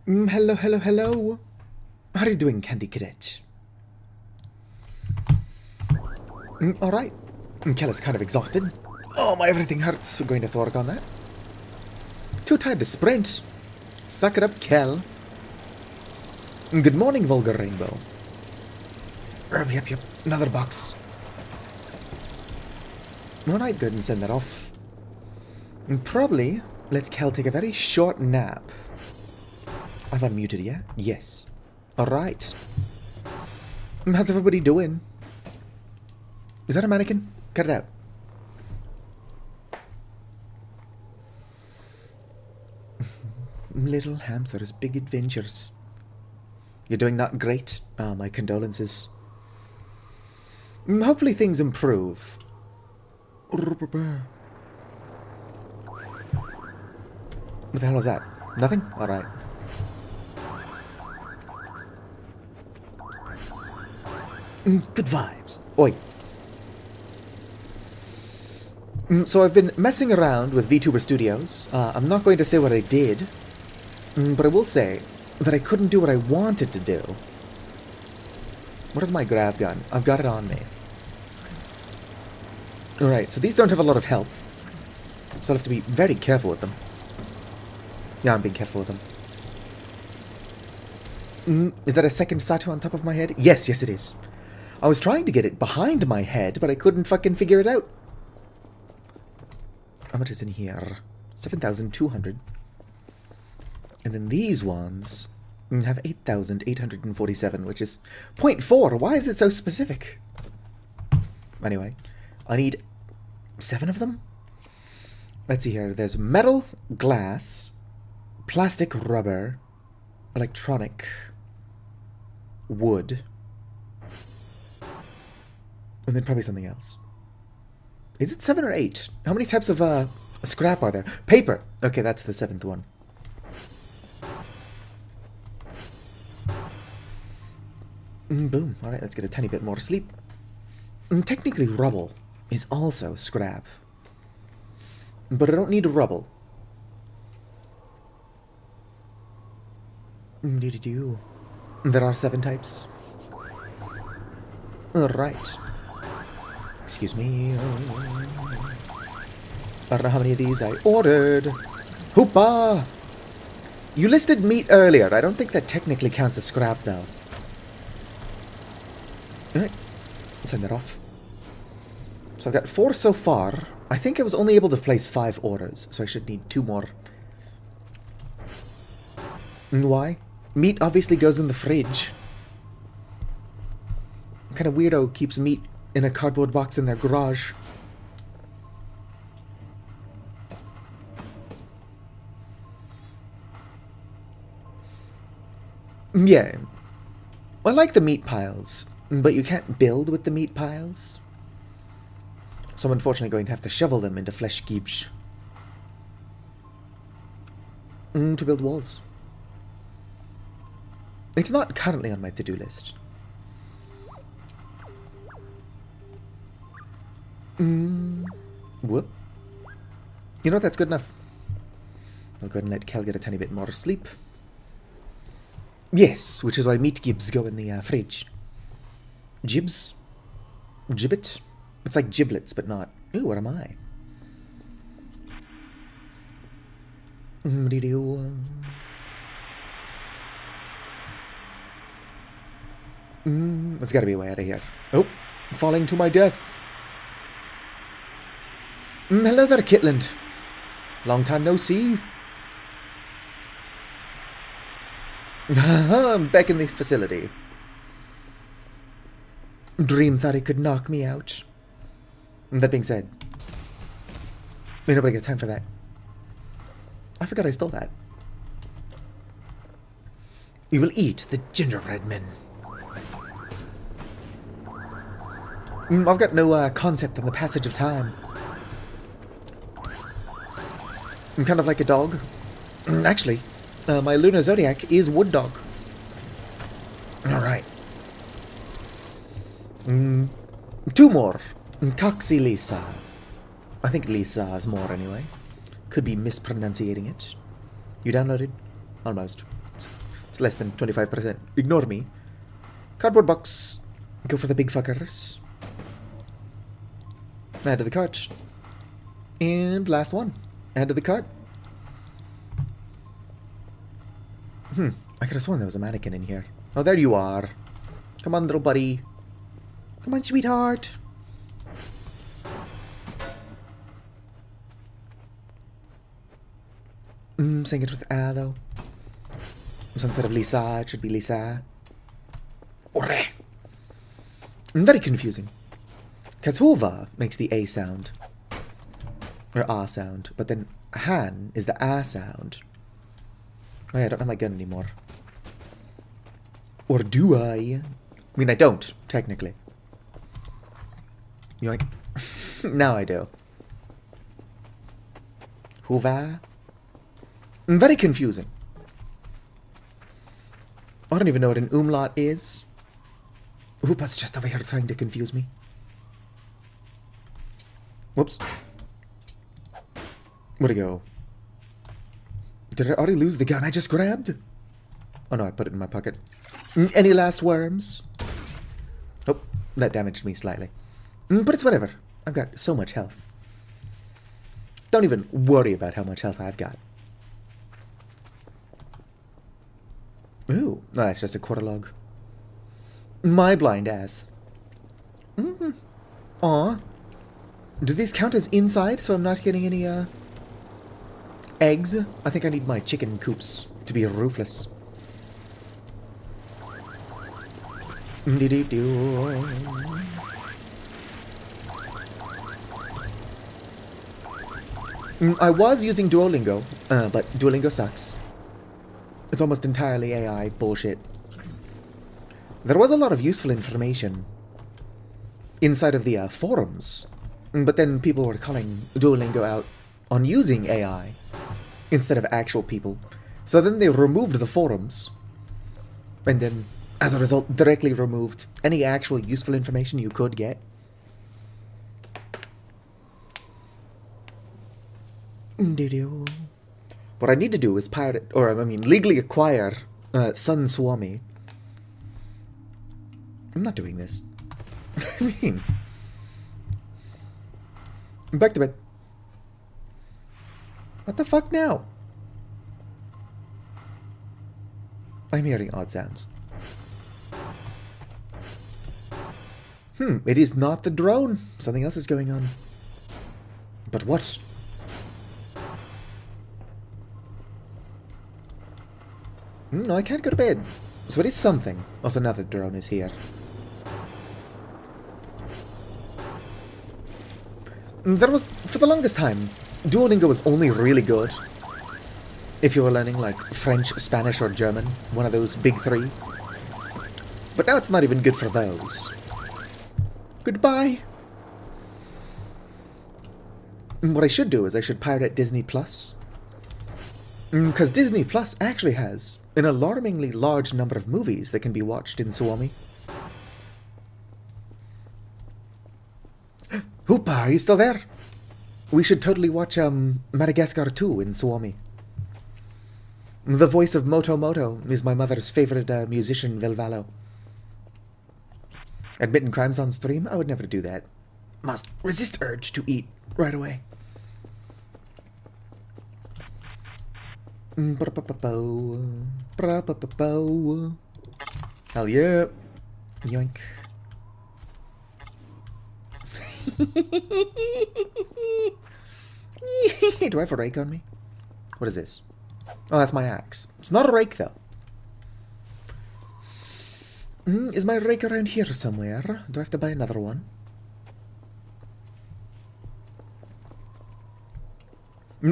Hello, hello, hello. How are you doing, Candy Cadet? Alright. Kel is kind of exhausted. Oh, my everything hurts. Going to have to work on that. Too tired to sprint. Suck it up, Kel. Good morning, Vulgar Rainbow. Yep. Another box. Alright, good, and send that off. Probably let Kel take a very short nap. I've unmuted, yeah? Yes. Alright. How's everybody doing? Is that a mannequin? Cut it out. Little hamsters, big adventures. You're doing not great. Ah, my condolences. Hopefully things improve. What the hell was that? Nothing? Alright. Good vibes. Oi. So I've been messing around with VTuber Studios. I'm not going to say what I did, but I will say that I couldn't do what I wanted to do. What is my grav gun? I've got it on me. Alright, so these don't have a lot of health, so I'll have to be very careful with them. Yeah, I'm being careful with them. Is that a second Sato on top of my head? Yes, it is. I was trying to get it behind my head, but I couldn't fucking figure it out. How much is in here? 7,200. And then these ones have 8,847, which is 0.4. Why is it so specific? Anyway, I need 7 of them? Let's see here. There's metal, glass, plastic, rubber, electronic, wood, and then probably something else. Is it 7 or 8? How many types of scrap are there? Paper! Okay, that's the 7th one. Boom. Alright, let's get a tiny bit more sleep. Technically, rubble is also scrap. But I don't need rubble. There are 7 types. Alright. Excuse me. I don't know how many of these I ordered. Hoopa! You listed meat earlier. I don't think that technically counts as scrap, though. Alright. Send that off. So I've got 4 so far. I think I was only able to place 5 orders, so I should need 2 more. Why? Meat obviously goes in the fridge. What kind of weirdo keeps meat in a cardboard box in their garage? Yeah. I like the meat piles, but you can't build with the meat piles. So I'm unfortunately going to have to shovel them into flesh cubes. To build walls. It's not currently on my to-do list. Whoop. You know what, that's good enough. I'll go ahead and let Kel get a tiny bit more sleep. Yes, which is why meat gibs go in the fridge. Gibs? Gibbet? It's like giblets, but not. Ooh, what am I? There's gotta be a way out of here. Oh, falling to my death. Hello there, Kitland. Long time no see. I'm back in the facility. Dream thought he could knock me out. That being said, ain't nobody got time for that. I forgot I stole that. You will eat the gingerbread men. I've got no concept on the passage of time. I'm kind of like a dog. Actually, my lunar zodiac is wood dog. Alright. 2 more. Coxy Lisa. I think Lisa is more anyway. Could be mispronunciating it. You downloaded? Almost. It's less than 25%. Ignore me. Cardboard box. Go for the big fuckers. Add to the cart. And last one. Add to the cart. I could have sworn there was a mannequin in here. Oh, there you are. Come on, little buddy. Come on, sweetheart. Saying it with A, though. So instead of Lisa, it should be Lisa. Orre. Very confusing. Because Hova makes the A sound. Or A sound. But then Han is the A sound. Oh yeah, I don't have my gun anymore. Or do I? I mean, I don't, technically. Yoink. Now I do. Hova? Very confusing. I don't even know what an umlaut is. Hoopa's just over here trying to confuse me. Whoops. Where'd it go? Did I already lose the gun I just grabbed? Oh no, I put it in my pocket. Any last worms? Nope, that damaged me slightly. But it's whatever. I've got so much health. Don't even worry about how much health I've got. Ooh, no, that's just a quarter log. My blind ass. Aw. Do these count as inside so I'm not getting any, eggs? I think I need my chicken coops to be roofless. I was using Duolingo, but Duolingo sucks. It's almost entirely AI bullshit. There was a lot of useful information inside of the forums, but then people were calling Duolingo out on using AI instead of actual people. So then they removed the forums, and then, as a result, directly removed any actual useful information you could get. What I need to do is pirate, or I mean, legally acquire Sun Swami. I'm not doing this. I mean, back to bed. What the fuck now? I'm hearing odd sounds. It is not the drone. Something else is going on. But what? No, I can't go to bed. So it is something. Also, now the drone is here. There was, for the longest time, Duolingo was only really good if you were learning, like, French, Spanish, or German. One of those big three. But now it's not even good for those. Goodbye. What I should do is I should pirate Disney Plus. Because Disney Plus actually has an alarmingly large number of movies that can be watched in Suomi. Hoopa, are you still there? We should totally watch Madagascar 2 in Suomi. The voice of Moto Moto is my mother's favorite musician, Velvalo. Admitting crimes on stream? I would never do that. Must resist urge to eat right away. Hell yeah. Yoink. Do I have a rake on me? What is this? Oh, that's my axe. It's not a rake, though. Is my rake around here somewhere? Do I have to buy another one?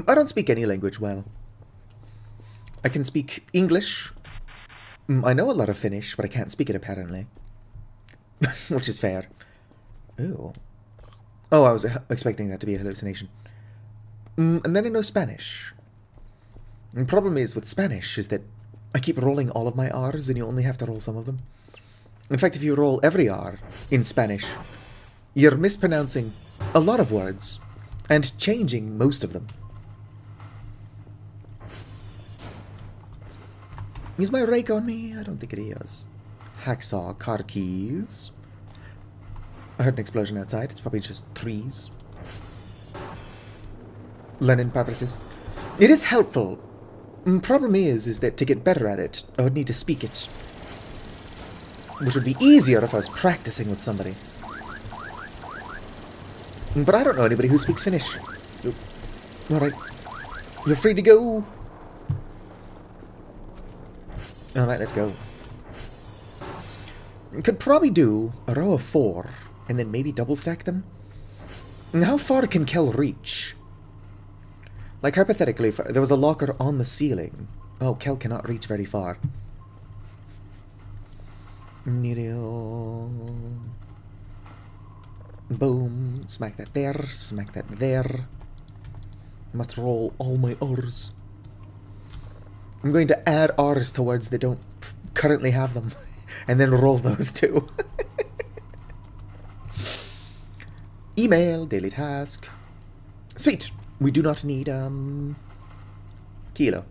I don't speak any language well. I can speak English. I know a lot of Finnish, but I can't speak it, apparently. Which is fair. Ooh. Oh, I was expecting that to be a hallucination. And then I know Spanish. The problem is with Spanish is that I keep rolling all of my R's and you only have to roll some of them. In fact, if you roll every R in Spanish, you're mispronouncing a lot of words and changing most of them. Is my rake on me? I don't think it is. Hacksaw, car keys. I heard an explosion outside. It's probably just trees. Learning purposes. It is helpful. Problem is that to get better at it, I would need to speak it. Which would be easier if I was practicing with somebody. But I don't know anybody who speaks Finnish. Alright. You're free to go. Alright, let's go. Could probably do a row of 4, and then maybe double stack them. How far can Kel reach? Like, hypothetically, if there was a locker on the ceiling... Oh, Kel cannot reach very far. Boom. Smack that there. Smack that there. Must roll all my R's. I'm going to add R's to words that don't currently have them. And then roll those too. Email, daily task. Sweet. We do not need, kilo.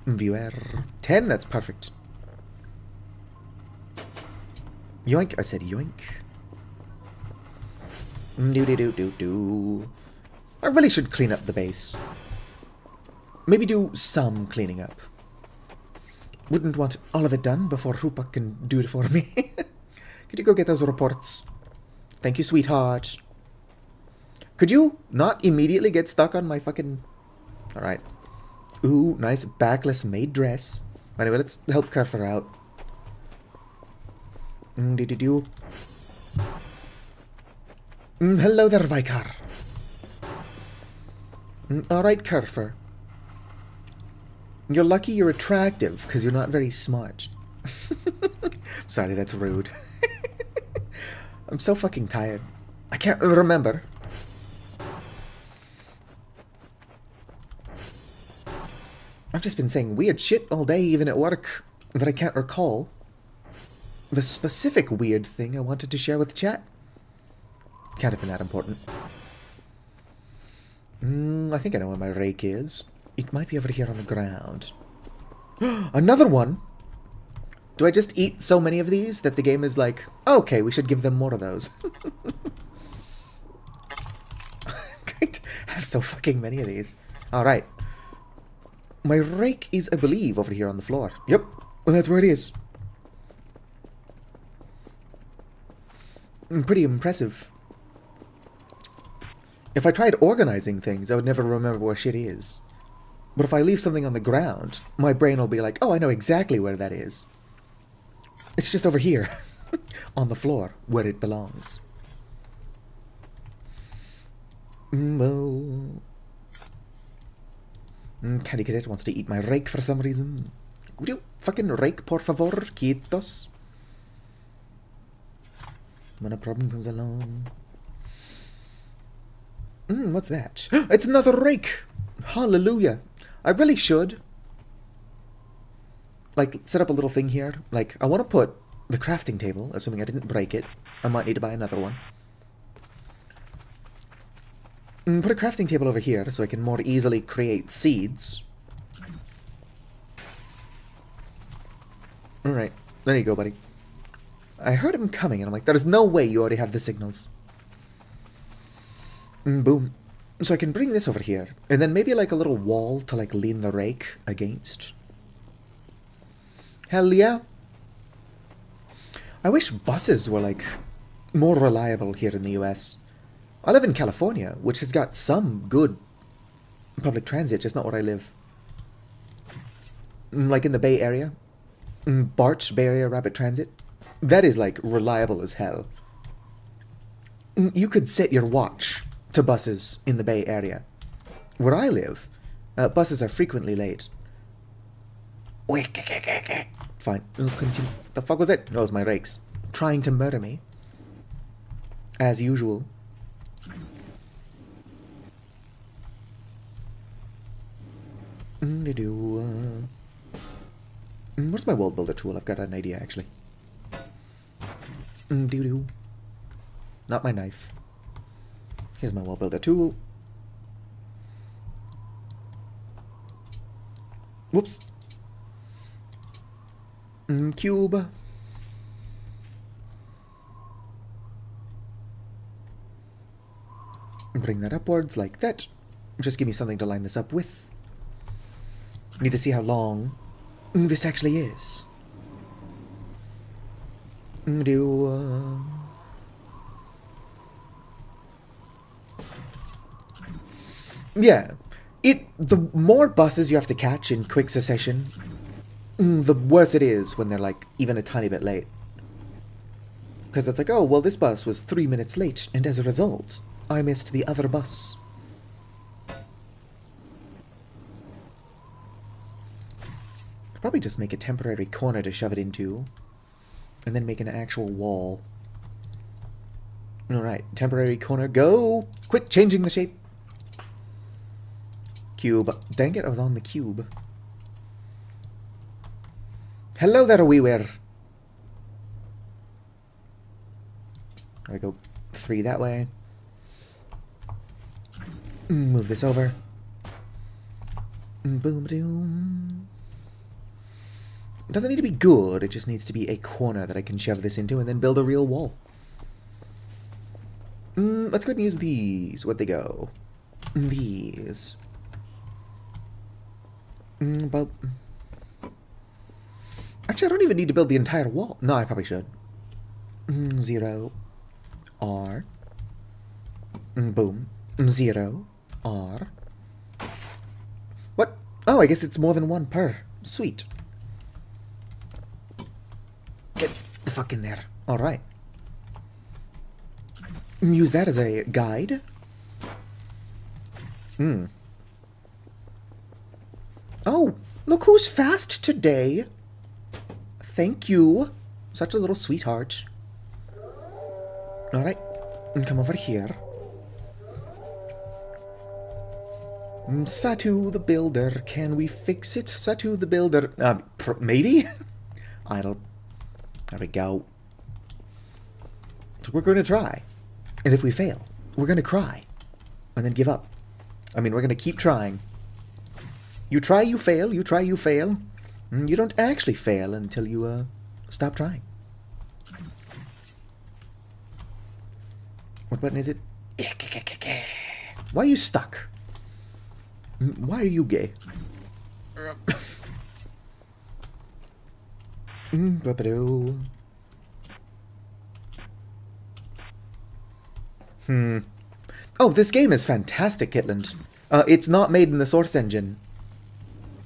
Viewer. 10, that's perfect. Yoink, I said yoink. Do. I really should clean up the base. Maybe do some cleaning up. Wouldn't want all of it done before Rupak can do it for me. Could you go get those reports? Thank you, sweetheart. Could you not immediately get stuck on my fucking... Alright. Ooh, nice backless maid dress. Anyway, let's help Kerfer out. Hello there, Vicar. Alright, Kerfer. You're lucky you're attractive, because you're not very smart. Sorry, that's rude. I'm so fucking tired. I can't remember. I've just been saying weird shit all day, even at work, that I can't recall. The specific weird thing I wanted to share with the chat. Can't have been that important. I think I know where my rake is. It might be over here on the ground. Another one! Do I just eat so many of these that the game is like, okay, we should give them more of those? I'm going to have so fucking many of these. Alright. My rake is, I believe, over here on the floor. Yep, well, that's where it is. Pretty impressive. If I tried organizing things, I would never remember where shit is. But if I leave something on the ground, my brain will be like, oh, I know exactly where that is. It's just over here, on the floor, where it belongs. Candy Cadet wants to eat my rake for some reason. Would you fucking rake, por favor, quietos? When a problem comes along. What's that? It's another rake! Hallelujah! I really should, like, set up a little thing here. Like, I want to put the crafting table, assuming I didn't break it. I might need to buy another one. Put a crafting table over here so I can more easily create seeds. Alright, there you go, buddy. I heard him coming, and I'm like, there's no way you already have the signals. Boom. So I can bring this over here, and then maybe like a little wall to like lean the rake against. Hell yeah. I wish buses were like more reliable here in the US. I live in California, which has got some good public transit, just not where I live. Like in the Bay Area. BART, Bay Area Rapid Transit. That is like reliable as hell. You could set your watch to buses in the Bay Area. Where I live, buses are frequently late. Fine, we'll continue. The fuck was that? That was my rakes. Trying to murder me. As usual. What's my world builder tool? I've got an idea, actually. Not my knife. Here's my wall builder tool. Whoops. Cube. Bring that upwards like that. Just give me something to line this up with. Need to see how long this actually is. Yeah. The more buses you have to catch in quick succession, the worse it is when they're like even a tiny bit late. Because it's like, oh, well, this bus was 3 minutes late, and as a result, I missed the other bus. Could probably just make a temporary corner to shove it into, and then make an actual wall. Alright, temporary corner, go! Quit changing the shape! Cube. Dang it, I was on the cube. Hello there, WiiWare. There we go. 3 that way. Move this over. Boom, doom. It doesn't need to be good, it just needs to be a corner that I can shove this into and then build a real wall. Let's go ahead and use these. Where'd they go? These. But... Actually, I don't even need to build the entire wall. No, I probably should. 0. R. Boom. 0. R. What? Oh, I guess it's more than one per. Sweet. Get the fuck in there. Alright. Use that as a guide. Oh, look who's fast today. Thank you. Such a little sweetheart. Alright. Come over here. Satu the Builder, can we fix it? Satu the Builder, maybe? Idle. There we go. So we're going to try. And if we fail, we're going to cry. And then give up. I mean, we're going to keep trying. You try, you fail. You try, you fail. You don't actually fail until you, stop trying. What button is it? Why are you stuck? Why are you gay? Oh, this game is fantastic, Kitland. It's not made in the Source engine.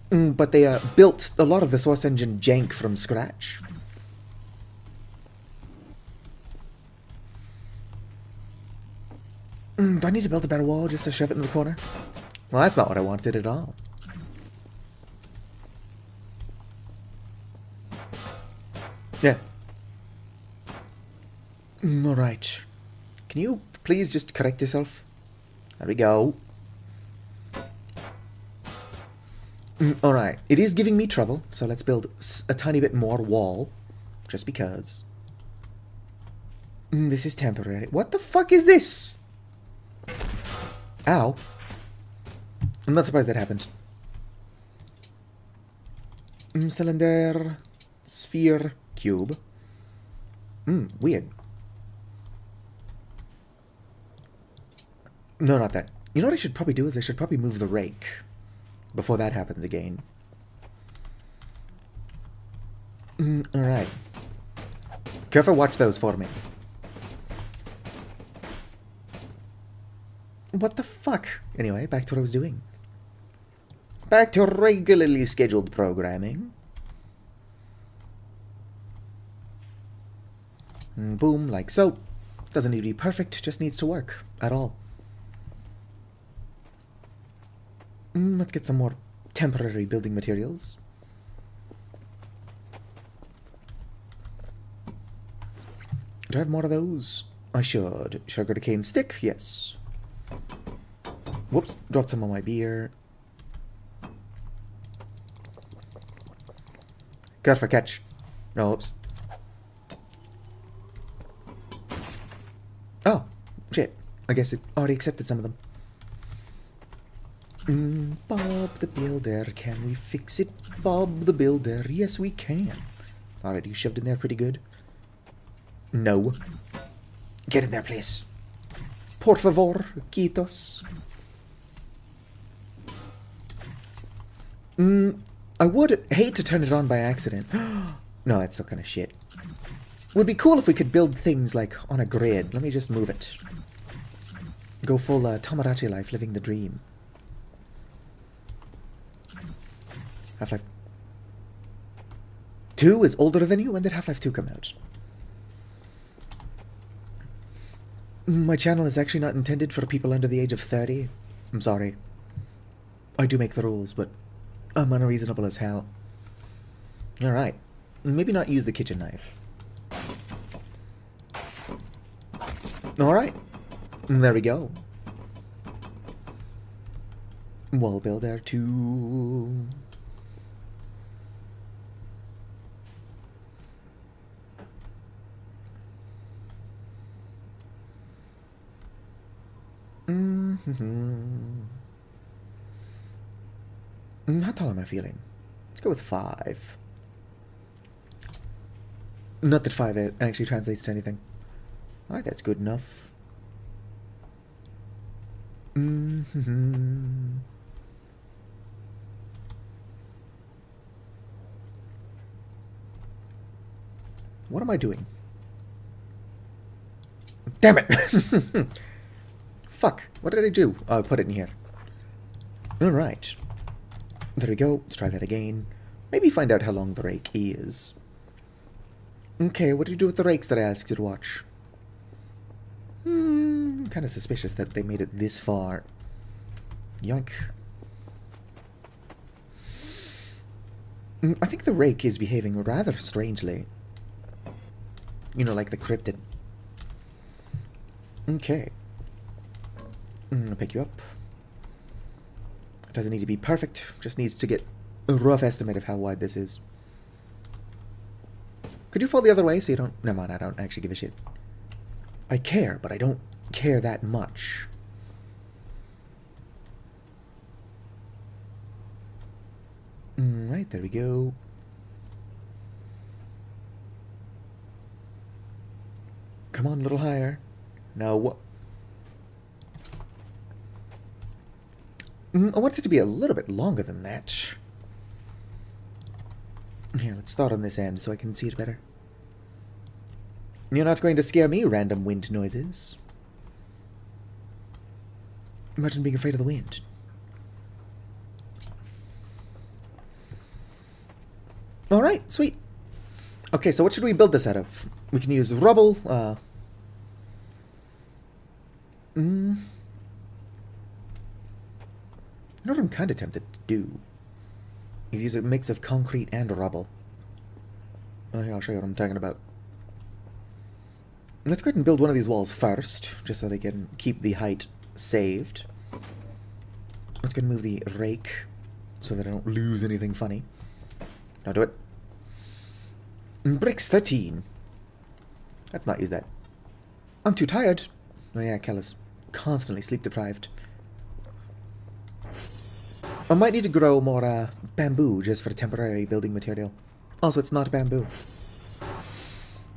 But they built a lot of the Source engine jank from scratch. Do I need to build a better wall just to shove it in the corner? Well, that's not what I wanted at all. Yeah. Alright. Can you please just correct yourself? There we go. Alright. It is giving me trouble, so let's build a tiny bit more wall. Just because. This is temporary. What the fuck is this? Ow. I'm not surprised that happened. Cylinder. Sphere. Cube. Weird. No, not that. You know what I should probably do is I should probably move the rake before that happens again. Alright. Careful, watch those for me. What the fuck? Anyway, back to what I was doing. Back to regularly scheduled programming. Boom, like so. Doesn't need to be perfect, just needs to work. At all. Let's get some more temporary building materials. Do I have more of those? I should. Sugarcane stick? Yes. Whoops, dropped some on my beer. Careful, catch. No, whoops. Oh, shit. I guess it already accepted some of them. Bob the Builder, can we fix it? Bob the Builder, yes we can. Alright, you shoved in there pretty good. No. Get in there, please. Por favor, quitos. I would hate to turn it on by accident. No, that's still kind of shit. Would be cool if we could build things, like, on a grid. Let me just move it. Go full Tomodachi life, living the dream. Half-Life 2 is older than you? When did Half-Life 2 come out? My channel is actually not intended for people under the age of 30. I'm sorry. I do make the rules, but I'm unreasonable as hell. Alright. Maybe not use the kitchen knife. Alright. There we go. Wall builder 2. How tall am I feeling? Let's go with 5. Not that 5 actually translates to anything. Alright, that's good enough. What am I doing? Damn it! Fuck, what did I do? Oh, I put it in here. Alright. There we go. Let's try that again. Maybe find out how long the rake is. Okay, what do you do with the rakes that I asked you to watch? Kind of suspicious that they made it this far. Yoink. I think the rake is behaving rather strangely. You know, like the cryptid. Okay. I'll pick you up. It doesn't need to be perfect, just needs to get a rough estimate of how wide this is. Could you fall the other way so you don't... Never mind, I don't actually give a shit. I care, but I don't care that much. Right, there we go. Come on, a little higher. No. I want it to be a little bit longer than that. Here, let's start on this end so I can see it better. You're not going to scare me, random wind noises. Imagine being afraid of the wind. Alright, sweet. Okay, so what should we build this out of? We can use rubble, You know what I'm kind of tempted to do? Is use a mix of concrete and rubble. Oh, here, I'll show you what I'm talking about. Let's go ahead and build one of these walls first, just so they can keep the height saved. Let's go ahead and move the rake, so that I don't lose anything funny. Now do it. Bricks 13. Let's not use that. I'm too tired. Oh yeah, Kel is constantly sleep deprived. I might need to grow more bamboo just for temporary building material. Also, it's not bamboo.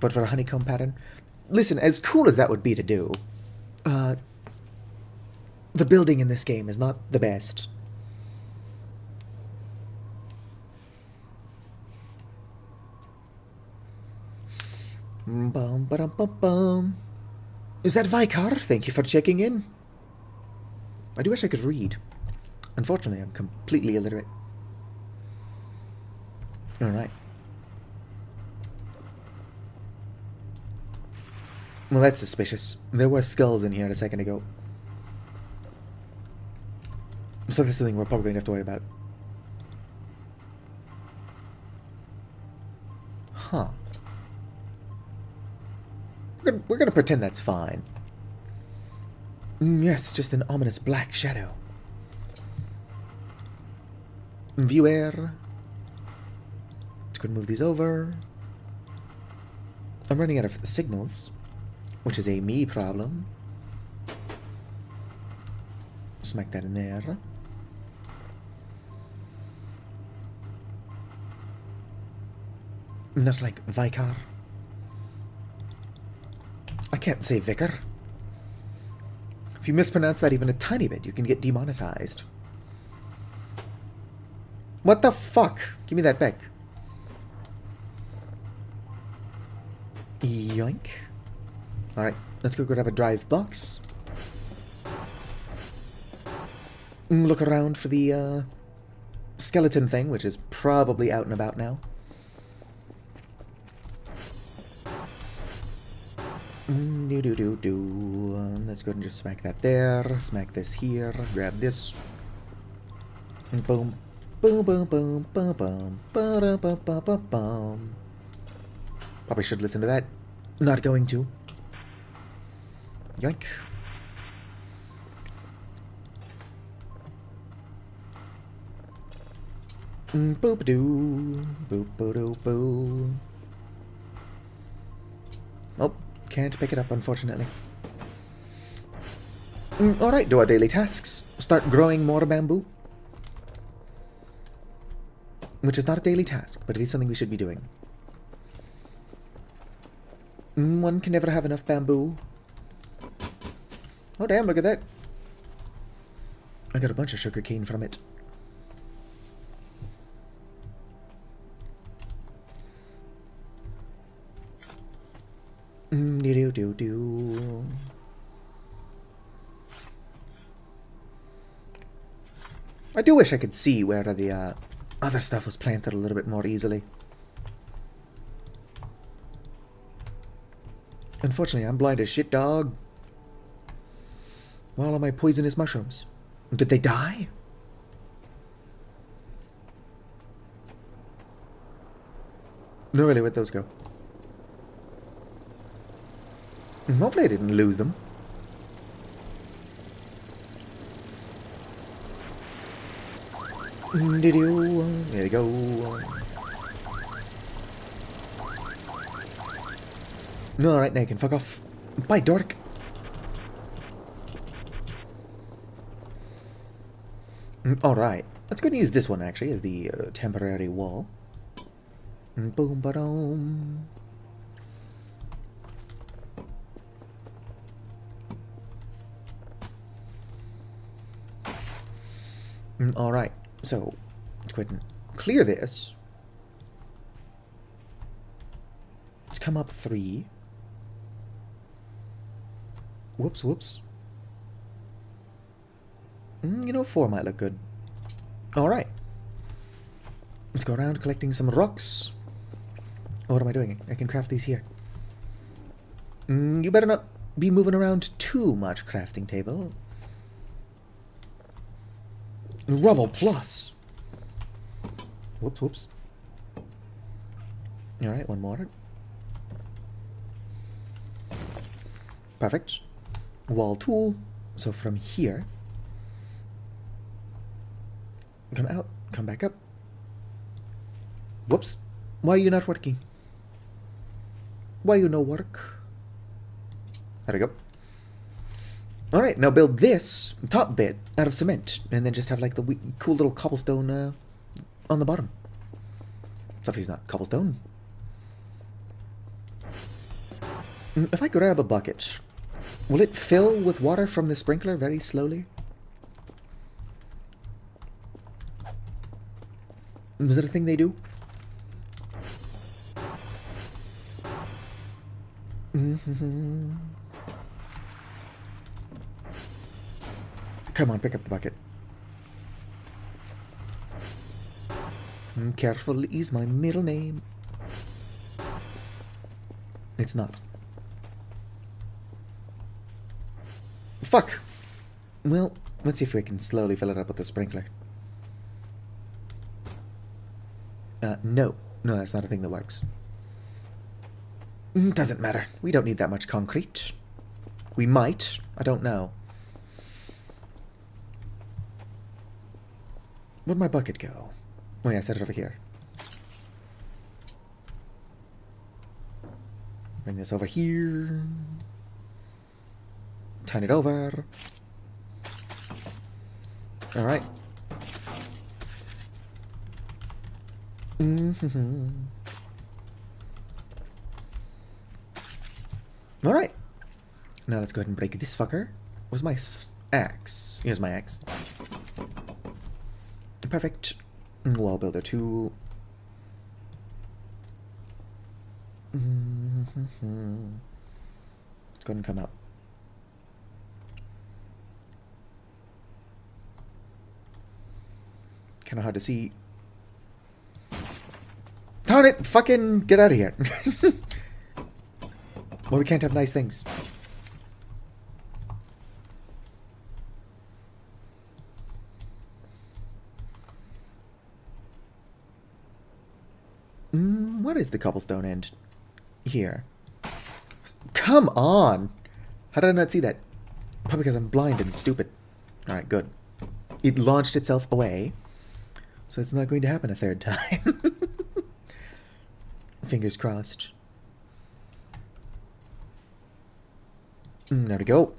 But for a honeycomb pattern. Listen, as cool as that would be to do, the building in this game is not the best. Bum, ba-dum, bum, bum. Is that Vicar? Thank you for checking in. I do wish I could read. Unfortunately, I'm completely illiterate. Alright. Well, that's suspicious. There were skulls in here a second ago. So this is the thing we're probably going to have to worry about. Huh. We're gonna pretend that's fine. Yes, just an ominous black shadow. Viewer. Let's go and move these over. I'm running out of signals, which is a me problem. Smack that in there. Not like Vicar. I can't say Vicar. If you mispronounce that even a tiny bit, you can get demonetized. What the fuck? Give me that back. Yoink. Alright, let's go grab a drive box. Look around for the skeleton thing, which is probably out and about now. Let's go ahead and just smack that there. Smack this here. Grab this. Boom. Boom, boom, boom, boom, boom. Ba-da-ba-ba-ba-bum. Probably should listen to that. Not going to. Yoink. Boop-a-doo. Boop-a-doo-boo. Oh, can't pick it up, unfortunately. Alright, do our daily tasks. Start growing more bamboo. Which is not a daily task, but it is something we should be doing. One can never have enough bamboo. Oh damn, look at that. I got a bunch of sugar cane from it. Do-do-do-do. I do wish I could see where the other stuff was planted a little bit more easily. Unfortunately, I'm blind as shit, dog. Well, all my poisonous mushrooms. Did they die? No, really, where'd those go? Hopefully I didn't lose them. There you go. Alright, now you can fuck off. Bye, dork. Alright, let's go and use this one actually as the temporary wall. Boom, ba-dum. Alright, so let's go ahead and clear this. Let's come up 3. Whoops, whoops. You know, 4 might look good. Alright. Let's go around collecting some rocks. Oh, what am I doing? I can craft these here. You better not be moving around too much, crafting table. Rubble plus. Whoops, whoops. Alright, one more. Perfect. Wall tool. So from here, come out, come back up. Whoops. Why are you not working? Why you no work? There we go. Alright, now build this top bit out of cement, and then just have like the cool little cobblestone on the bottom. Stuff is not cobblestone. If I grab a bucket, will it fill with water from the sprinkler very slowly? Is that a thing they do? Come on, pick up the bucket. Careful is my middle name. It's not. Fuck! Well, let's see if we can slowly fill it up with a sprinkler. No. No, that's not a thing that works. Doesn't matter. We don't need that much concrete. We might. I don't know. Where'd my bucket go? Oh yeah, I set it over here. Bring this over here. Turn it over. Alright. Now let's go ahead and break this fucker. Where's my axe? Here's my axe. Perfect. Wall builder tool. Let's go ahead and come out. Kind of hard to see. Darn it! Fucking get out of here. Well, we can't have nice things. What is the cobblestone end? Here. Come on! How did I not see that? Probably because I'm blind and stupid. Alright, good. It launched itself away. So it's not going to happen a third time. Fingers crossed. There we go.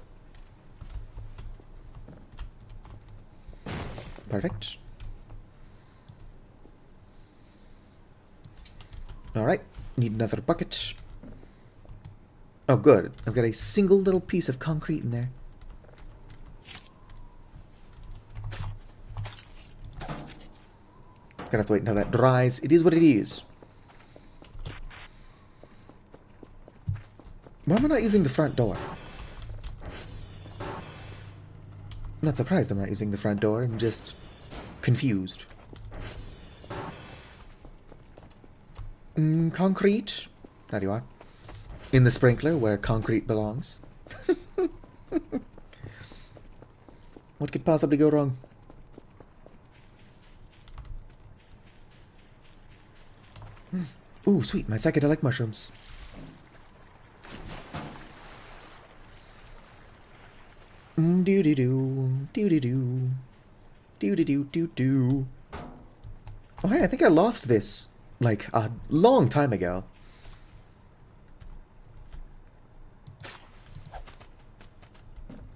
Perfect. Alright, need another bucket. Oh good, I've got a single little piece of concrete in there. Gonna have to wait until that dries. It is what it is. Why am I not using the front door? I'm not surprised I'm not using the front door, I'm just confused. Concrete. There you are. In the sprinkler, where concrete belongs. What could possibly go wrong? Ooh, sweet, my psychedelic mushrooms. Do-do-do, do-do-do, do-do-do-do-do. Oh, hey, I think I lost this, like, a long time ago.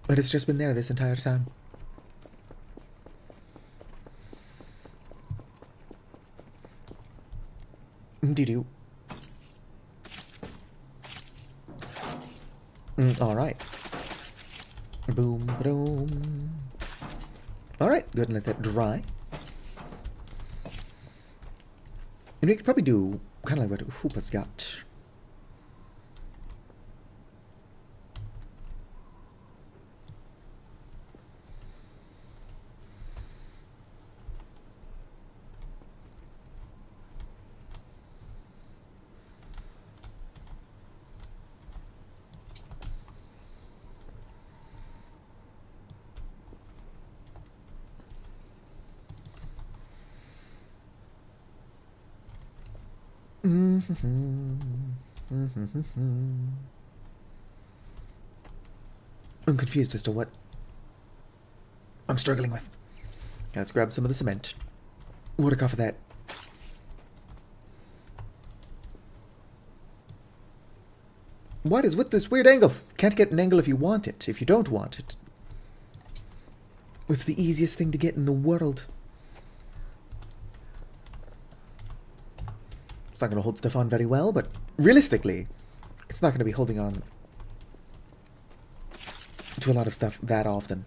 But it's just been there this entire time. Do-do. Alright. Boom, boom. Alright, go ahead and let that dry. And we could probably do kind of like what Hoopa's got. I'm confused as to what I'm struggling with. Let's grab some of the cement. Work off of that. What is with this weird angle? Can't get an angle if you want it, if you don't want it. It's the easiest thing to get in the world. It's not going to hold stuff on very well, but realistically, it's not going to be holding on to a lot of stuff that often.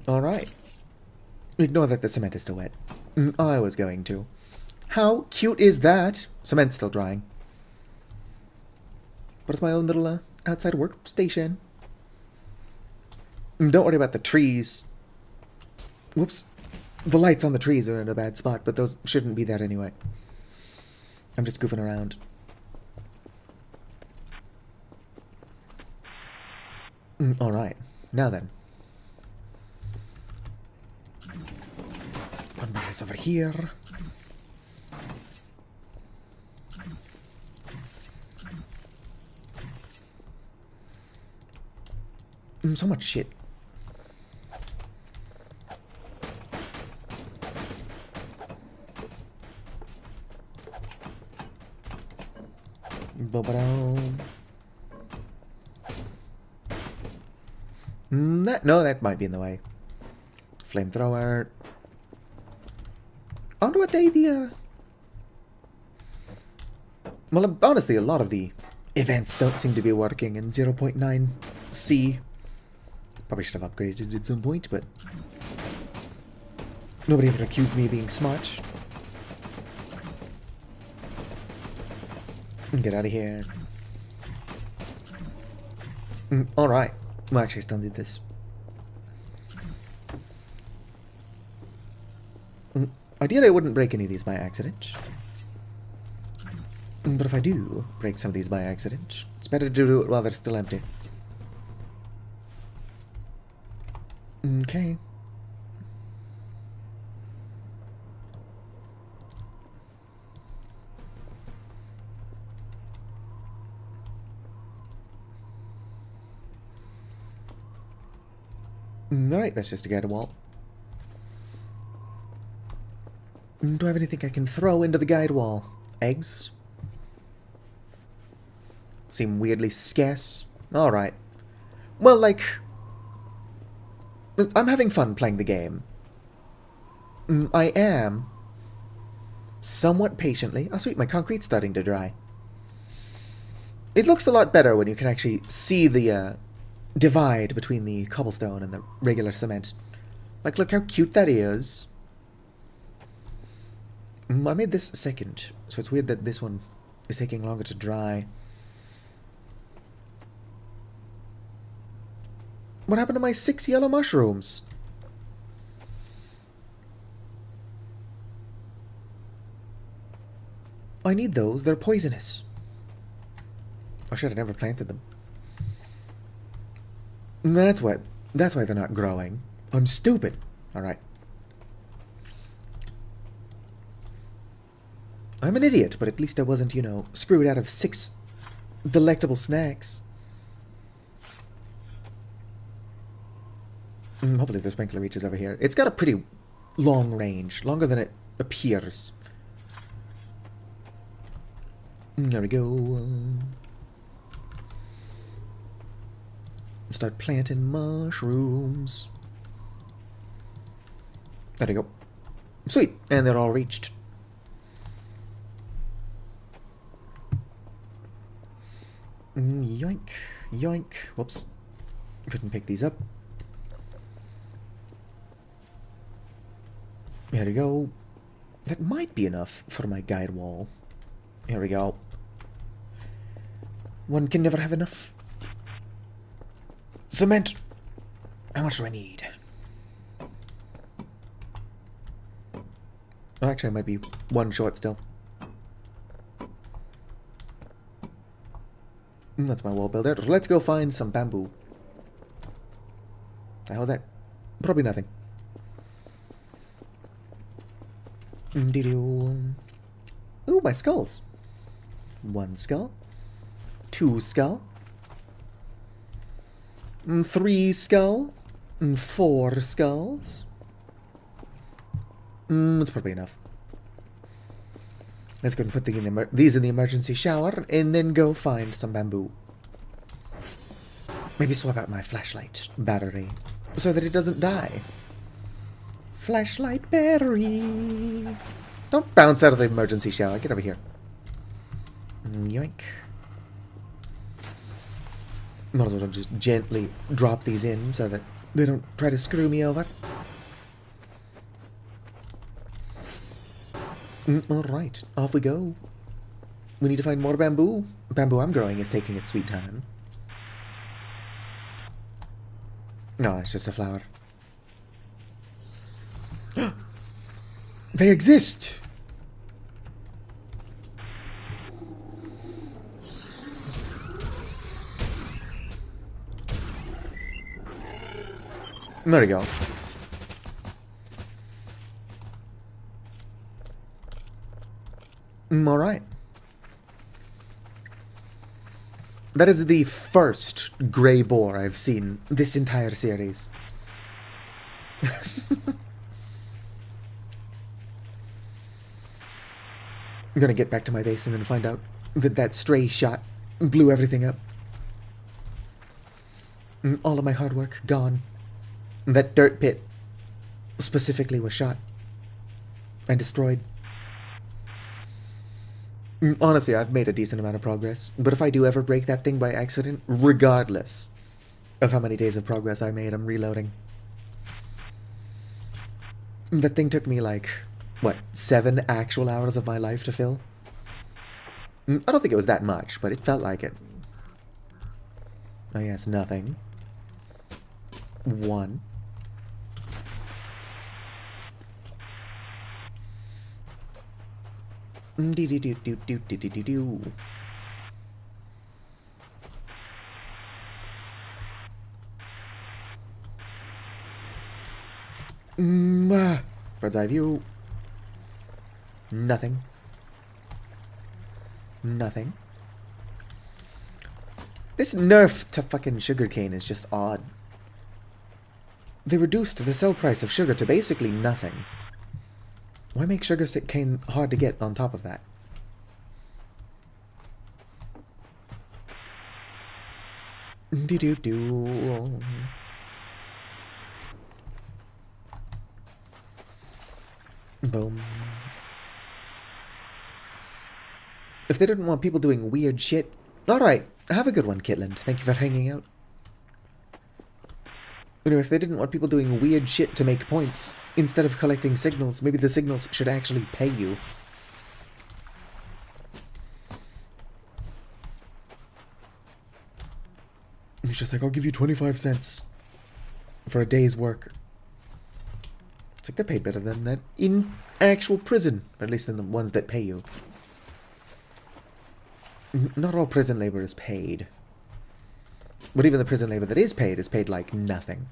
Alright. Ignore that the cement is still wet. I was going to. How cute is that? Cement's still drying. But it's my own little outside workstation. Don't worry about the trees. Whoops. The lights on the trees are in a bad spot, but those shouldn't be there anyway. I'm just goofing around. Alright. Now then. One more is over here. So much shit. No, that might be in the way. Flamethrower. I wonder what day the Well, honestly, a lot of the events don't seem to be working in 0.9C. Probably should have upgraded at some point, but nobody ever accused me of being smart. Get out of here. Alright. Well, actually, I still need this. Ideally, I wouldn't break any of these by accident. But if I do break some of these by accident, it's better to do it while they're still empty. Okay. Alright, that's just a guide wall. Do I have anything I can throw into the guide wall? Eggs? Seem weirdly scarce. Alright. Well, like, I'm having fun playing the game. I am. Somewhat patiently. Oh, sweet, my concrete's starting to dry. It looks a lot better when you can actually see the divide between the cobblestone and the regular cement. Like, look how cute that is. I made this second, so it's weird that this one is taking longer to dry. What happened to my 6 yellow mushrooms? I need those. They're poisonous. I should have never planted them. That's why they're not growing. I'm stupid. Alright. I'm an idiot, but at least I wasn't, you know, screwed out of 6 delectable snacks. Hopefully the sprinkler reaches over here. It's got a pretty long range. Longer than it appears. There we go. Start planting mushrooms. There we go. Sweet. And they're all reached. Yoink. Yoink. Whoops. Couldn't pick these up. There we go. That might be enough for my guide wall. Here we go. One can never have enough. Cement! How much do I need? Well, actually, I might be one short still. That's my wall builder. Let's go find some bamboo. The hell is that? Probably nothing. Ooh, my skulls. 1 skull. 2 skull. 3 skull. 4 skulls. That's probably enough. Let's go and put these in the emergency shower, and then go find some bamboo. Maybe swap out my flashlight battery, so that it doesn't die. Flashlight battery. Don't bounce out of the emergency shower. Get over here. Yoink. Might as well just gently drop these in so that they don't try to screw me over. Alright, off we go. We need to find more bamboo. Bamboo I'm growing is taking its sweet time. No, it's just a flower. They exist! There we go. Alright. That is the first grey boar I've seen this entire series. I'm gonna get back to my base and then find out that that stray shot blew everything up. All of my hard work gone. That dirt pit specifically was shot and destroyed. Honestly, I've made a decent amount of progress, but if I do ever break that thing by accident, regardless of how many days of progress I made, I'm reloading. That thing took me like, what, 7 actual hours of my life to fill? I don't think it was that much, but it felt like it. Oh yes, nothing. 1. Do-do-do-do-do-do-do-do. Bird's eye view. Nothing. Nothing. This nerf to fucking sugarcane is just odd. They reduced the sell price of sugar to basically nothing. Why make sugarcane hard to get on top of that? Do-do-do. Boom. If they didn't want people doing weird shit... Alright, have a good one, Kitland. Thank you for hanging out. Anyway, if they didn't want people doing weird shit to make points, instead of collecting signals, maybe the signals should actually pay you. It's just like, I'll give you 25 cents for a day's work. It's like they're paid better than that in actual prison, or at least than the ones that pay you. Not all prison labor is paid. But even the prison labor that is paid like nothing.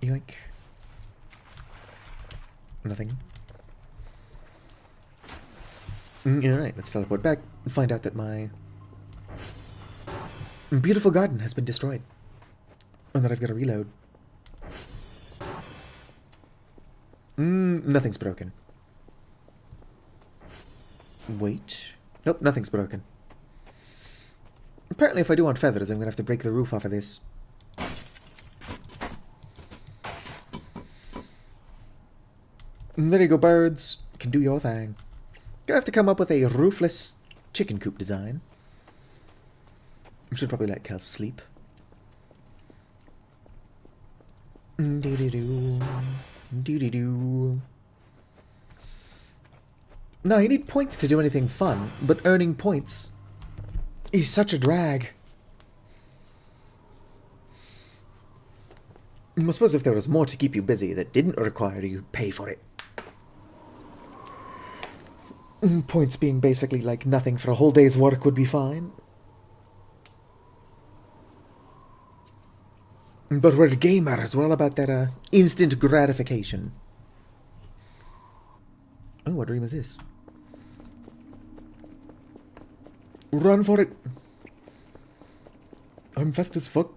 Yoink. Nothing. Alright, let's teleport back and find out that my beautiful garden has been destroyed. And that I've got to reload. Nothing's broken. Wait. Nope, nothing's broken. Apparently if I do want feathers, I'm going to have to break the roof off of this. There you go, birds. You can do your thing. Gonna have to come up with a roofless chicken coop design. I should probably let Kel sleep. Do-do-do. Do-do-do. No, you need points to do anything fun, but earning points is such a drag. I suppose if there was more to keep you busy that didn't require you pay for it. Points being basically like nothing for a whole day's work would be fine. But we're gamers, we're all about that instant gratification. Oh, what dream is this? Run for it! I'm fast as fuck.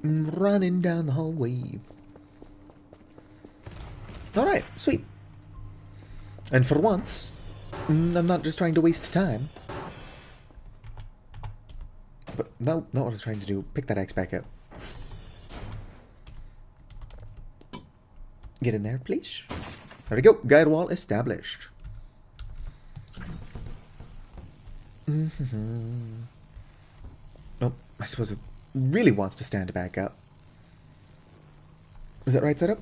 Running down the hallway. Alright, sweet. And for once, I'm not just trying to waste time. But no, not what I was trying to do. Pick that axe back up. Get in there, please. There we go. Guide wall established. Oh, I suppose it really wants to stand back up. Is that right side up?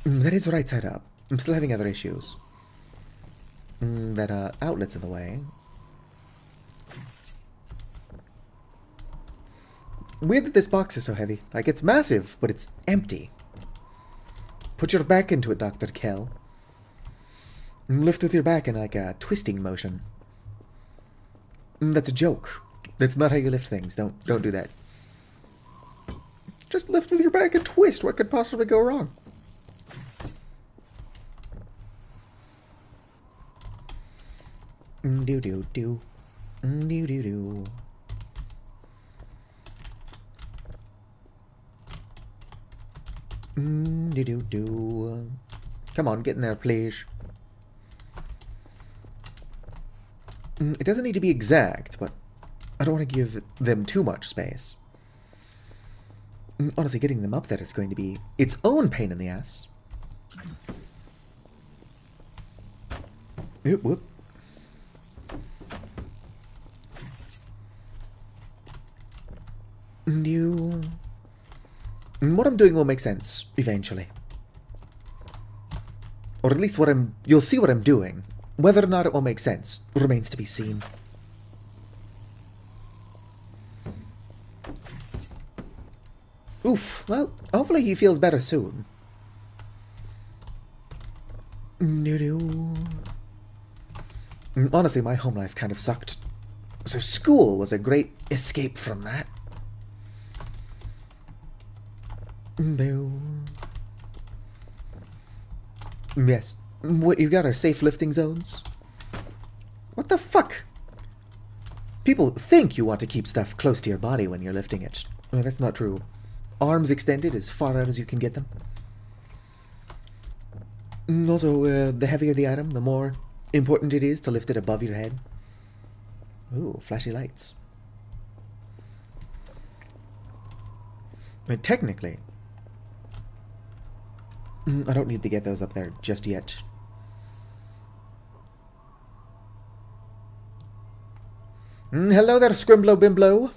That is right side up. I'm still having other issues. That outlet's in the way. Weird that this box is so heavy. Like, it's massive, but it's empty. Put your back into it, Dr. Kell. Lift with your back in like a twisting motion. That's a joke. That's not how you lift things. Don't do that. Just lift with your back and twist. What could possibly go wrong? Do-do-do. Do-do-do. Do-do-do. Come on, get in there, please. It doesn't need to be exact, but I don't want to give them too much space. Honestly, getting them up there is going to be its own pain in the ass. Whoop, whoop. What I'm doing will make sense eventually. Or at least you'll see what I'm doing. Whether or not it will make sense remains to be seen. Oof, well, hopefully he feels better soon. Honestly, my home life kind of sucked. So school was a great escape from that. Yes. What, you got our safe lifting zones? What the fuck? People think you want to keep stuff close to your body when you're lifting it. Well, that's not true. Arms extended as far out as you can get them. Also, the heavier the item, the more important it is to lift it above your head. Ooh, flashy lights. And technically, I don't need to get those up there just yet. Hello there, Scrimblow Bimblow.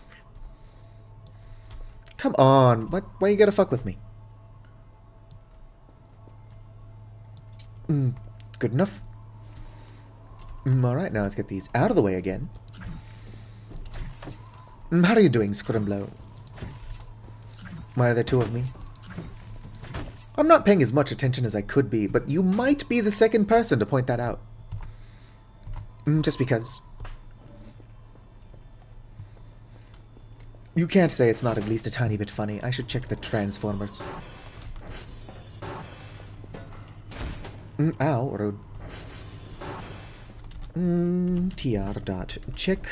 Come on, why you gotta fuck with me? Good enough. Alright, now let's get these out of the way again. How are you doing, Scrimblow? Why are there two of me? I'm not paying as much attention as I could be, but you might be the second person to point that out. Just because. You can't say it's not at least a tiny bit funny. I should check the Transformers. Ow, rude. TR.check.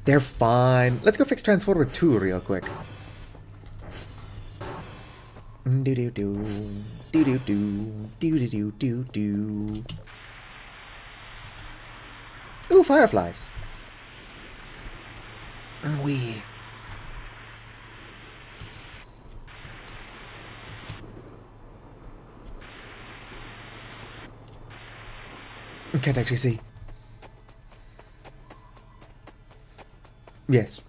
They're fine. Let's go fix Transformer 2 real quick. Do-do-do. Do-do-do. Do-do-do-do-do. Ooh, fireflies. Wee. Can't actually see. Yes.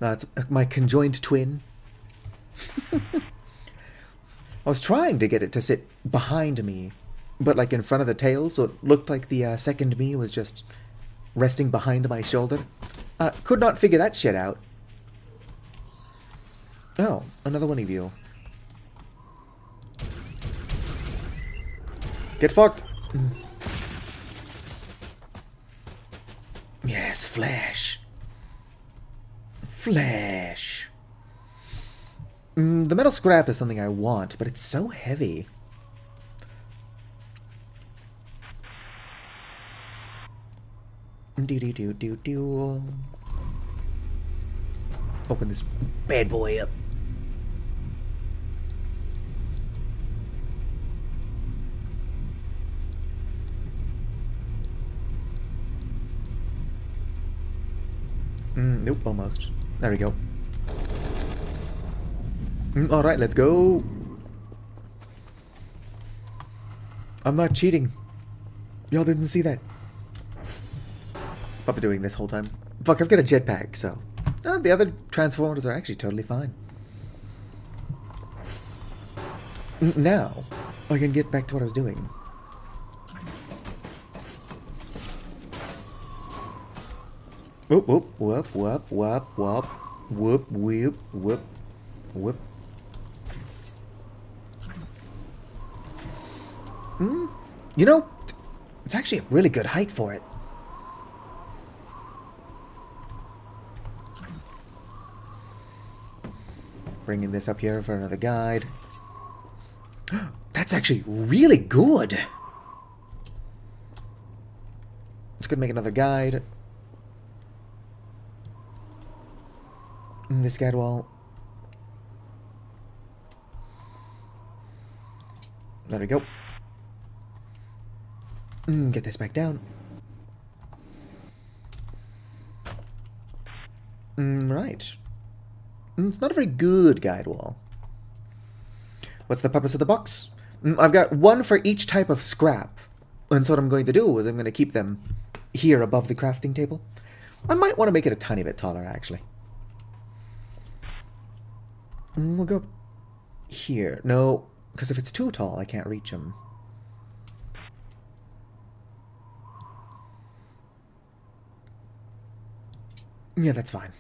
It's my conjoined twin. I was trying to get it to sit behind me, but like in front of the tail, so it looked like the second me was just resting behind my shoulder. Could not figure that shit out. Oh, another one of you. Get fucked. Yes, flesh. Flesh. The metal scrap is something I want, but it's so heavy. Do-do-do-do-do. Open this bad boy up. Nope, almost. There we go. Alright, let's go. I'm not cheating. Y'all didn't see that. I've been doing this whole time. Fuck, I've got a jetpack, so... the other Transformers are actually totally fine. Now, I can get back to what I was doing. Whoop, whoop, whoop, whoop, whoop, whoop, whoop, whoop, whoop, whoop. You know, it's actually a really good height for it. Bringing this up here for another guide. That's actually really good. Let's go make another guide. This guide wall. There we go. Get this back down. Right. It's not a very good guide wall. What's the purpose of the box? I've got one for each type of scrap. And so what I'm going to do is I'm going to keep them here above the crafting table. I might want to make it a tiny bit taller, actually. We'll go here. No, because if it's too tall, I can't reach them. Yeah, that's fine.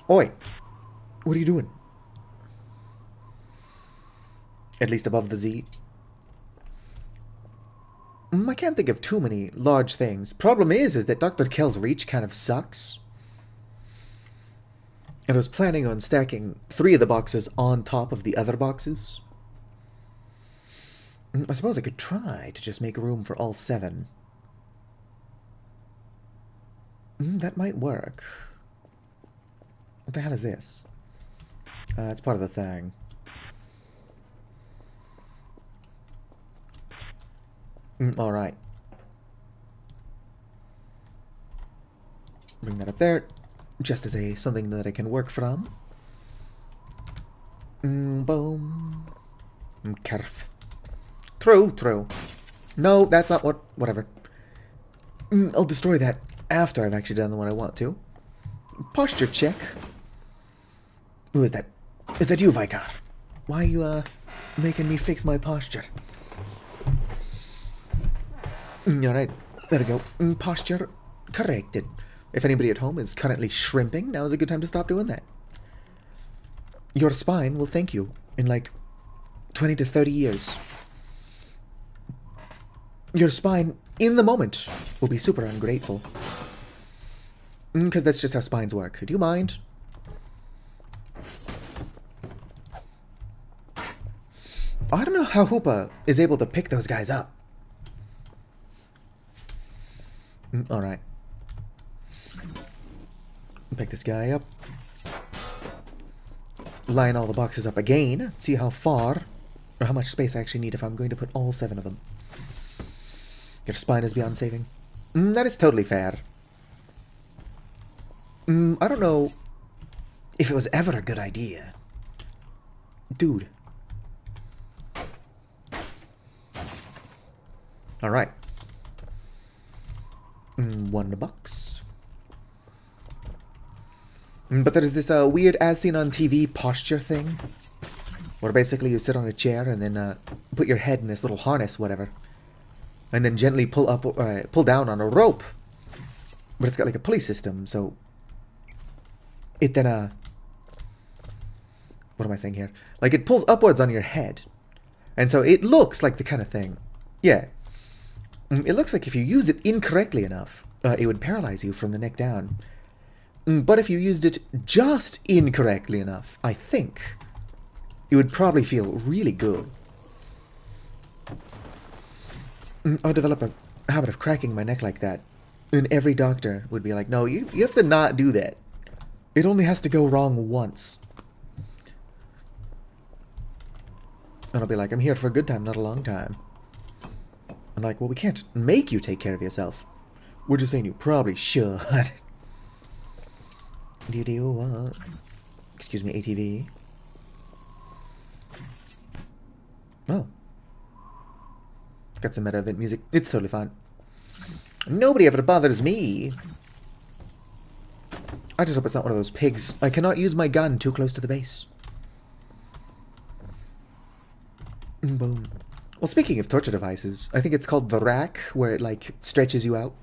Oi! What are you doing? At least above the Z. I can't think of too many large things. Problem is that Dr. Kell's reach kind of sucks. And I was planning on stacking 3 of the boxes on top of the other boxes. I suppose I could try to just make room for all 7. That might work. What the hell is this? It's part of the thing. Alright. Bring that up there. Just as something that I can work from. Boom. Kerf. True. No, that's not what... Whatever. I'll destroy that after I've actually done what I want to. Posture check. Who is that? Is that you, Vicar? Why are you, making me fix my posture? Alright, there we go. Posture corrected. If anybody at home is currently shrimping, now is a good time to stop doing that. Your spine will thank you in like 20 to 30 years. Your spine, in the moment, will be super ungrateful. Because that's just how spines work. Do you mind? I don't know how Hoopa is able to pick those guys up. Alright. Pick this guy up. Line all the boxes up again. See how far or how much space I actually need if I'm going to put all 7 of them. Your spine is beyond saving. That is totally fair. I don't know if it was ever a good idea. Dude. Alright. 1 box. But there's this weird as seen on TV posture thing. Where basically you sit on a chair and then put your head in this little harness, whatever. And then gently pull up, pull down on a rope. But it's got like a pulley system, so... It then, what am I saying here? Like, it pulls upwards on your head. And so it looks like the kind of thing. Yeah. It looks like if you use it incorrectly enough, it would paralyze you from the neck down. But if you used it just incorrectly enough, I think it would probably feel really good. I'll develop a habit of cracking my neck like that. And every doctor would be like, no, you have to not do that. It only has to go wrong once. And I'll be like, I'm here for a good time, not a long time. I'm like, well, we can't make you take care of yourself. We're just saying you probably should. Excuse me, ATV. Oh. Got some meta event music. It's totally fine. Nobody ever bothers me. I just hope it's not one of those pigs. I cannot use my gun too close to the base. Boom. Well, speaking of torture devices, I think it's called the rack, where it, like, stretches you out.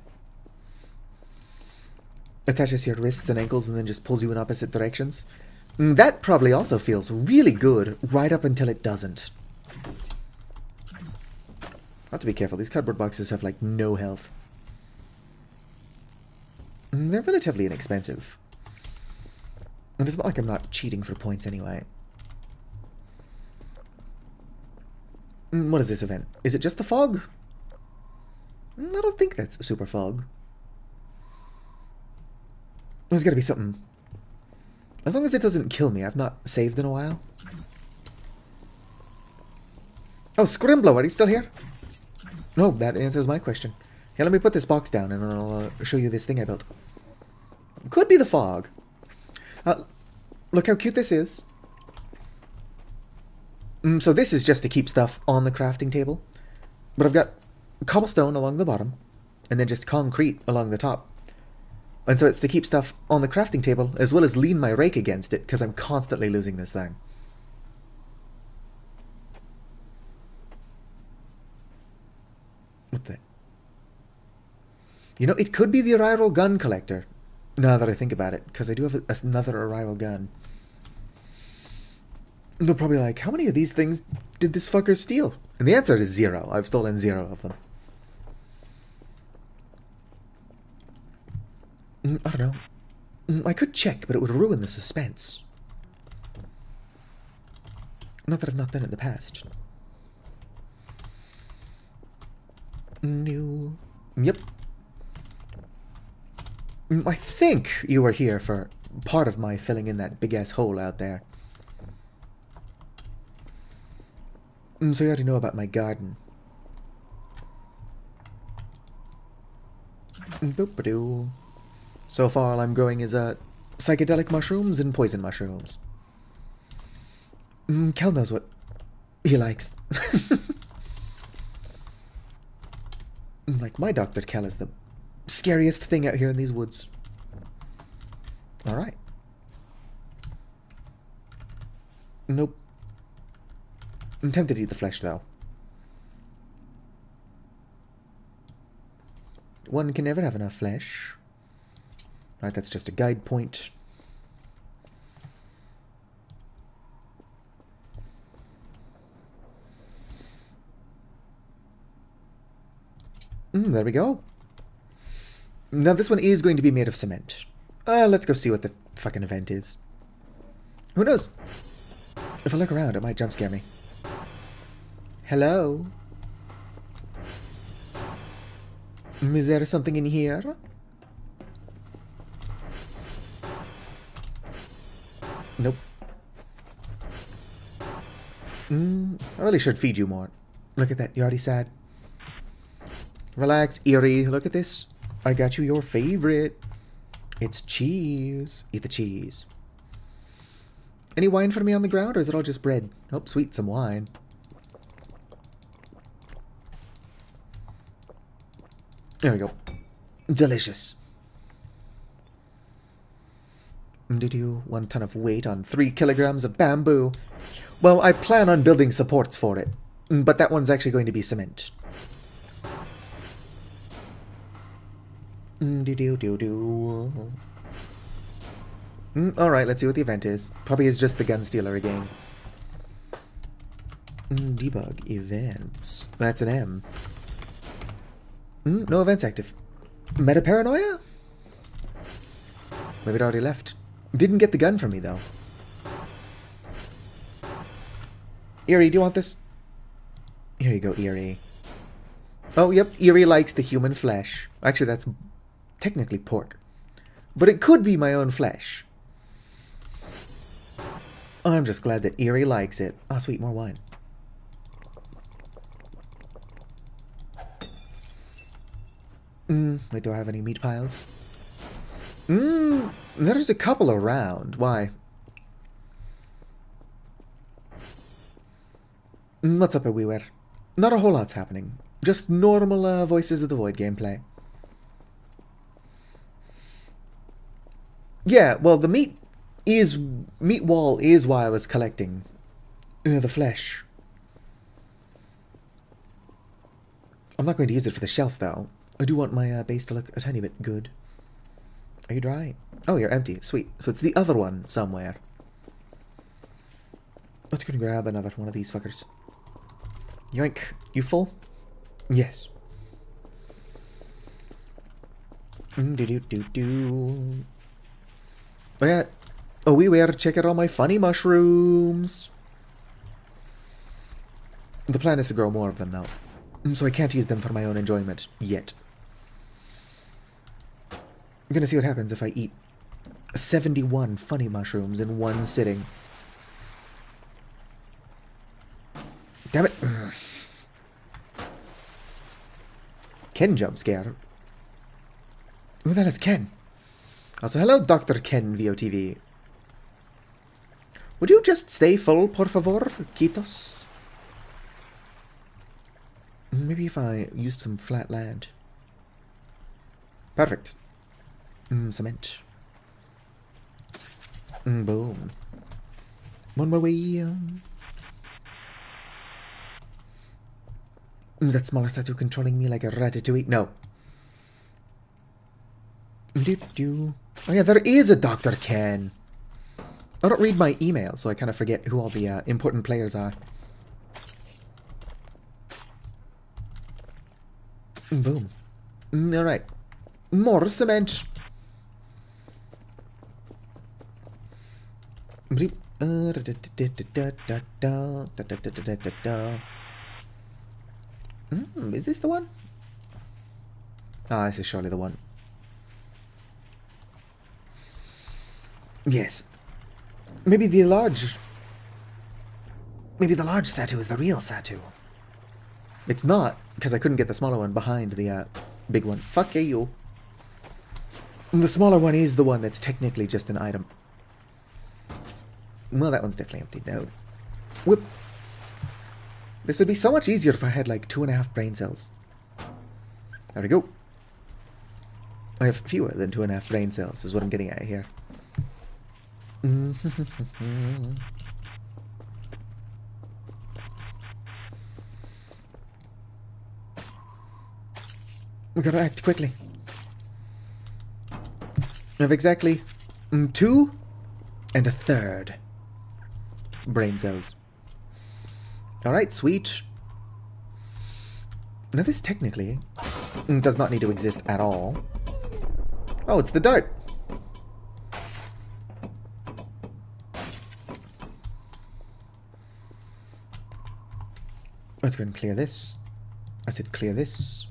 Attaches to your wrists and ankles and then just pulls you in opposite directions. That probably also feels really good right up until it doesn't. I have to be careful. These cardboard boxes have, like, no health. They're relatively inexpensive. And it's not like I'm not cheating for points anyway. What is this event? Is it just the fog? I don't think that's super fog. There's gotta be something. As long as it doesn't kill me. I've not saved in a while. Oh, Scrimblow, are you still here? No, that answers my question. Here, let me put this box down and I'll show you this thing I built. Could be the fog. Look how cute this is. So this is just to keep stuff on the crafting table. But I've got cobblestone along the bottom, and then just concrete along the top. And so it's to keep stuff on the crafting table, as well as lean my rake against it, because I'm constantly losing this thing. What the... You know, it could be the Arrival gun collector, now that I think about it, because I do have another Arrival gun. They're probably like, how many of these things did this fucker steal? And the answer is 0. I've stolen 0 of them. I don't know. I could check, but it would ruin the suspense. Not that I've not done it in the past. No. Yep. I think you were here for part of my filling in that big-ass hole out there. So you already know about my garden. Boop-a-doo. So far all I'm growing is psychedelic mushrooms and poison mushrooms. Kel knows what he likes. Like, my Dr. Kel is the scariest thing out here in these woods. Alright. Nope. I'm tempted to eat the flesh, though. One can never have enough flesh. Right, that's just a guide point. There we go. Now this one is going to be made of cement. Let's go see what the fucking event is. Who knows? If I look around, it might jump scare me. Hello? Is there something in here? Nope. I really should feed you more. Look at that, you're already sad. Relax, Eerie, look at this. I got you your favorite. It's cheese. Eat the cheese. Any wine for me on the ground, or is it all just bread? Oh, sweet, some wine. There we go. Delicious. Did you 1 ton of weight on 3 kilograms of bamboo? Well, I plan on building supports for it, but that one's actually going to be cement. Alright, let's see what the event is. Probably is just the gun stealer again. Debug events. That's an M. No events active. Meta paranoia? Maybe it already left. Didn't get the gun from me, though. Eerie, do you want this? Here you go, Eerie. Oh, yep, Eerie likes the human flesh. Actually, that's technically pork. But it could be my own flesh. I'm just glad that Eerie likes it. Oh, sweet, more wine. Wait, do I have any meat piles? There's a couple around. Why? What's up, everywhere? Not a whole lot's happening. Just normal Voices of the Void gameplay. Yeah, well, the meat wall is why I was collecting the flesh. I'm not going to use it for the shelf, though. I do want my base to look a tiny bit good. Are you dry? Oh, you're empty. Sweet. So it's the other one somewhere. Let's go and grab another one of these fuckers. Yoink. You full? Yes. Do-do-do-do. Oh, yeah. Oh, we were check out all my funny mushrooms. The plan is to grow more of them, though. So I can't use them for my own enjoyment yet. I'm gonna see what happens if I eat 71 funny mushrooms in one sitting. Damn it. Ken jump scare. Who the hell is Ken? Also, hello, Dr. Ken VOTV. Would you just stay full, por favor, Kitos? Maybe if I used some flat land. Perfect. Cement. Boom. On my way. Is that smaller statue controlling me like a ratatouille? No. Oh yeah, there is a Dr. Ken. I don't read my email, so I kind of forget who all the important players are. Boom. Alright. More cement. Is this the one? Ah, this is surely the one. Yes. Maybe the large Satu is the real Satu. It's not, because I couldn't get the smaller one behind the big one. Fuck you. The smaller one is the one that's technically just an item. Well, that one's definitely empty now. Whip. This would be so much easier if I had like 2.5 brain cells. There we go. I have fewer than 2.5 brain cells, is what I'm getting at here. We gotta act quickly. I have exactly 2 1/3 brain cells. Alright, sweet. Now this technically does not need to exist at all. Oh, it's the dart. Let's go and clear this. I said clear this.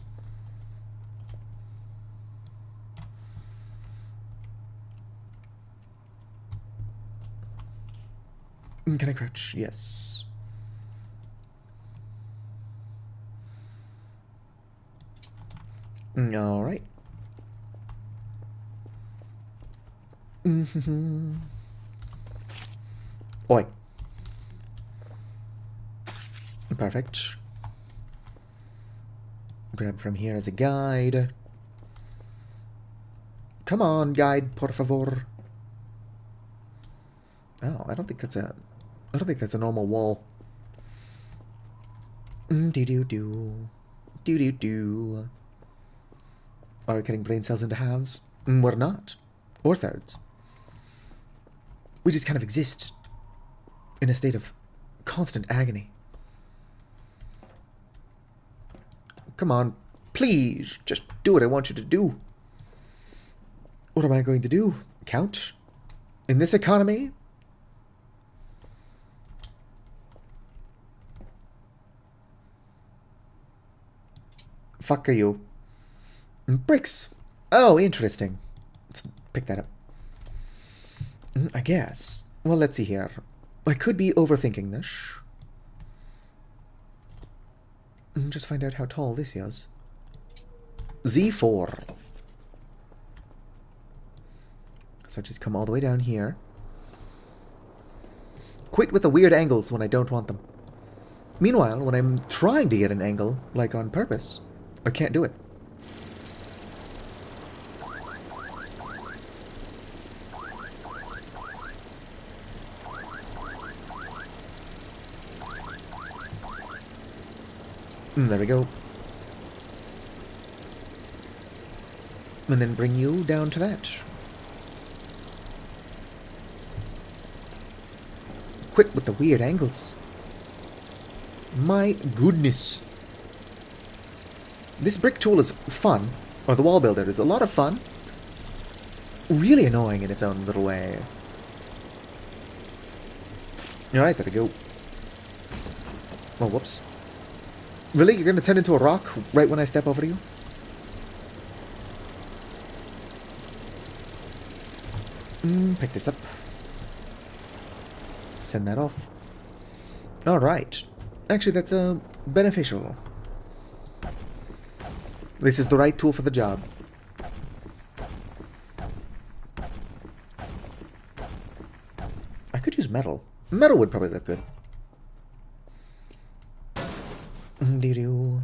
Can I crouch? Yes. Alright. Oi. Perfect. Grab from here as a guide. Come on, guide, por favor. Oh, I don't think that's a normal wall. Do. Are we cutting brain cells into halves? We're not. Or thirds. We just kind of exist in a state of constant agony. Come on, please, just do what I want you to do. What am I going to do? Count? In this economy? Fuck are you? Bricks. Oh, interesting. Let's pick that up. I guess. Well, let's see here. I could be overthinking this. Just find out how tall this is. Z4. So just come all the way down here. Quit with the weird angles when I don't want them. Meanwhile, when I'm trying to get an angle, like on purpose, I can't do it. There we go. And then bring you down to that. Quit with the weird angles. My goodness. This brick tool is fun. Or the wall builder is a lot of fun. Really annoying in its own little way. Alright, there we go. Oh, whoops. Really? You're gonna turn into a rock right when I step over to you? Pick this up. Send that off. Alright. Actually, that's beneficial. This is the right tool for the job. I could use metal. Metal would probably look good. Doo-doo.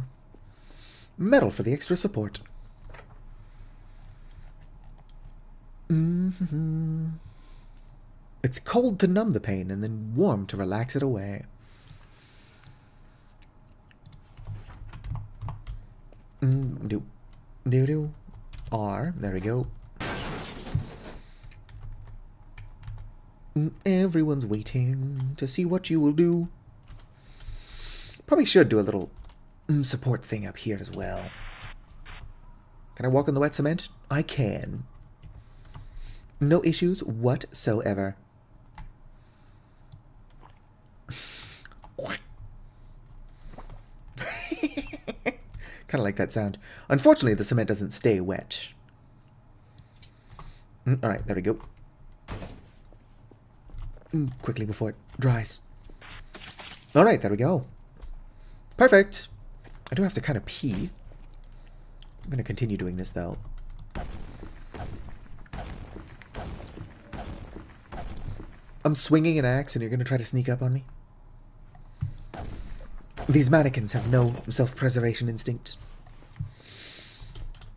Metal for the extra support. It's cold to numb the pain and then warm to relax it away. Do. R. There we go. Everyone's waiting to see what you will do. Probably should do a little support thing up here as well. Can I walk on the wet cement? I can. No issues whatsoever. Kind of like that sound. Unfortunately, the cement doesn't stay wet. Alright, there we go. Quickly before it dries. Alright, there we go. Perfect. I do have to kind of pee. I'm going to continue doing this, though. I'm swinging an axe and you're going to try to sneak up on me? These mannequins have no self-preservation instinct.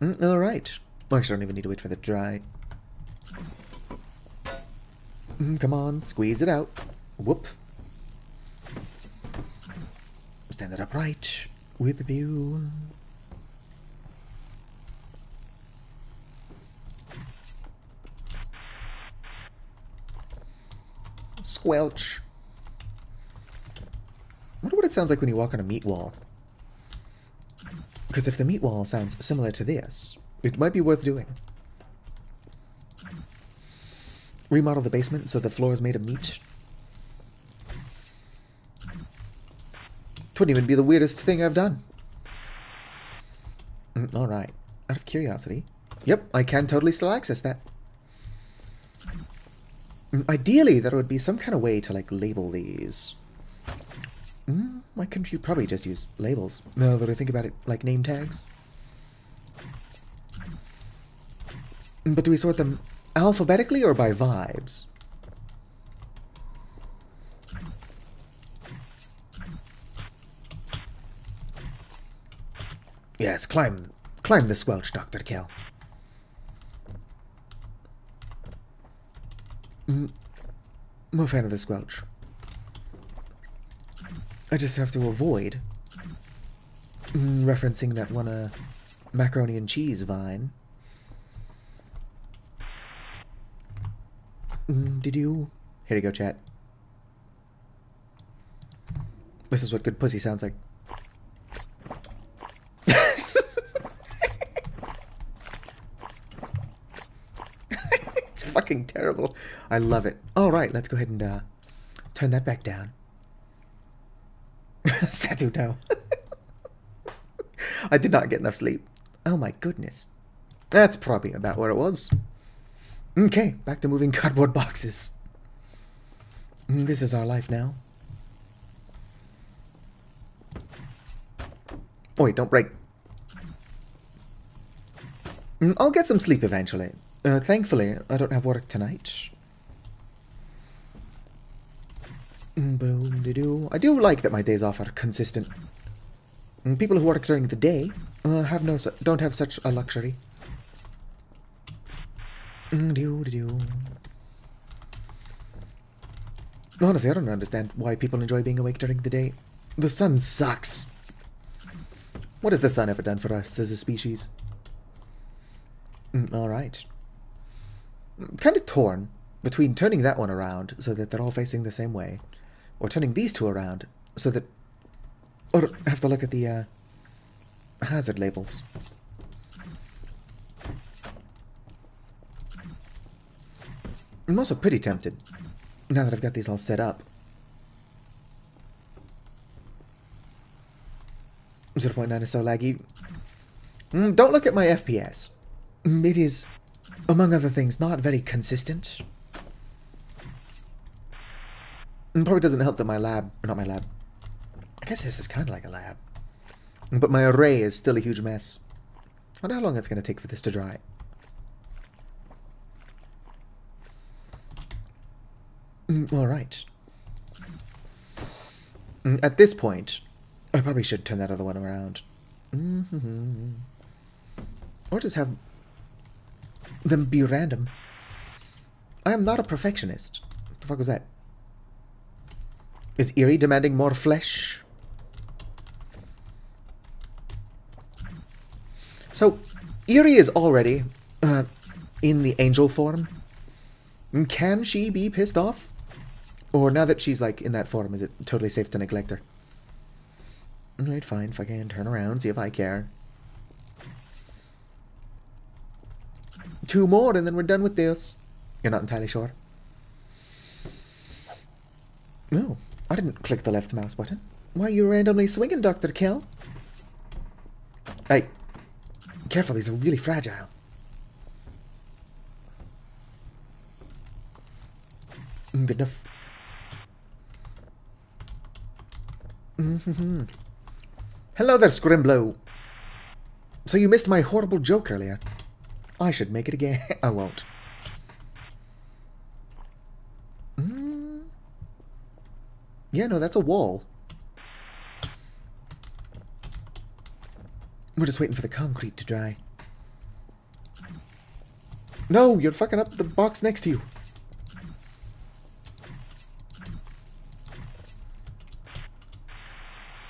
Alright. Well, actually, I don't even need to wait for it to dry. Come on, squeeze it out. Whoop. Stand it upright. Whip-a-pew. Squelch. I wonder what it sounds like when you walk on a meat wall. Because if the meat wall sounds similar to this, it might be worth doing. Remodel the basement so the floor is made of meat. It wouldn't even be the weirdest thing I've done. Alright. Out of curiosity. Yep, I can totally still access that. Ideally, there would be some kind of way to, like, label these. Why couldn't you probably just use labels? No, but I think about it like name tags. But do we sort them alphabetically or by vibes? Yes, climb the squelch, Dr. Kell. I'm a fan of the squelch. I just have to avoid referencing that one macaroni and cheese vine. Did you? Here you go, chat. This is what good pussy sounds like. It's fucking terrible. I love it. All right, let's go ahead and turn that back down. Satu, no. I did not get enough sleep. Oh my goodness. That's probably about where it was. Okay, back to moving cardboard boxes. This is our life now. Oh wait, don't break. I'll get some sleep eventually. Thankfully, I don't have work tonight. I do like that my days off are consistent. People who work during the day don't have such a luxury. Honestly, I don't understand why people enjoy being awake during the day. The sun sucks. What has the sun ever done for us as a species? Alright. Kind of torn between turning that one around so that they're all facing the same way, or turning these two around so that... Or have to look at the hazard labels. I'm also pretty tempted, now that I've got these all set up. 0.9 is so laggy. Don't look at my FPS. It is, among other things, not very consistent. Probably doesn't help that my lab... Not my lab. I guess this is kind of like a lab. But my array is still a huge mess. wonder how long it's going to take for this to dry. Alright. At this point, I probably should turn that other one around. Or just have them be random. I am not a perfectionist. What the fuck was that? Is Eerie demanding more flesh? So, Eerie is already in the angel form. Can she be pissed off? Or now that she's like in that form, is it totally safe to neglect her? Alright, fine. If I can turn around, see if I care. 2 more and then we're done with this. You're not entirely sure? No, I didn't click the left mouse button. Why are you randomly swinging, Dr. Kell? Hey, careful, these are really fragile. Good enough. Hello there, Scrimblow. So you missed my horrible joke earlier. I should make it again. I won't. Yeah, no, that's a wall. We're just waiting for the concrete to dry. No, you're fucking up the box next to you.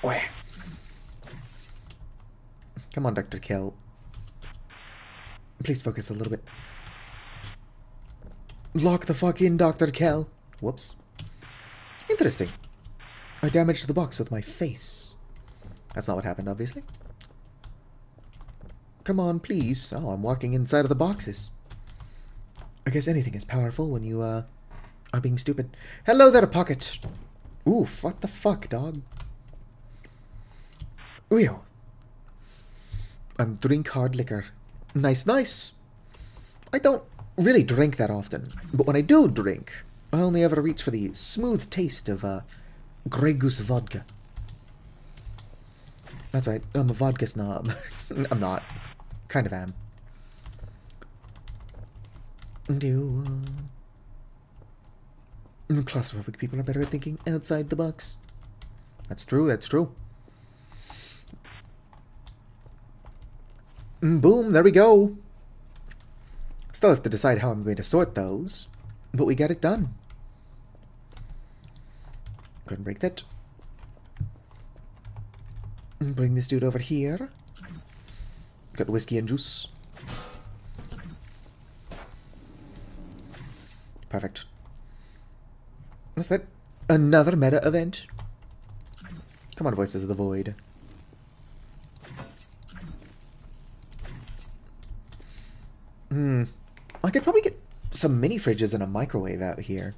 Where? Come on, Dr. Kell. Please focus a little bit. Lock the fuck in, Dr. Kell. Whoops. Interesting. I damaged the box with my face. That's not what happened, obviously. Come on, please. Oh, I'm walking inside of the boxes. I guess anything is powerful when you, are being stupid. Hello there, Pocket. Oof, what the fuck, dog? Ooh. I'm drink hard liquor. Nice, nice. I don't really drink that often, but when I do drink, I only ever reach for the smooth taste of, Grey Goose vodka. That's right, I'm a vodka snob. I'm not. Kind of am. Claustrophobic people are better at thinking outside the box. That's true, that's true. Boom, there we go. Still have to decide how I'm going to sort those, but we got it done. Go ahead and break that. Bring this dude over here. Got whiskey and juice. Perfect. What's that? Another meta event? Come on, Voices of the Void. I could probably get some mini fridges and a microwave out here.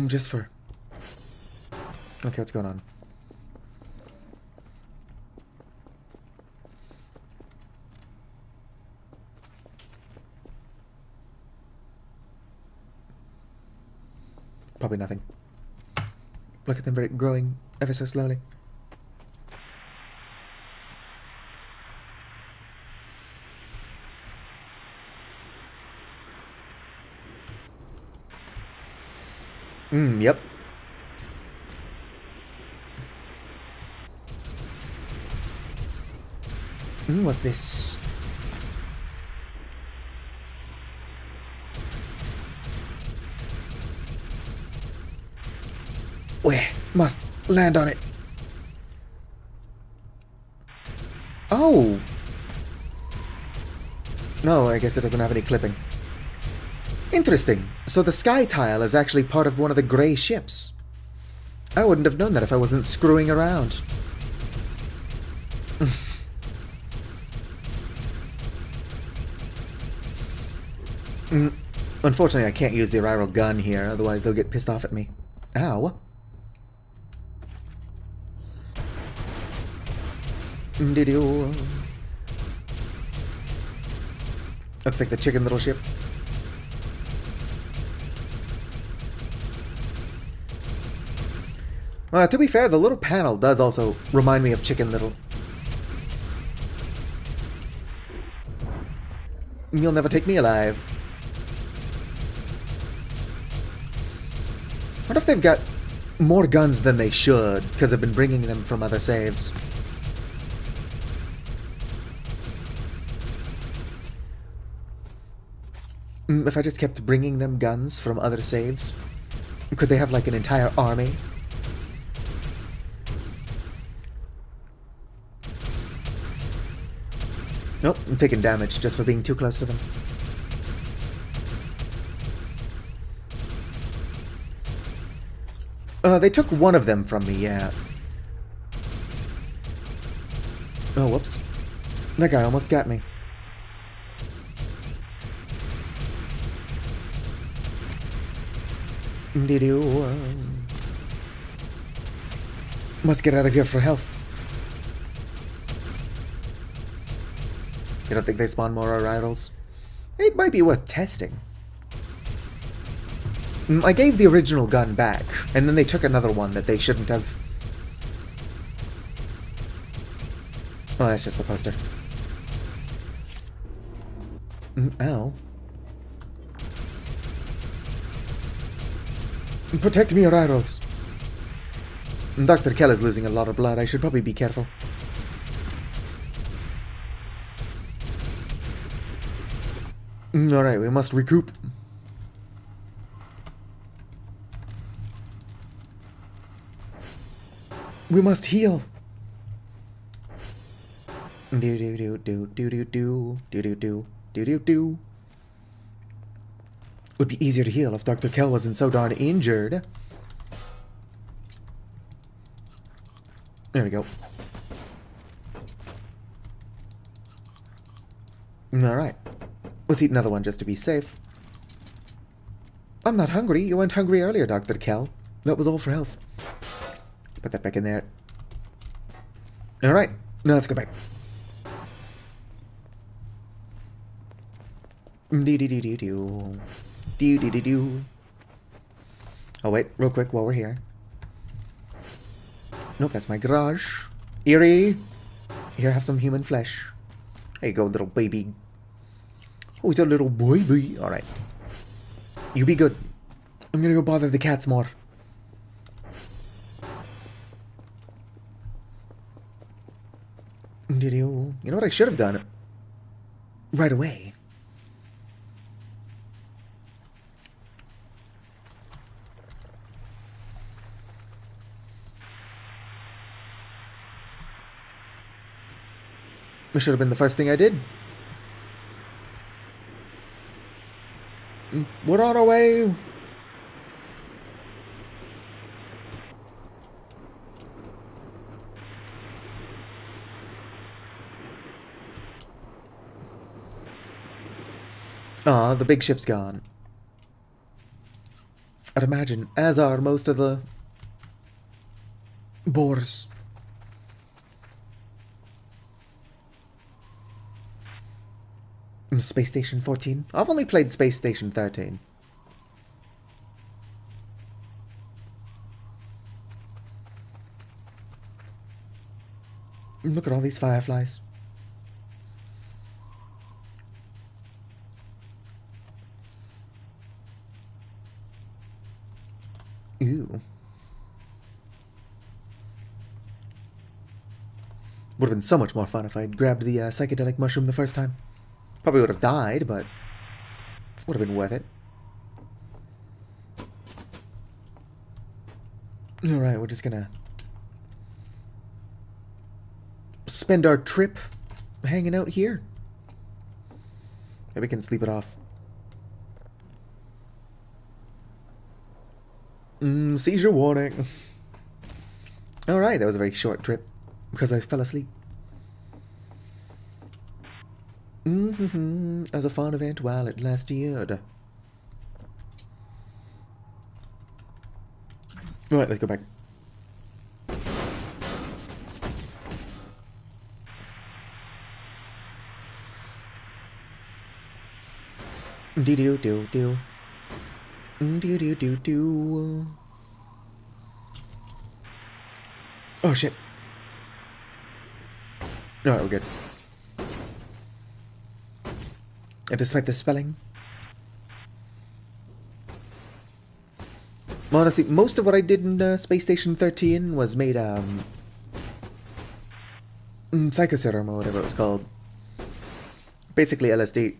Just for... Okay, what's going on? Probably nothing. Look at them growing ever so slowly. Yep. What's this? We must land on it. Oh! No, I guess it doesn't have any clipping. Interesting. So the sky tile is actually part of one of the grey ships. I wouldn't have known that if I wasn't screwing around. Unfortunately, I can't use the Aryral gun here, otherwise they'll get pissed off at me. Ow. Looks like the Chicken Little ship. To be fair, the little panel does also remind me of Chicken Little. You'll never take me alive. I wonder if they've got more guns than they should, because I've been bringing them from other saves. If I just kept bringing them guns from other saves, could they have like an entire army? Nope, I'm taking damage just for being too close to them. They took one of them from me, yeah. Oh, whoops. That guy almost got me. Must get out of here for health. You don't think they spawn more arrivals? It might be worth testing. I gave the original gun back, and then they took another one that they shouldn't have. Oh, that's just the poster. Ow. Protect me, arrivals. Dr. Kell is losing a lot of blood. I should probably be careful. Alright, we must recoup. We must heal. Do do do do do do do do do do do do do. Would be easier to heal if Dr. Kell wasn't so darn injured. There we go. Alright. Let's eat another one just to be safe. I'm not hungry. You weren't hungry earlier, Dr. Kell. That was all for health. Put that back in there. Alright. Now let's go back. Do-do-do-do-do. Do-do-do-do. Oh, wait. Real quick while we're here. Nope, that's my garage. Eerie. Here, have some human flesh. There you go, little baby. Oh, it's a little baby. Alright. You be good. I'm gonna go bother the cats more. You know what I should have done? Right away. This should have been the first thing I did. We're on our way. Ah, the big ship's gone. I'd imagine, as are most of the boars. Space Station 14? I've only played Space Station 13. Look at all these fireflies. Ooh. Would have been so much more fun if I'd grabbed the psychedelic mushroom the first time. Probably would have died, but would have been worth it. Alright, we're just gonna spend our trip hanging out here. Maybe we can sleep it off. Seizure warning. Alright, that was a very short trip because I fell asleep. As a fun event while it lasted. Alright, let's go back. Do do do do. Do do do do. Oh shit. Alright, we're good. despite the spelling. Honestly, most of what I did in Space Station 13 was made, Psychoserum or whatever it was called. Basically LSD.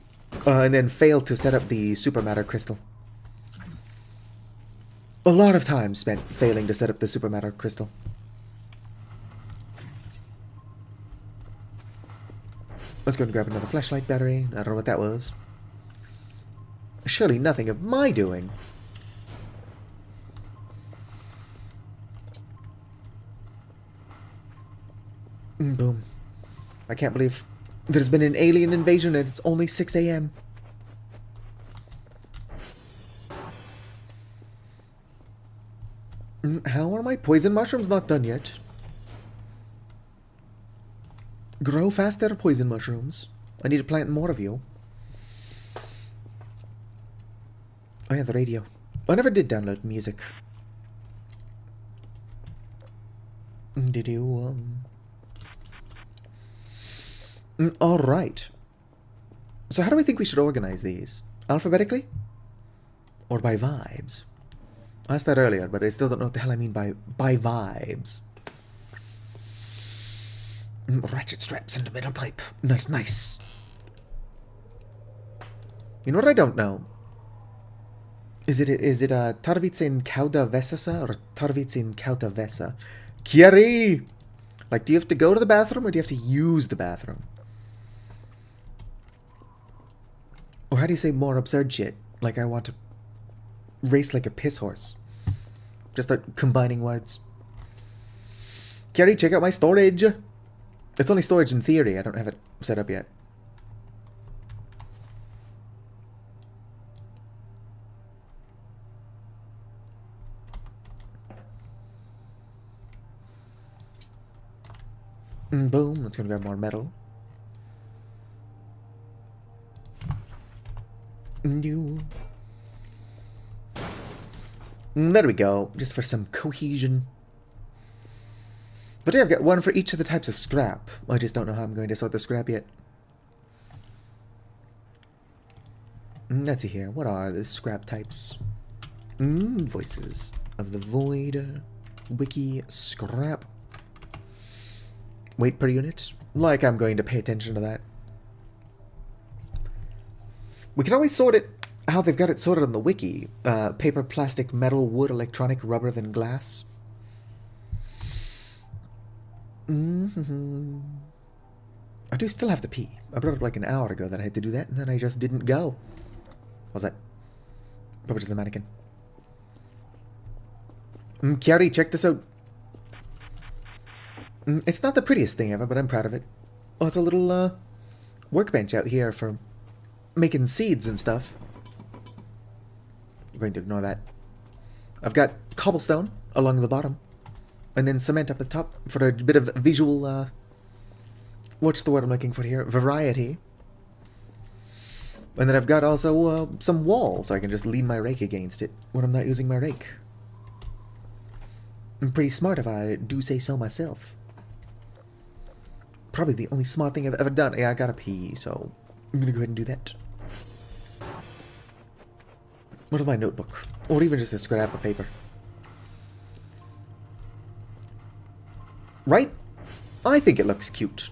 And then failed to set up the supermatter crystal. A lot of time spent failing to set up the supermatter crystal. Let's go and grab another flashlight battery. I don't know what that was. Surely nothing of my doing. Boom. I can't believe there's been an alien invasion and it's only 6 a.m. How are my poison mushrooms not done yet? Grow faster, poison mushrooms. I need to plant more of you. Oh yeah, the radio. I never did download music. Did you, Alright. So how do we think we should organize these? Alphabetically? Or by vibes? I asked that earlier, but I still don't know what the hell I mean by vibes. Ratchet straps and a metal pipe. Nice, nice. You know what I don't know? Is it Tarvitsin Kauda Vesasa or Tarvitsin Kauda Vesa? Kieri! Like, do you have to go to the bathroom or do you have to use the bathroom? Or how do you say more absurd shit? Like, I want to race like a piss horse. Just start combining words. Kieri, check out my storage! It's only storage in theory, I don't have it set up yet. Boom, let's go grab more metal. There we go, just for some cohesion. But yeah, I've got one for each of the types of scrap. I just don't know how I'm going to sort the scrap yet. Let's see here, what are the scrap types? Voices of the Void. Wiki scrap. Weight per unit? Like I'm going to pay attention to that. We can always sort it how they've got it sorted on the wiki. Paper, plastic, metal, wood, electronic, rubber, then glass. I do still have to pee. I brought up like an hour ago that I had to do that, and then I just didn't go. What was that? Probably just the mannequin. Kiari, check this out. It's not the prettiest thing ever, but I'm proud of it. Oh, it's a little, workbench out here for making seeds and stuff. I'm going to ignore that. I've got cobblestone along the bottom, and then cement up the top for a bit of visual, what's the word I'm looking for here? Variety. And then I've got also, some wall, so I can just lean my rake against it when I'm not using my rake. I'm pretty smart if I do say so myself. Probably the only smart thing I've ever done. Yeah, I gotta pee, so I'm gonna go ahead and do that. What is my notebook? Or even just a scrap of paper. Right? I think it looks cute.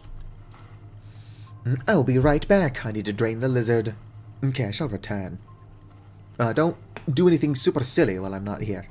I'll be right back. I need to drain the lizard. Okay, I shall return. Don't do anything super silly while I'm not here.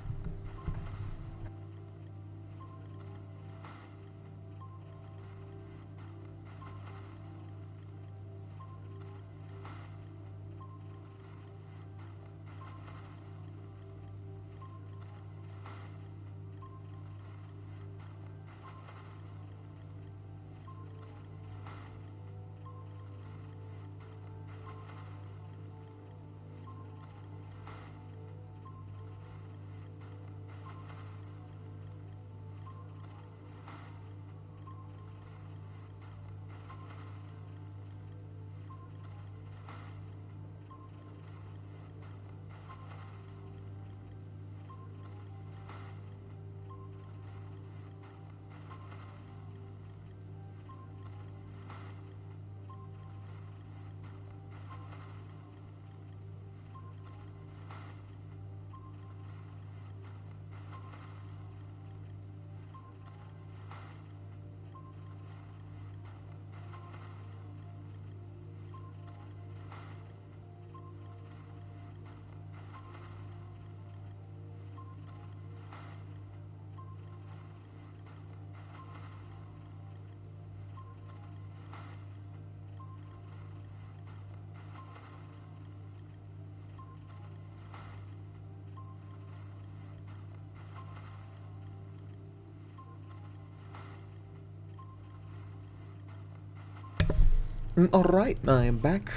Alright, I am back.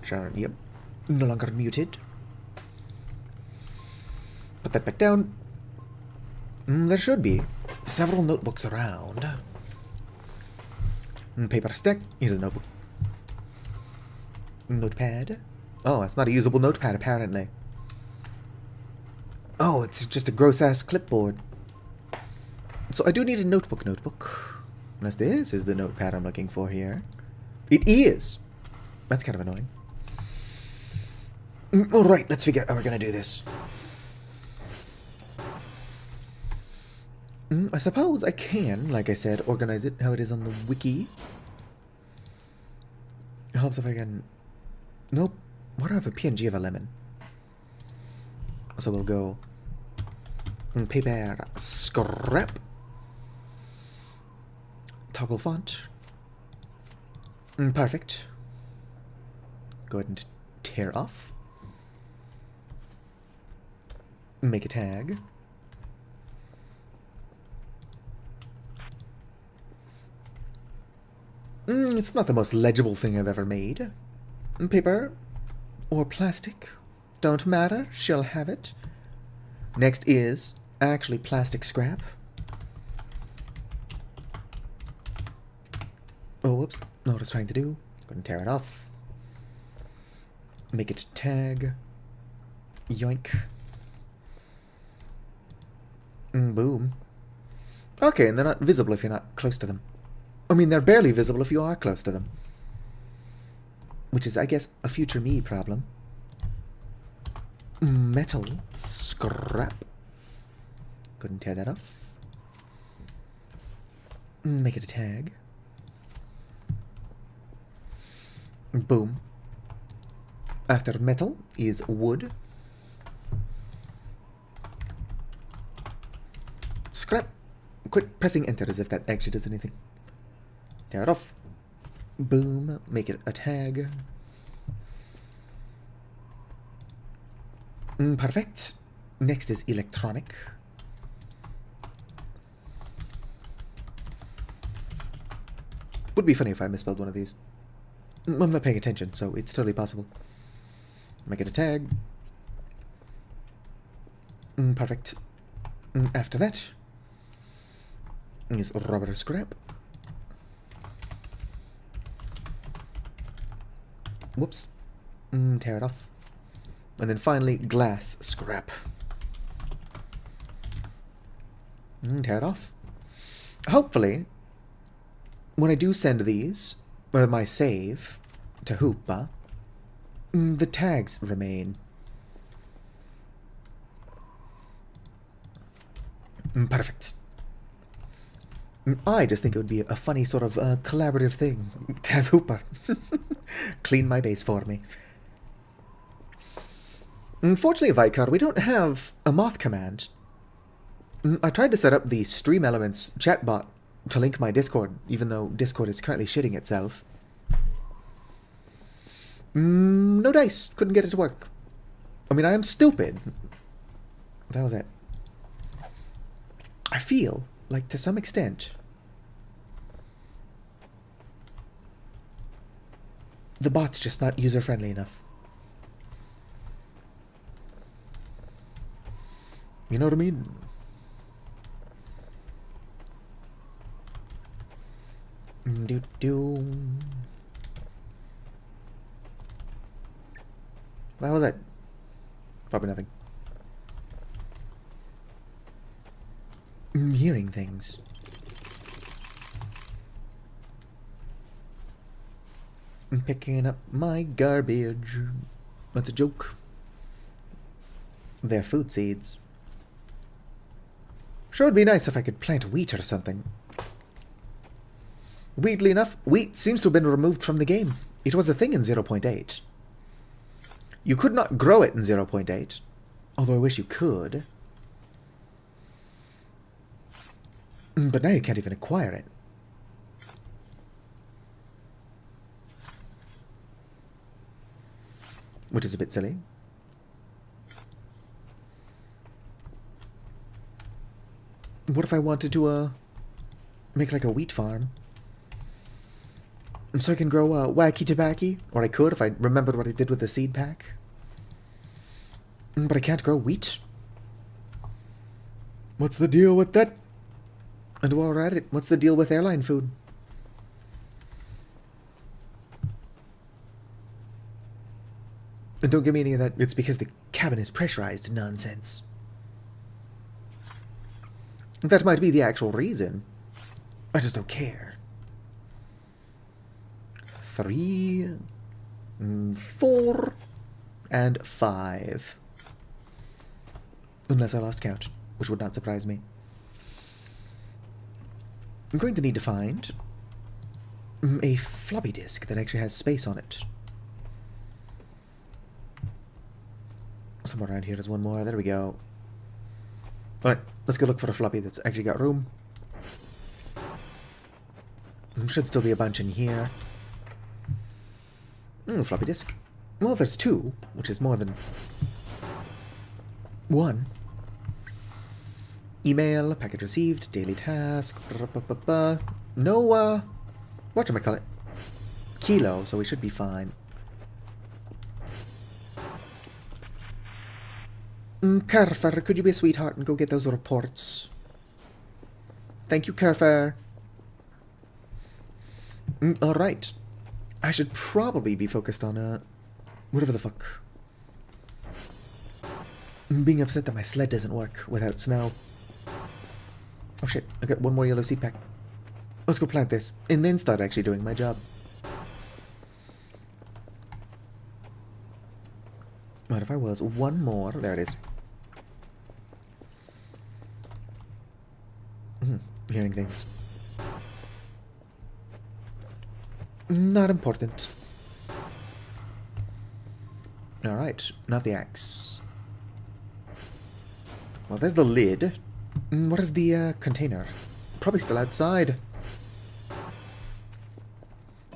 Sure, yep. No longer muted. Put that back down. There should be several notebooks around. Paper stack. Here's a notebook. Notepad. Oh, it's not a usable notepad, apparently. Oh, it's just a gross-ass clipboard. So I do need a notebook. Unless this is the notepad I'm looking for here. It is! That's kind of annoying. Alright, let's figure out how we're gonna do this. I suppose I can, like I said, organize it how it is on the wiki. It helps if I can... Nope. Why do I have a PNG of a lemon? So we'll go... paper scrap. Toggle font. Perfect. Go ahead and tear off. Make a tag. It's not the most legible thing I've ever made. Paper or plastic, don't matter, she'll have it. Next is actually plastic scrap. Oh, whoops, know what I was trying to do. Go ahead and tear it off. Make it tag. Yoink. Boom. Okay, and they're not visible if you're not close to them. I mean, they're barely visible if you are close to them. Which is, I guess, a future me problem. Metal scrap. Go ahead and tear that off. Make it a tag. Boom. After metal is wood. Scrap. Quit pressing enter as if that actually does anything. Tear it off. Boom. Make it a tag. Perfect. Next is electronic. Would be funny if I misspelled one of these. I'm not paying attention, so it's totally possible. Make it a tag. Perfect. After that is rubber scrap. Whoops. Tear it off. And then finally, glass scrap. Tear it off. Hopefully, when I do send these, or my save, to Hoopa, the tags remain. Perfect. I just think it would be a funny sort of collaborative thing to have Hoopa clean my base for me. Unfortunately, Vicar, we don't have a moth command. I tried to set up the Stream Elements chatbot to link my Discord, even though Discord is currently shitting itself. No dice. Couldn't get it to work. I mean, I am stupid. That was it. I feel like, to some extent, the bot's just not user-friendly enough. You know what I mean? What was that? Probably nothing. Hearing things. I'm picking up my garbage. That's a joke. They're food seeds. Sure, it'd be nice if I could plant wheat or something. Weirdly enough, wheat seems to have been removed from the game. It was a thing in 0.8. You could not grow it in 0.8, although I wish you could. But now you can't even acquire it. Which is a bit silly. What if I wanted to, make like a wheat farm? So I can grow wacky tobacco, or I could if I remembered what I did with the seed pack. But I can't grow wheat. What's the deal with that? And while we're at it, what's the deal with airline food? And don't give me any of that, it's because the cabin is pressurized nonsense. That might be the actual reason. I just don't care. 3, 4, and 5. Unless I lost count, which would not surprise me. I'm going to need to find a floppy disk that actually has space on it. Somewhere around here there's one more. There we go. Alright, let's go look for a floppy that's actually got room. Should still be a bunch in here. Floppy disk. Well, there's 2, which is more than 1. Email, package received, daily task, no, whatchamacallit, kilo, so we should be fine. Carfer, could you be a sweetheart and go get those reports? Thank you, Carfer. Alright. I should probably be focused on, whatever the fuck. Being upset that my sled doesn't work without snow. Oh shit, I got one more yellow seed pack. Let's go plant this, and then start actually doing my job. What if I was one more? There it is. Hearing things. Not important. Alright, not the axe. Well, there's the lid. What is the container? Probably still outside.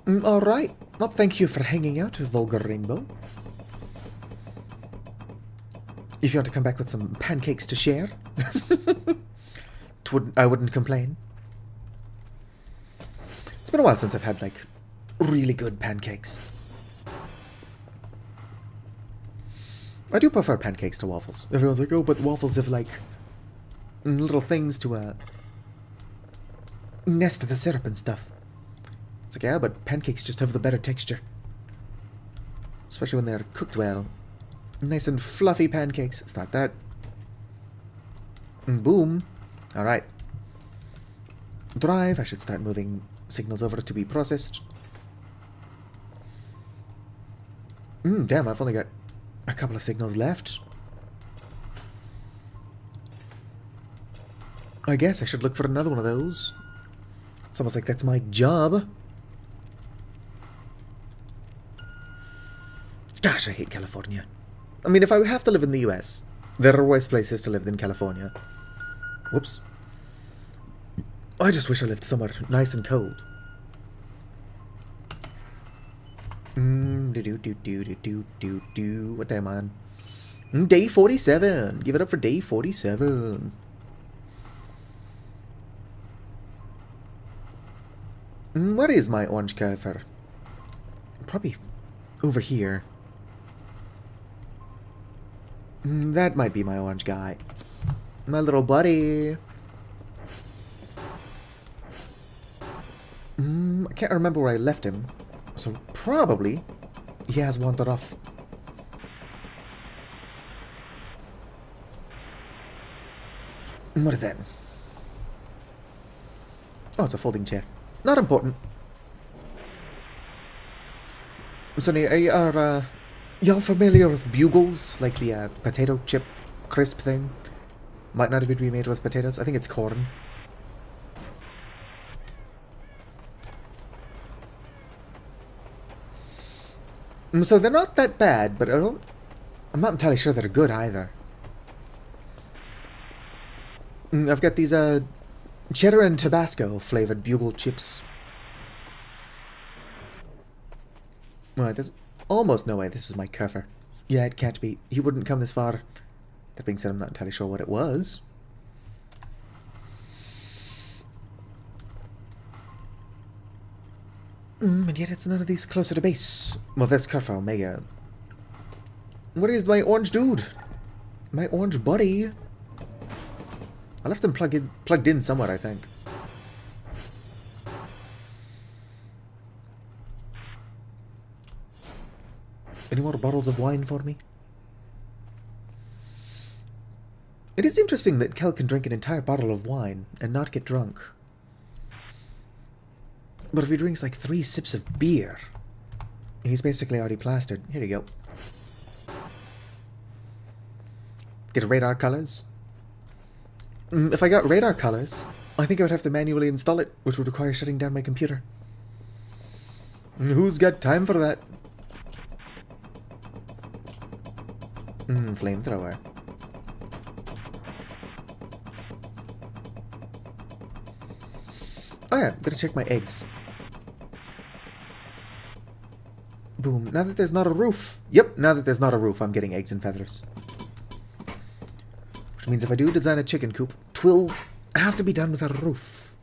Alright. Well, thank you for hanging out, Vulgar Rainbow. If you want to come back with some pancakes to share, I wouldn't complain. It's been a while since I've had, like, really good pancakes. I do prefer pancakes to waffles. Everyone's like, oh, but waffles have, like, little things to, nest the syrup and stuff. It's like, yeah, but pancakes just have the better texture. Especially when they're cooked well. Nice and fluffy pancakes. Start that. And boom. Alright. Drive. I should start moving signals over to be processed. Damn, I've only got a couple of signals left. I guess I should look for another one of those. It's almost like that's my job. Gosh, I hate California. I mean, if I have to live in the US, there are worse places to live than California. Whoops. I just wish I lived somewhere nice and cold. What day am I on? Day 47. Give it up for day 47. What is my orange Carver? Probably over here. That might be my orange guy. My little buddy. I can't remember where I left him. So probably he has wandered off. What is that? Oh, it's a folding chair. Not important. Sonny, are y'all familiar with bugles? Like the potato chip crisp thing? Might not even be made with potatoes. I think it's corn. So they're not that bad, but I'm not entirely sure they're good either. I've got these cheddar and Tabasco flavored bugle chips. Alright, there's almost no way this is my cover. Yeah, it can't be. He wouldn't come this far. That being said, I'm not entirely sure what it was. And yet it's none of these closer to base. Well, that's Kerfa Omega. Where is my orange dude? My orange buddy? I left him plugged in somewhere, I think. Any more bottles of wine for me? It is interesting that Kel can drink an entire bottle of wine and not get drunk. But if he drinks like 3 sips of beer, he's basically already plastered. Here you go. Get radar colors. If I got radar colors, I think I would have to manually install it, which would require shutting down my computer. Who's got time for that? Flamethrower. Oh yeah, gotta check my eggs. Boom. Now that there's not a roof. Yep, now that there's not a roof, I'm getting eggs and feathers. Which means if I do design a chicken coop, 'twill have to be done without a roof.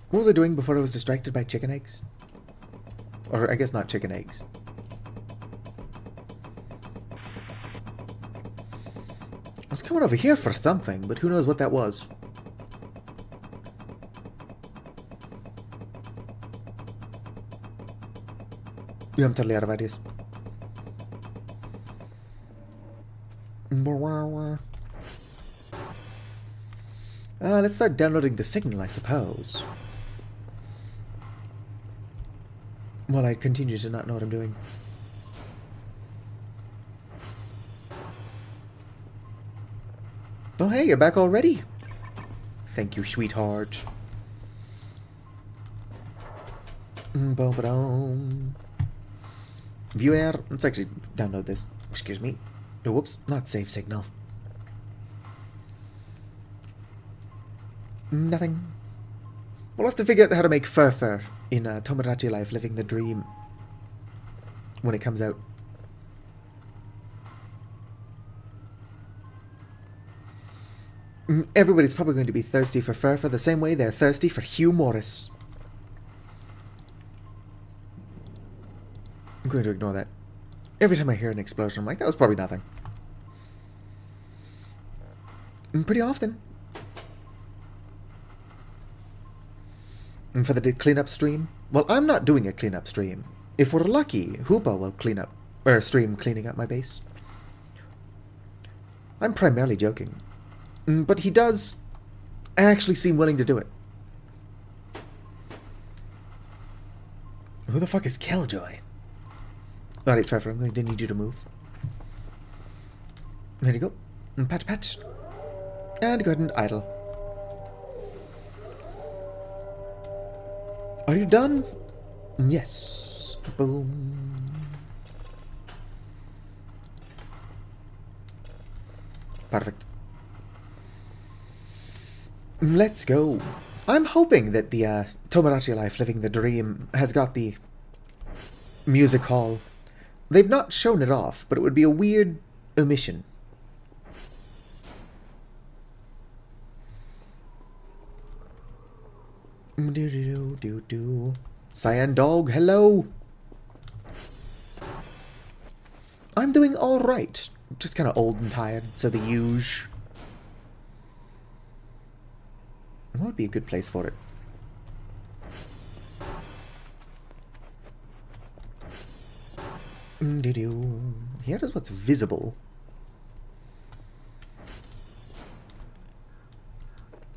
What was I doing before I was distracted by chicken eggs? Or I guess not chicken eggs. I was coming over here for something, but who knows what that was. Yeah, I'm totally out of ideas. Let's start downloading the signal, I suppose. While I continue to not know what I'm doing. Oh hey, you're back already? Thank you, sweetheart. Viewer, let's actually download this. Excuse me. Oh, whoops, not save signal. Nothing. We'll have to figure out how to make Fur in Tomodachi Life Living the Dream when it comes out. Everybody's probably going to be thirsty for Fur the same way they're thirsty for Hugh Morris. I'm going to ignore that. Every time I hear an explosion, I'm like, that was probably nothing. Pretty often. And for the cleanup stream? Well, I'm not doing a cleanup stream. If we're lucky, Hoopa will clean up, or stream cleaning up my base. I'm primarily joking. But he does actually seem willing to do it. Who the fuck is Killjoy? Alright, Trevor, I'm going to need you to move. There you go. Pat, pat. And go ahead and idle. Are you done? Yes. Boom. Perfect. Let's go. I'm hoping that the Tomodachi Life Living the Dream has got the music hall. They've not shown it off, but it would be a weird omission. Cyan Dog, hello. I'm doing alright. Just kind of old and tired, so the huge. What would be a good place for it? Here is what's visible.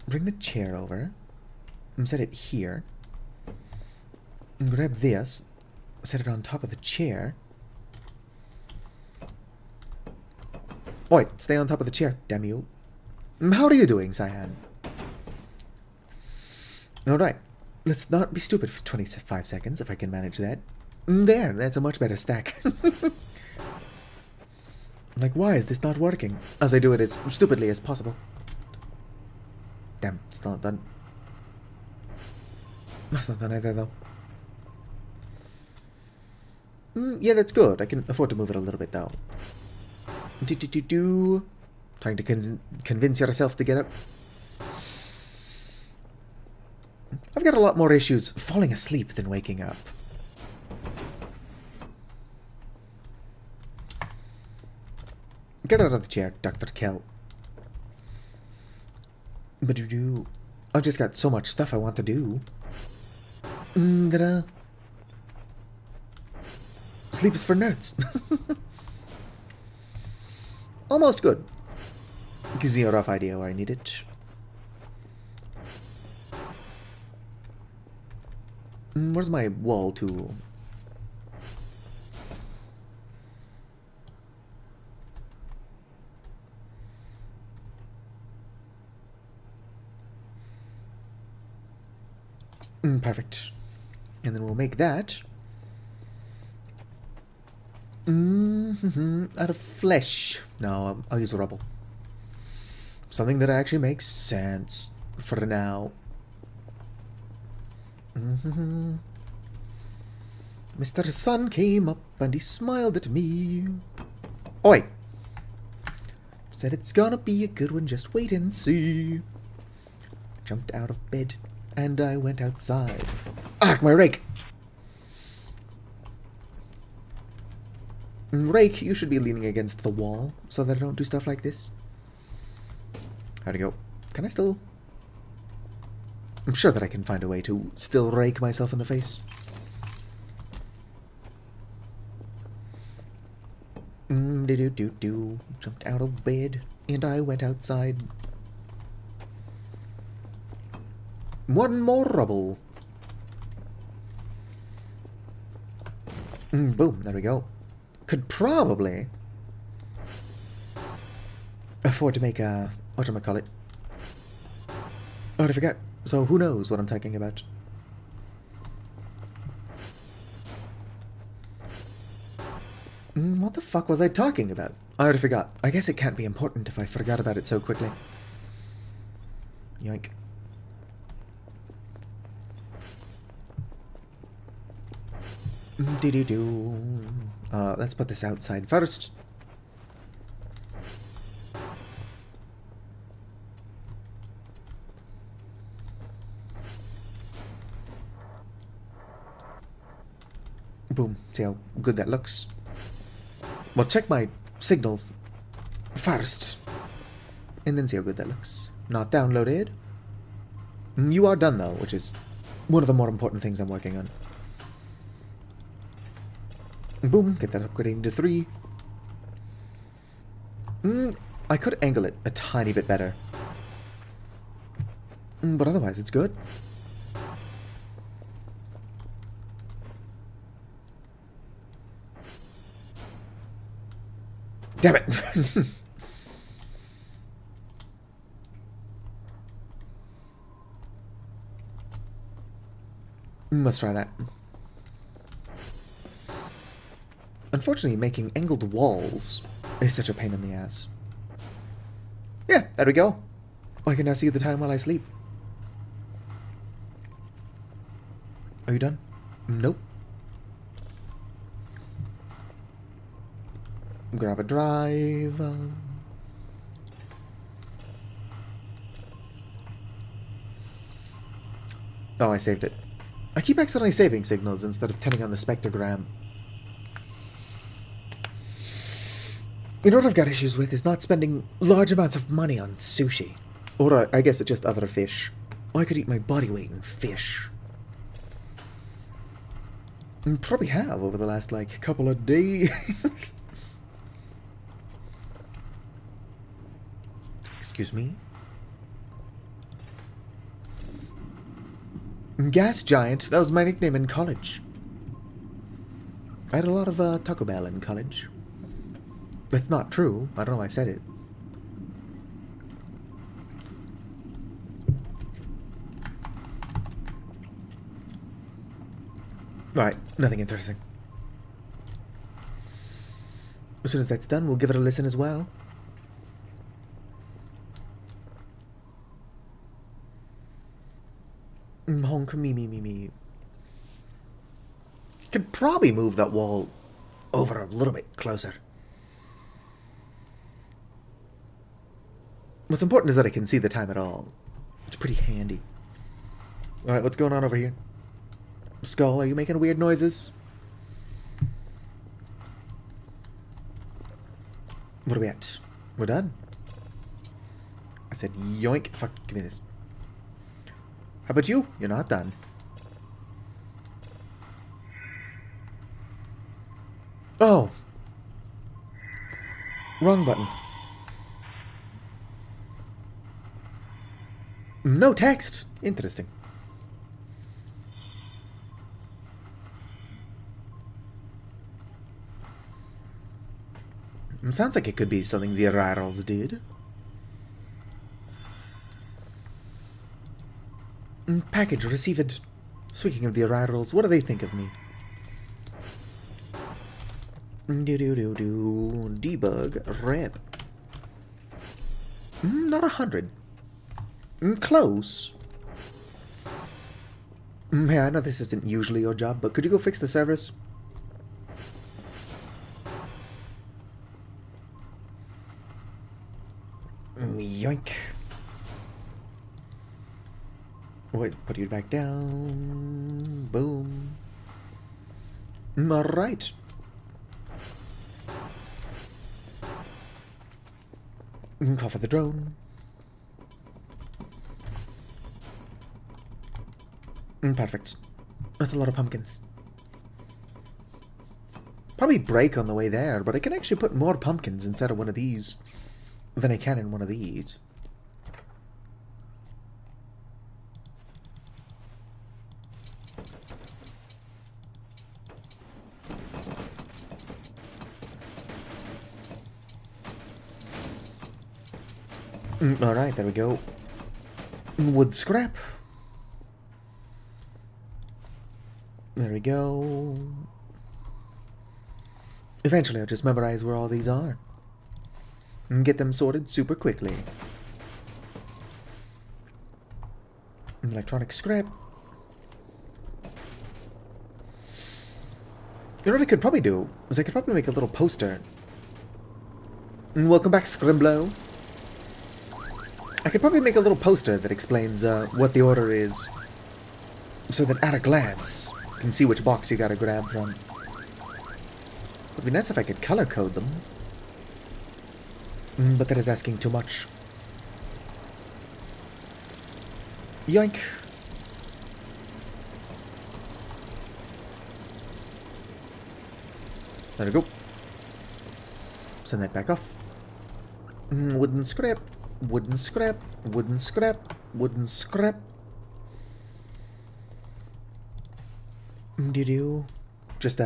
Bring the chair over. And set it here. And grab this. Set it on top of the chair. Oi, stay on top of the chair, damn you. How are you doing, Cyan? Alright, let's not be stupid for 25 seconds, if I can manage that. There, that's a much better stack. I'm like, why is this not working? As I do it as stupidly as possible. Damn, it's not done. That's not done either, though. Yeah, that's good. I can afford to move it a little bit, though. Trying to convince yourself to get up. I've got a lot more issues falling asleep than waking up. Get out of the chair, Dr. Kell. But I've just got so much stuff I want to do. Sleep is for nerds. Almost good. Gives me a rough idea where I need it. Where's my wall tool? Perfect. And then we'll make that out of flesh. No, I'll use rubble. Something that actually makes sense for now. Mr. Sun came up and he smiled at me. Oi! Said it's gonna be a good one, just wait and see. Jumped out of bed and I went outside. Ah, my rake! Rake, you should be leaning against the wall so that I don't do stuff like this. How'd it go? Can I still... I'm sure that I can find a way to still rake myself in the face. Jumped out of bed and I went outside. One more rubble. Boom, there we go. Could probably afford to make a... whatchamacallit. Oh, I forgot. So who knows what I'm talking about. What the fuck was I talking about? I already forgot. I guess it can't be important if I forgot about it so quickly. Yoink. Let's put this outside first. Boom. See how good that looks. Well, check my signal first. And then see how good that looks. Not downloaded. You are done, though, which is one of the more important things I'm working on. Boom. Get that upgrading to 3. I could angle it a tiny bit better. But otherwise, it's good. Damn it! Let's try that. Unfortunately, making angled walls is such a pain in the ass. Yeah, there we go. I can now see the time while I sleep. Are you done? Nope. Grab a drive. Oh, I saved it. I keep accidentally saving signals instead of turning on the spectrogram. You know what I've got issues with is not spending large amounts of money on sushi. Or I guess it's just other fish. I could eat my body weight in fish. And probably have over the last, like, couple of days. Excuse me? Gas Giant, that was my nickname in college. I had a lot of Taco Bell in college. That's not true. I don't know why I said it. Alright, nothing interesting. As soon as that's done, we'll give it a listen as well. Honk me. Could probably move that wall over a little bit closer. What's important is that I can see the time at all. It's pretty handy. Alright, what's going on over here? Skull, are you making weird noises? What are we at? We're done. I said yoink. Fuck, give me this. How about you? You're not done. Oh. Wrong button. No text. Interesting. Sounds like it could be something the Rarals did. Package received. Speaking of the Rarals, what do they think of me? Debug rep. Not 100. Close. Hey, I know this isn't usually your job, but could you go fix the servers? Yoink. Wait, put you back down. Boom. Alright. Call for the drone. Perfect. That's a lot of pumpkins. Probably break on the way there, but I can actually put more pumpkins inside of one of these than I can in one of these. Alright, there we go. Wood scrap. There we go. Eventually I'll just memorize where all these are. And get them sorted super quickly. Electronic scrap. You know what I could probably do? Is I could probably make a little poster. Welcome back, Scrimblow. I could probably make a little poster that explains what the order is. So that at a glance, you can see which box you gotta grab from. It would be nice if I could color code them. But that is asking too much. Yoink. There we go. Send that back off. Wooden scrap. Wooden scrap. Wooden scrap. Wooden scrap. Just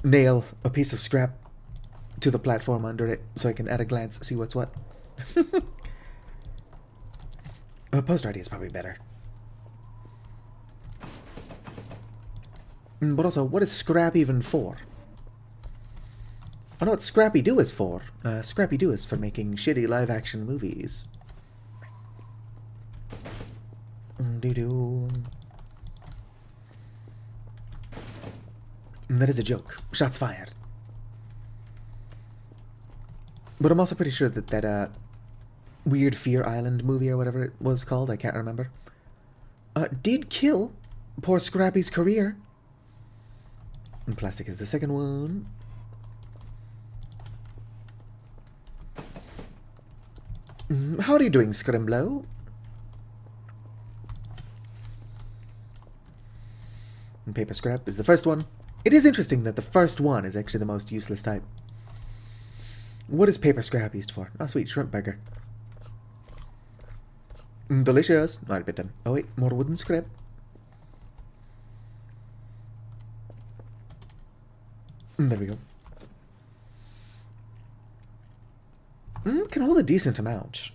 nail a piece of scrap to the platform under it so I can at a glance see what's what. A poster idea is probably better. But also, what is scrap even for? I know what Scrappy-Doo is for. Scrappy-Doo is for making shitty live-action movies. That is a joke. Shots fired. But I'm also pretty sure that that Weird Fear Island movie or whatever it was called, I can't remember, did kill poor Scrappy's career. And plastic is the second one. How are you doing, Scrimblow? And paper scrap is the first one. It is interesting that the first one is actually the most useless type. What is paper scrap used for? Oh, sweet, shrimp burger. Delicious. Not a bit done. Oh, wait, more wooden scrap. There we go. Can hold a decent amount.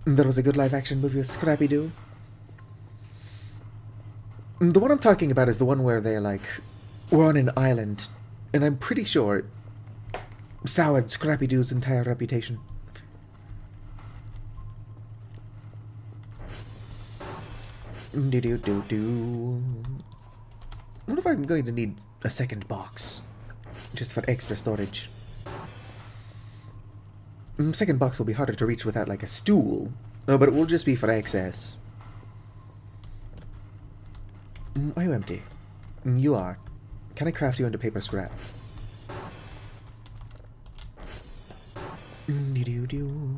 There was a good live-action movie with Scrappy-Doo. The one I'm talking about is the one where they, like, were on an island, and I'm pretty sure it soured Scrappy-Doo's entire reputation. Do-do-do-do. I wonder if I'm going to need a second box, just for extra storage. Second box will be harder to reach without, like, a stool, No, but it will just be for excess. Are you empty? You are. Can I craft you into paper scrap? Do-do-do.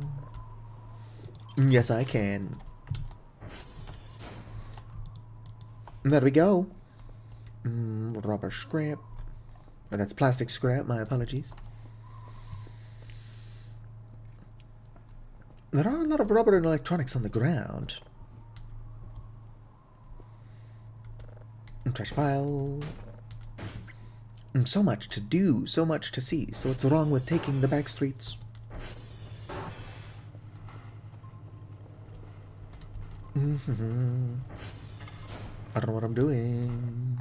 Yes, I can. There we go. Rubber scrap. Oh, that's plastic scrap, my apologies. There are a lot of rubber and electronics on the ground. Trash pile. So much to do, so much to see. So what's wrong with taking the back streets? I don't know what I'm doing.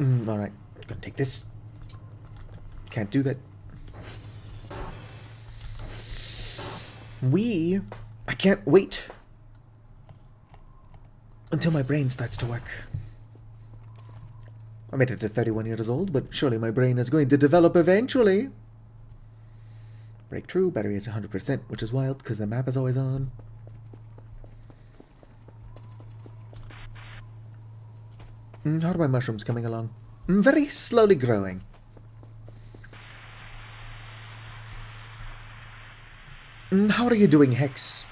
Alright, gonna take this. Can't do that. I can't wait until my brain starts to work. I made it to 31 years old, but surely my brain is going to develop eventually. Breakthrough, battery at 100%, which is wild because the map is always on. How are my mushrooms coming along? Very slowly growing. How are you doing, Hex?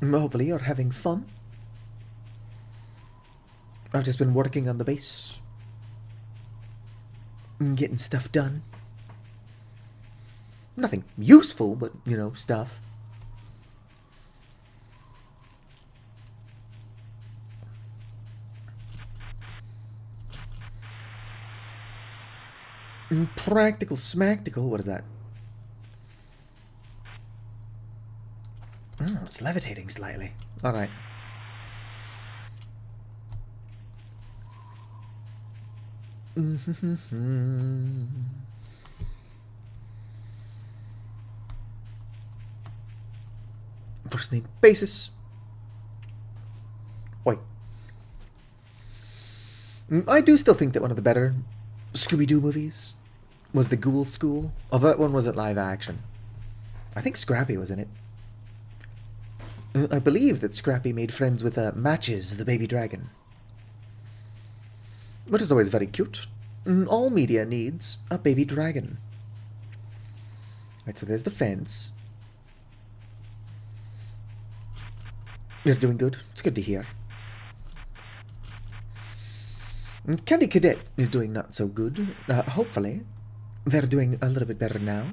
Hopefully you're having fun. I've just been working on the base. Getting stuff done. Nothing useful, but, you know, stuff. Practical smacktical, what is that? Oh, it's levitating slightly. Alright. First name basis. Wait. I do still think that one of the better Scooby-Doo movies was The Ghoul School, although that one wasn't live action. I think Scrappy was in it. I believe that Scrappy made friends with Matches, the baby dragon. Which is always very cute. All media needs a baby dragon. Right, so there's the fence. You're doing good. It's good to hear. Candy Cadet is doing not so good. Hopefully. They're doing a little bit better now.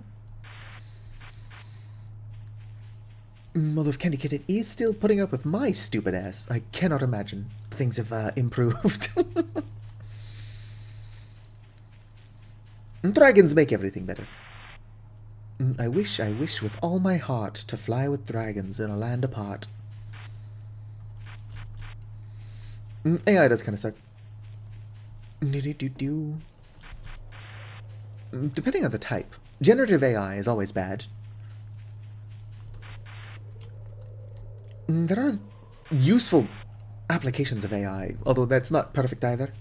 Although if Candy Cadet is still putting up with my stupid ass, I cannot imagine things have improved. Dragons make everything better. I wish with all my heart to fly with dragons in a land apart. AI does kind of suck. Depending on the type. Generative AI is always bad. There are useful applications of AI, although that's not perfect either.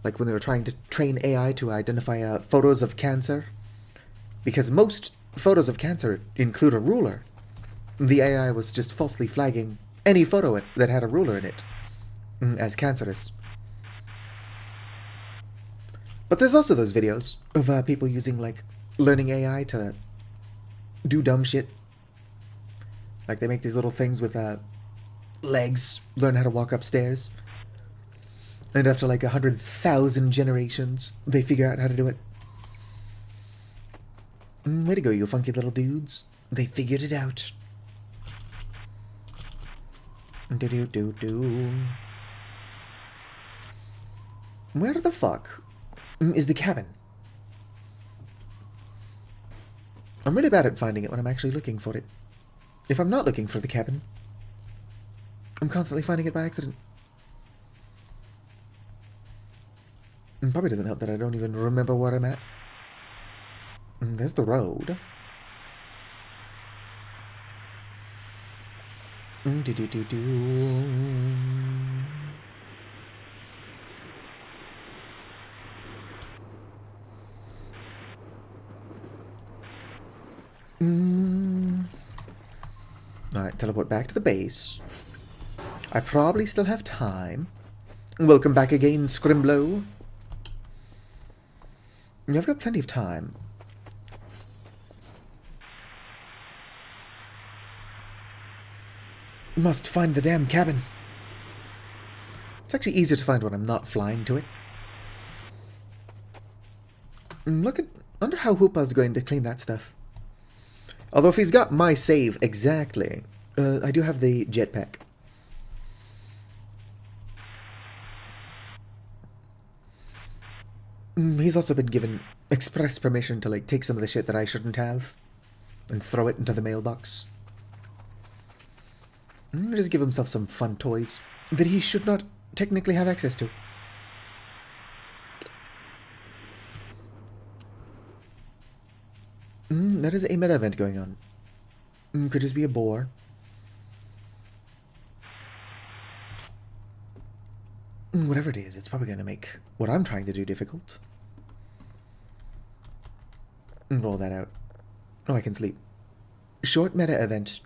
Like when they were trying to train AI to identify photos of cancer. Because most photos of cancer include a ruler. The AI was just falsely flagging any photo that had a ruler in it as cancerous. But there's also those videos of people using, like, learning AI to do dumb shit. Like, they make these little things with legs, learn how to walk upstairs. And after, like, 100,000 generations, they figure out how to do it. Way to go, you funky little dudes. They figured it out. Do-do-do-do. Where the fuck is the cabin? I'm really bad at finding it when I'm actually looking for it. If I'm not looking for the cabin, I'm constantly finding it by accident. It probably doesn't help that I don't even remember where I'm at. There's the road. Do do do do. Alright, teleport back to the base. I probably still have time. Welcome back again, Scrimblow. I've got plenty of time. Must find the damn cabin. It's actually easier to find when I'm not flying to it. Wonder how Hoopa's going to clean that stuff. Although if he's got my save exactly, I do have the jetpack. He's also been given express permission to like take some of the shit that I shouldn't have and throw it into the mailbox. Just give himself some fun toys that he should not technically have access to. That is a meta event going on. Could just be a bore. Whatever it is, it's probably going to make what I'm trying to do difficult. Roll that out. Oh, I can sleep. Short meta event.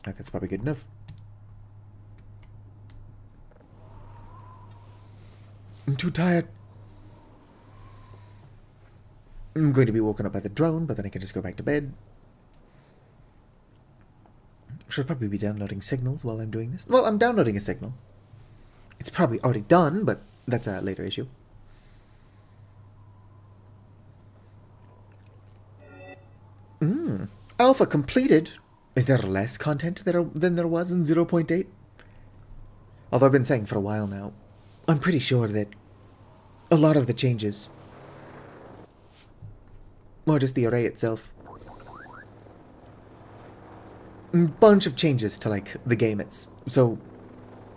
That's probably good enough. I'm too tired. I'm going to be woken up by the drone, but then I can just go back to bed. Should probably be downloading signals while I'm doing this. Well, I'm downloading a signal. It's probably already done, but that's a later issue. Alpha completed. Is there less content than there was in 0.8? Although I've been saying for a while now, I'm pretty sure that a lot of the changes, or just the array itself, bunch of changes to like the game, so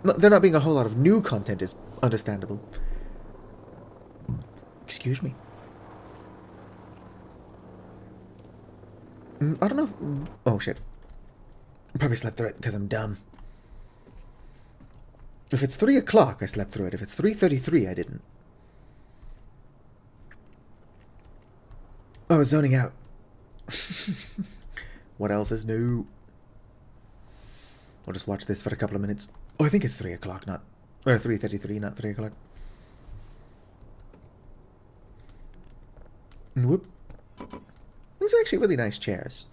there not being a whole lot of new content is understandable. Excuse me. I don't know if, oh shit, I probably slept through it because I'm dumb. If it's 3 o'clock, I slept through it. If it's 3:33, I didn't. I was zoning out. What else is new? I'll just watch this for a couple of minutes. Oh, I think it's 3 o'clock, not... Or 3:33, not 3 o'clock. Whoop. These are actually really nice chairs.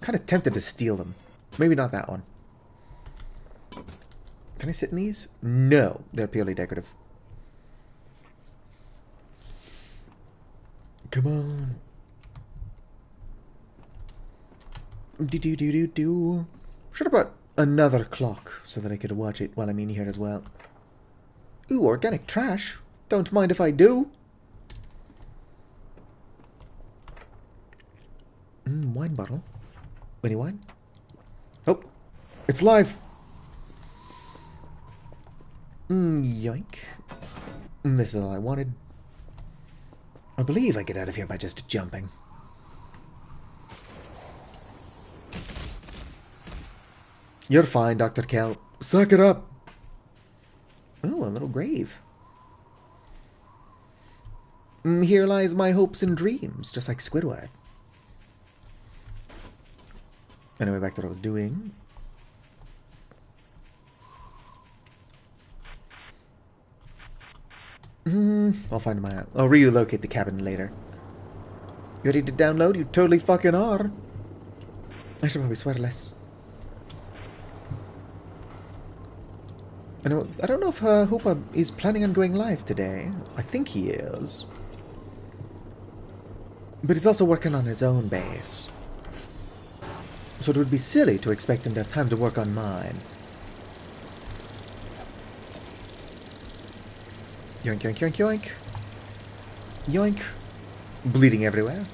Kind of tempted to steal them. Maybe not that one. Can I sit in these? No, they're purely decorative. Come on. Do. Should have brought another clock so that I could watch it while I'm in here as well. Ooh, organic trash. Don't mind if I do. Wine bottle. Any wine? Oh, it's live. Yoink. This is all I wanted. I believe I get out of here by just jumping. You're fine, Dr. Kell. Suck it up. Oh, a little grave. Here lies my hopes and dreams, just like Squidward. Anyway, back to what I was doing. I'll relocate the cabin later. You ready to download? You totally fucking are. I should probably swear less. I don't know if Hoopa is planning on going live today. I think he is. But he's also working on his own base. So it would be silly to expect him to have time to work on mine. Yoink, yoink, yoink, yoink. Yoink. Bleeding everywhere.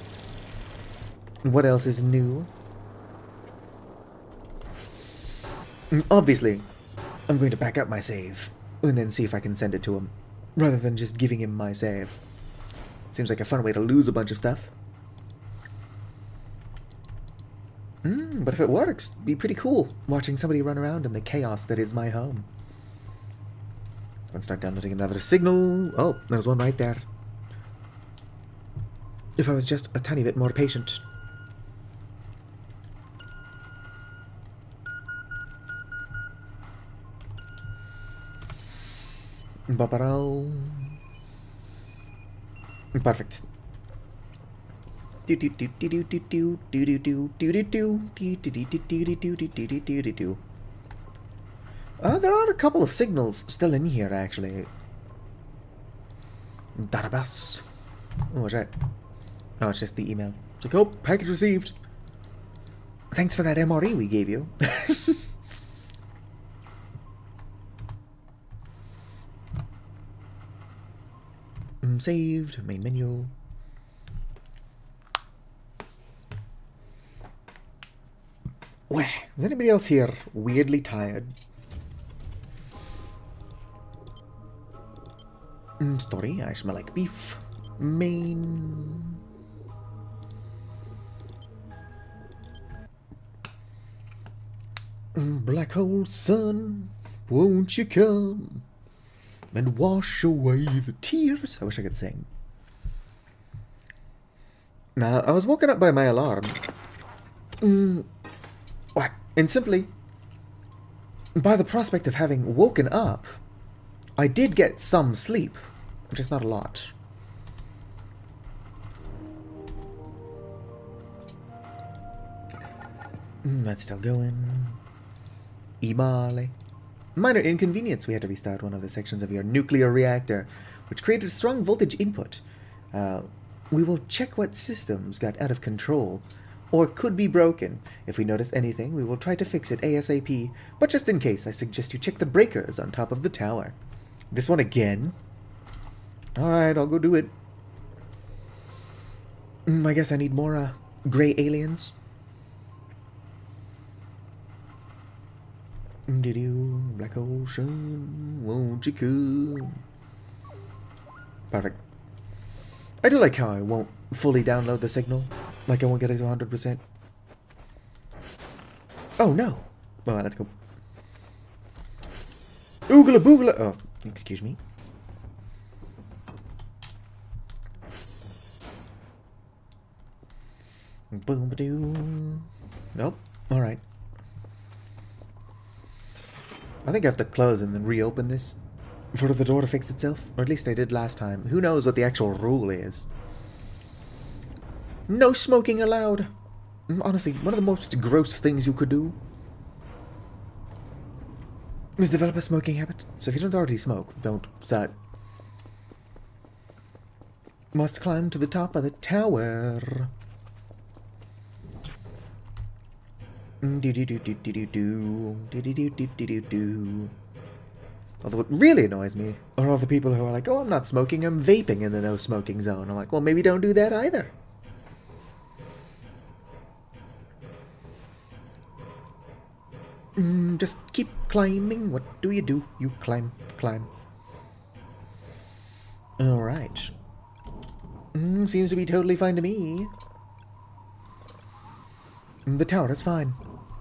What else is new? Obviously, I'm going to back up my save and then see if I can send it to him, rather than just giving him my save. Seems like a fun way to lose a bunch of stuff. But if it works, it'd be pretty cool watching somebody run around in the chaos that is my home. Let's start downloading another signal. Oh, there's one right there. If I was just a tiny bit more patient. Ba-ba-dow. Perfect. There are a couple of signals still in here, actually. Database. Oh, what's that? Oh, it's just the email. It's like, oh, package received. Thanks for that MRE we gave you. Saved. Main menu. Wah. Is anybody else here weirdly tired? Story. I smell like beef. Main. Black hole sun, won't you come and wash away the tears? I wish I could sing. Now, I was woken up by my alarm. And simply, by the prospect of having woken up, I did get some sleep, just not a lot. That's still going. Imale. Minor inconvenience. We had to restart one of the sections of your nuclear reactor, which created a strong voltage input. We will check what systems got out of control or could be broken. If we notice anything, we will try to fix it ASAP, but just in case, I suggest you check the breakers on top of the tower. This one again? Alright, I'll go do it. I guess I need more, gray aliens. Black ocean, won't you come? Perfect. I do like how I won't fully download the signal. Like I won't get it to 100%. Oh no! Alright, let's go. Oogla boogla! Oh, excuse me. Boom ba doo. Nope. Alright. I think I have to close and then reopen this for the door to fix itself. Or at least I did last time. Who knows what the actual rule is. No smoking allowed. Honestly, one of the most gross things you could do is develop a smoking habit. So if you don't already smoke, don't start. Must climb to the top of the tower. Although what really annoys me are all the people who are like, oh, I'm not smoking, I'm vaping in the no smoking zone. I'm like, well, maybe don't do that either. Just keep climbing. What do? You climb, climb. Alright. Seems to be totally fine to me. The tower is fine.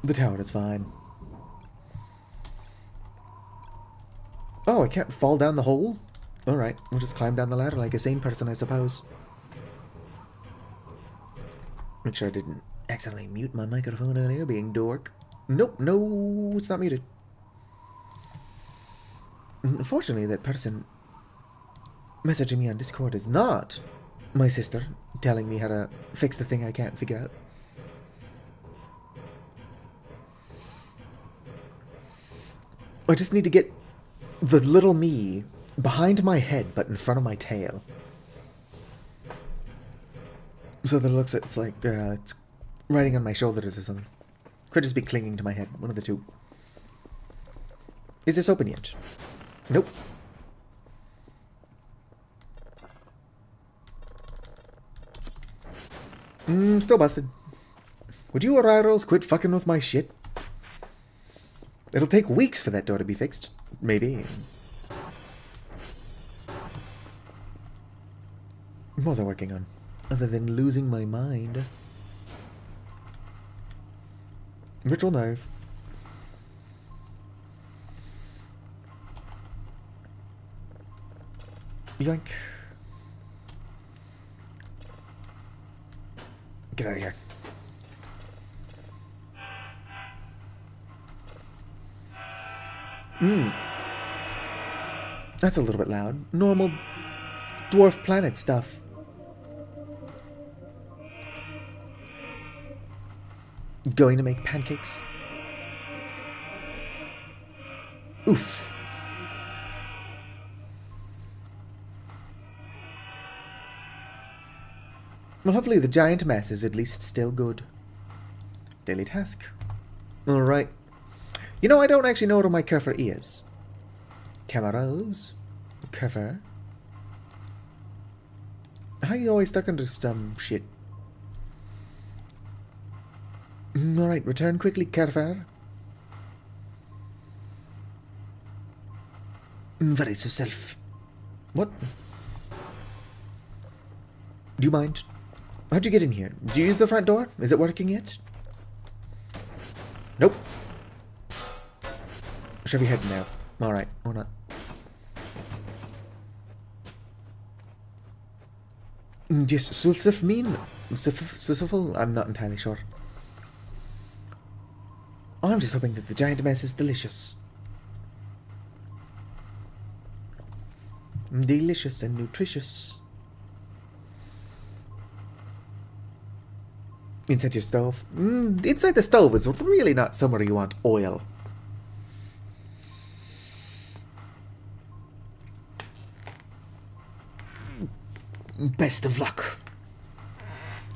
The tower is fine. Oh, I can't fall down the hole? Alright, we'll just climb down the ladder like a sane person, I suppose. Make sure I didn't accidentally mute my microphone earlier, being dork. Nope, no, it's not muted. Unfortunately, that person messaging me on Discord is not my sister telling me how to fix the thing I can't figure out. I just need to get the little me behind my head but in front of my tail. So that it looks it's like it's riding on my shoulders or something. Could just be clinging to my head. One of the two. Is this open yet? Nope. Still busted. Would you Arrierals quit fucking with my shit? It'll take weeks for that door to be fixed. Maybe. What was I working on? Other than losing my mind. Ritual knife. Yoink. Get out of here. That's a little bit loud. Normal dwarf planet stuff. Going to make pancakes. Oof. Well, hopefully the giant mess is at least still good. Daily task. Alright. You know, I don't actually know what my Kerfer is. Cameras. Kerfer. How you always stuck under some shit? Alright, return quickly, Kerfer. Very so self. What? Do you mind? How'd you get in here? Did you use the front door? Is it working yet? Nope. Shove your head in now. Alright, or not. Yes, Sulsif mean? Sifil? I'm not entirely sure. I'm just hoping that the giant mess is delicious. Delicious and nutritious. Inside your stove? Inside the stove is really not somewhere you want oil. Best of luck.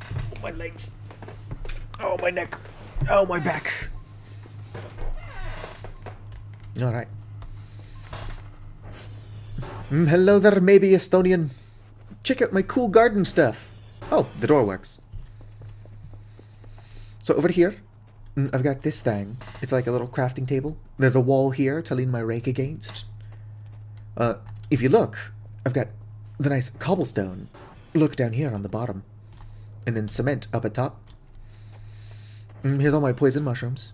Oh, my legs. Oh, my neck. Oh, my back. Alright. Hello there, maybe Estonian. Check out my cool garden stuff. Oh, the door works. So over here, I've got this thing. It's like a little crafting table. There's a wall here to lean my rake against. If you look, I've got the nice cobblestone. Look down here on the bottom. And then cement up at top. Here's all my poison mushrooms.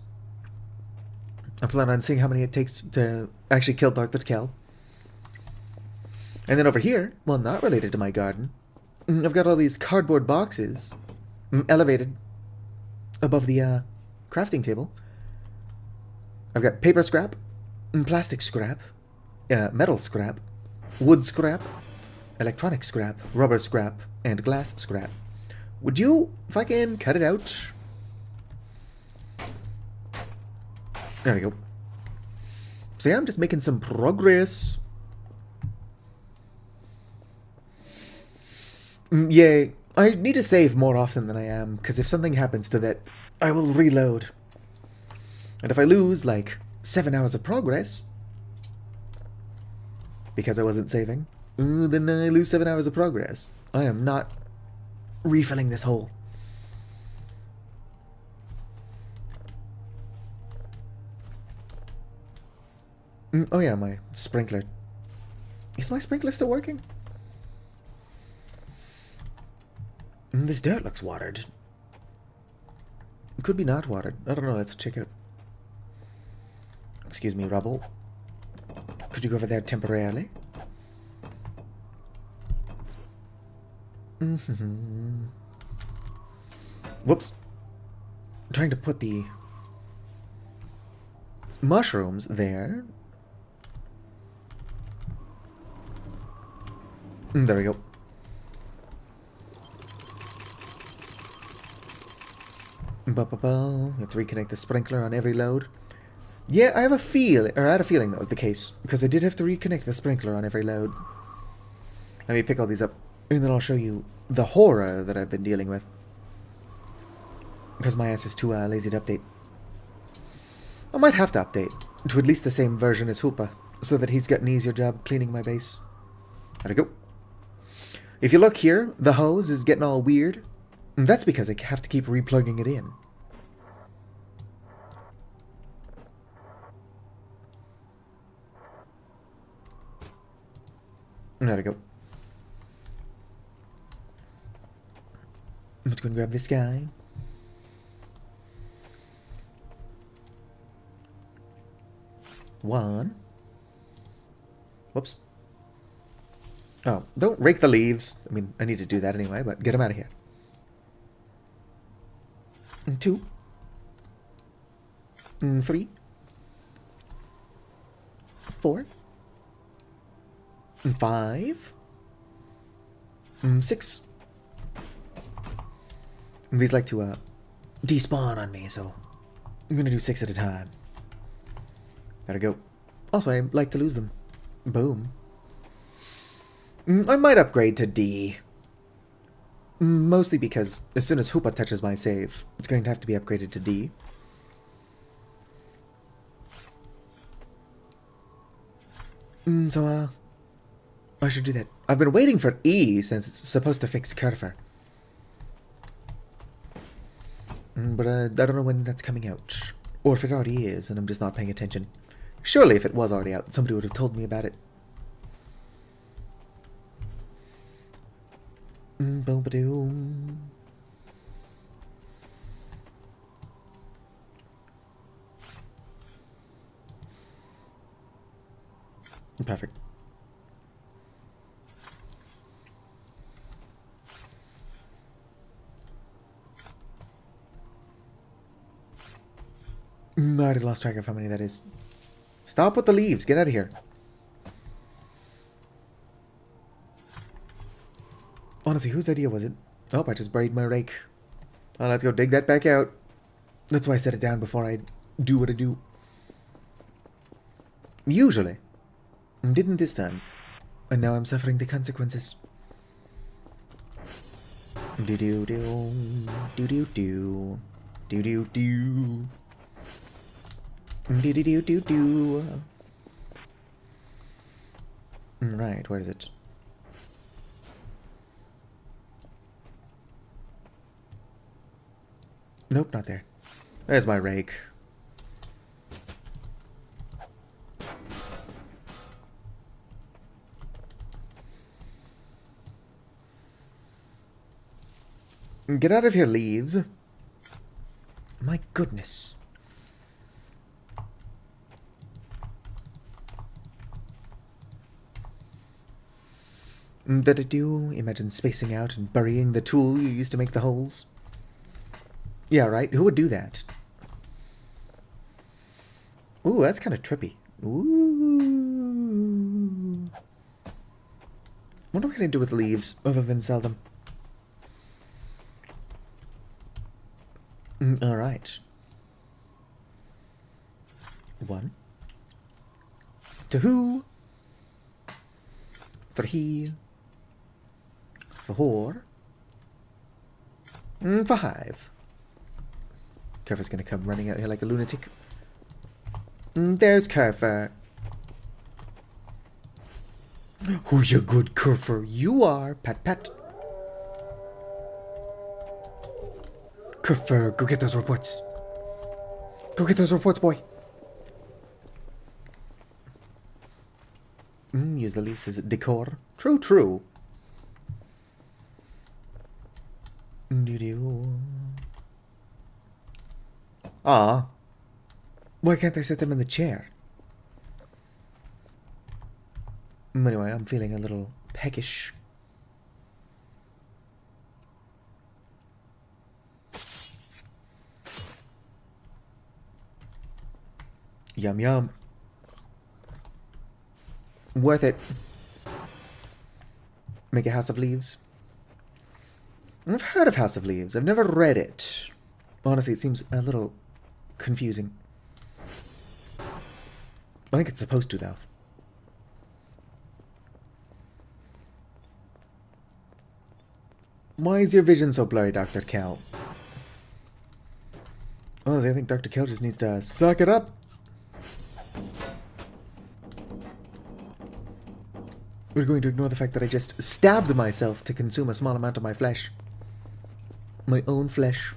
I plan on seeing how many it takes to actually kill Dr. Kell. And then over here, well, not related to my garden, I've got all these cardboard boxes elevated above the crafting table. I've got paper scrap, plastic scrap, metal scrap, wood scrap, electronic scrap, rubber scrap, and glass scrap. Would you, if I can, cut it out? There we go. So yeah, I'm just making some progress. Yay. I need to save more often than I am, because if something happens to that, I will reload. And if I lose, like, 7 hours of progress, because I wasn't saving, then I lose 7 hours of progress. I am not refilling this hole. Oh yeah, my sprinkler. Is my sprinkler still working? This dirt looks watered. It could be not watered. I don't know, let's check out. Excuse me, rubble. Could you go over there temporarily? Whoops. I'm trying to put the mushrooms there. There we go. You have to reconnect the sprinkler on every load. Yeah, I had a feeling that was the case, because I did have to reconnect the sprinkler on every load. Let me pick all these up, and then I'll show you the horror that I've been dealing with. Because my ass is too lazy to update. I might have to update to at least the same version as Hoopa, so that he's got an easier job cleaning my base. There we go. If you look here, the hose is getting all weird. And that's because I have to keep replugging it in. There we go. Let's go and grab this guy. 1. Whoops. Oh, don't rake the leaves. I mean, I need to do that anyway, but get them out of here. And 2. And 3. 4. And 5. And 6. And these like to despawn on me, so I'm gonna do 6 at a time. There we go. Also, I like to lose them. Boom. I might upgrade to D. Mostly because as soon as Hoopa touches my save, it's going to have to be upgraded to D. So, I should do that. I've been waiting for E since it's supposed to fix Kerfer. But I don't know when that's coming out. Or if it already is, and I'm just not paying attention. Surely if it was already out, somebody would have told me about it. Boom-ba-doom. Perfect. I already lost track of how many that is. Stop with the leaves. Get out of here. Honestly, whose idea was it? Oh, I just buried my rake. Oh, let's go dig that back out. That's why I set it down before I do what I do. Usually. Didn't this time. And now I'm suffering the consequences. Do-do-do. Do-do-do. Do-do-do. Do-do-do-do-do. Right, where is it? Nope, not there. There's my rake. Get out of here, leaves. My goodness. That I do? Imagine spacing out and burying the tool you used to make the holes. Yeah, right? Who would do that? Ooh, that's kind of trippy. Ooh. What am I going to do with leaves other than sell them? Alright. 1. 2. 3. 4. 5. Kerfer's gonna come running out here like a lunatic. There's Kerfer. Oh, you're good, Kerfer. You are. Pat, pat. Kerfer, go get those reports. Go get those reports, boy. Use the leaves as decor. True, true. Ah. Why can't I set them in the chair? Anyway, I'm feeling a little peckish. Yum yum. Worth it. Make a House of Leaves. I've heard of House of Leaves. I've never read it. Honestly, it seems a little confusing. I think it's supposed to, though. Why is your vision so blurry, Dr. Kell? Honestly, I think Dr. Kell just needs to suck it up. We're going to ignore the fact that I just stabbed myself to consume a small amount of my flesh. My own flesh.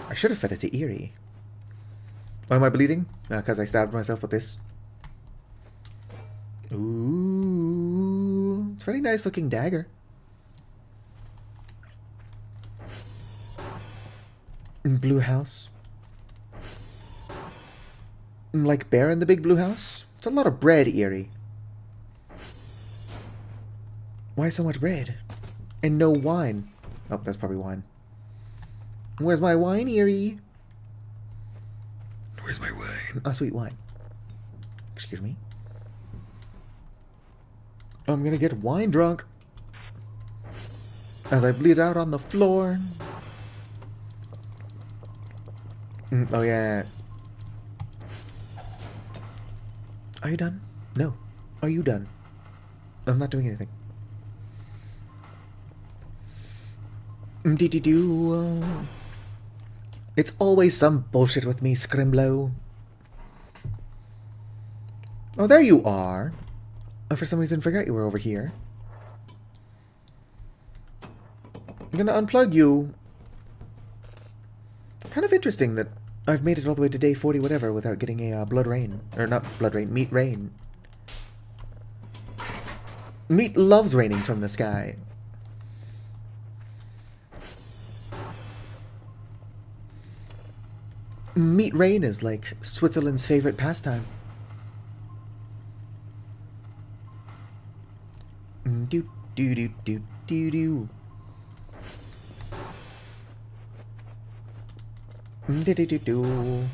I should have fed it to Eerie. Why am I bleeding? Because I stabbed myself with this. Ooh. It's a very nice looking dagger. Blue house. Like Bear in the Big Blue House? It's a lot of bread, Eerie. Why so much bread? And no wine. Oh, that's probably wine. Where's my wine, Eerie? Where's my wine? Oh, sweet wine. Excuse me. I'm gonna get wine drunk. As I bleed out on the floor. Oh, yeah. Are you done? No. Are you done? I'm not doing anything. Dee-dee-doo. It's always some bullshit with me, Scrimlow. Oh, there you are. I for some reason forgot you were over here. I'm gonna unplug you. Kind of interesting that I've made it all the way to day 40 whatever without getting a blood rain. Or not blood rain, meat rain. Meat loves raining from the sky. Meat rain is like Switzerland's favorite pastime. Do do do do do do. Do do do do.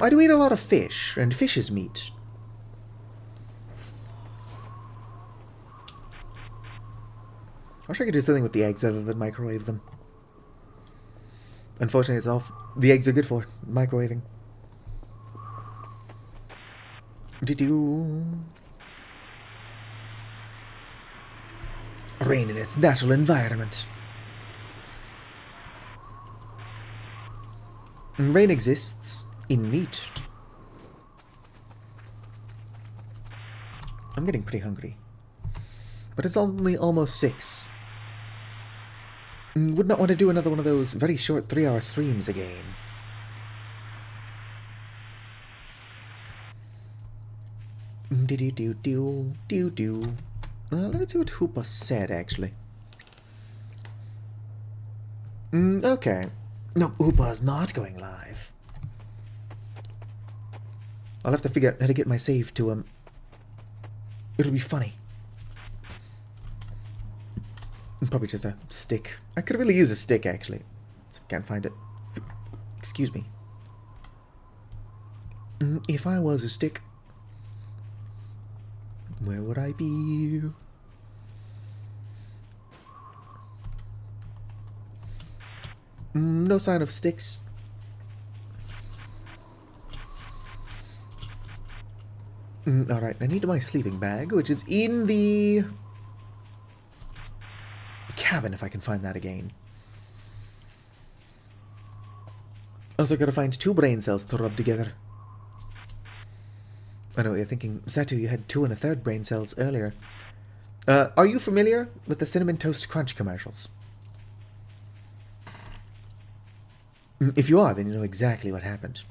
I do eat a lot of fish, and fish is meat. I wish I could do something with the eggs other than microwave them. Unfortunately, it's all the eggs are good for microwaving. Do-do. Rain in its natural environment. Rain exists in meat. I'm getting pretty hungry. But it's only almost 6. Would not want to do another one of those very short 3-hour streams again. Do-do-do-do-do-do. Let me see what Hoopa said, actually. Okay. No, Hoopa is not going live. I'll have to figure out how to get my save to, It'll be funny. Probably just a stick. I could really use a stick, actually. Can't find it. Excuse me. If I was a stick, where would I be? No sign of sticks. Alright, I need my sleeping bag, which is in the cabin, if I can find that again. Also gotta find 2 brain cells to rub together. I know what you're thinking. Satu, you had 2 1/3 brain cells earlier. Are you familiar with the Cinnamon Toast Crunch commercials? If you are, then you know exactly what happened.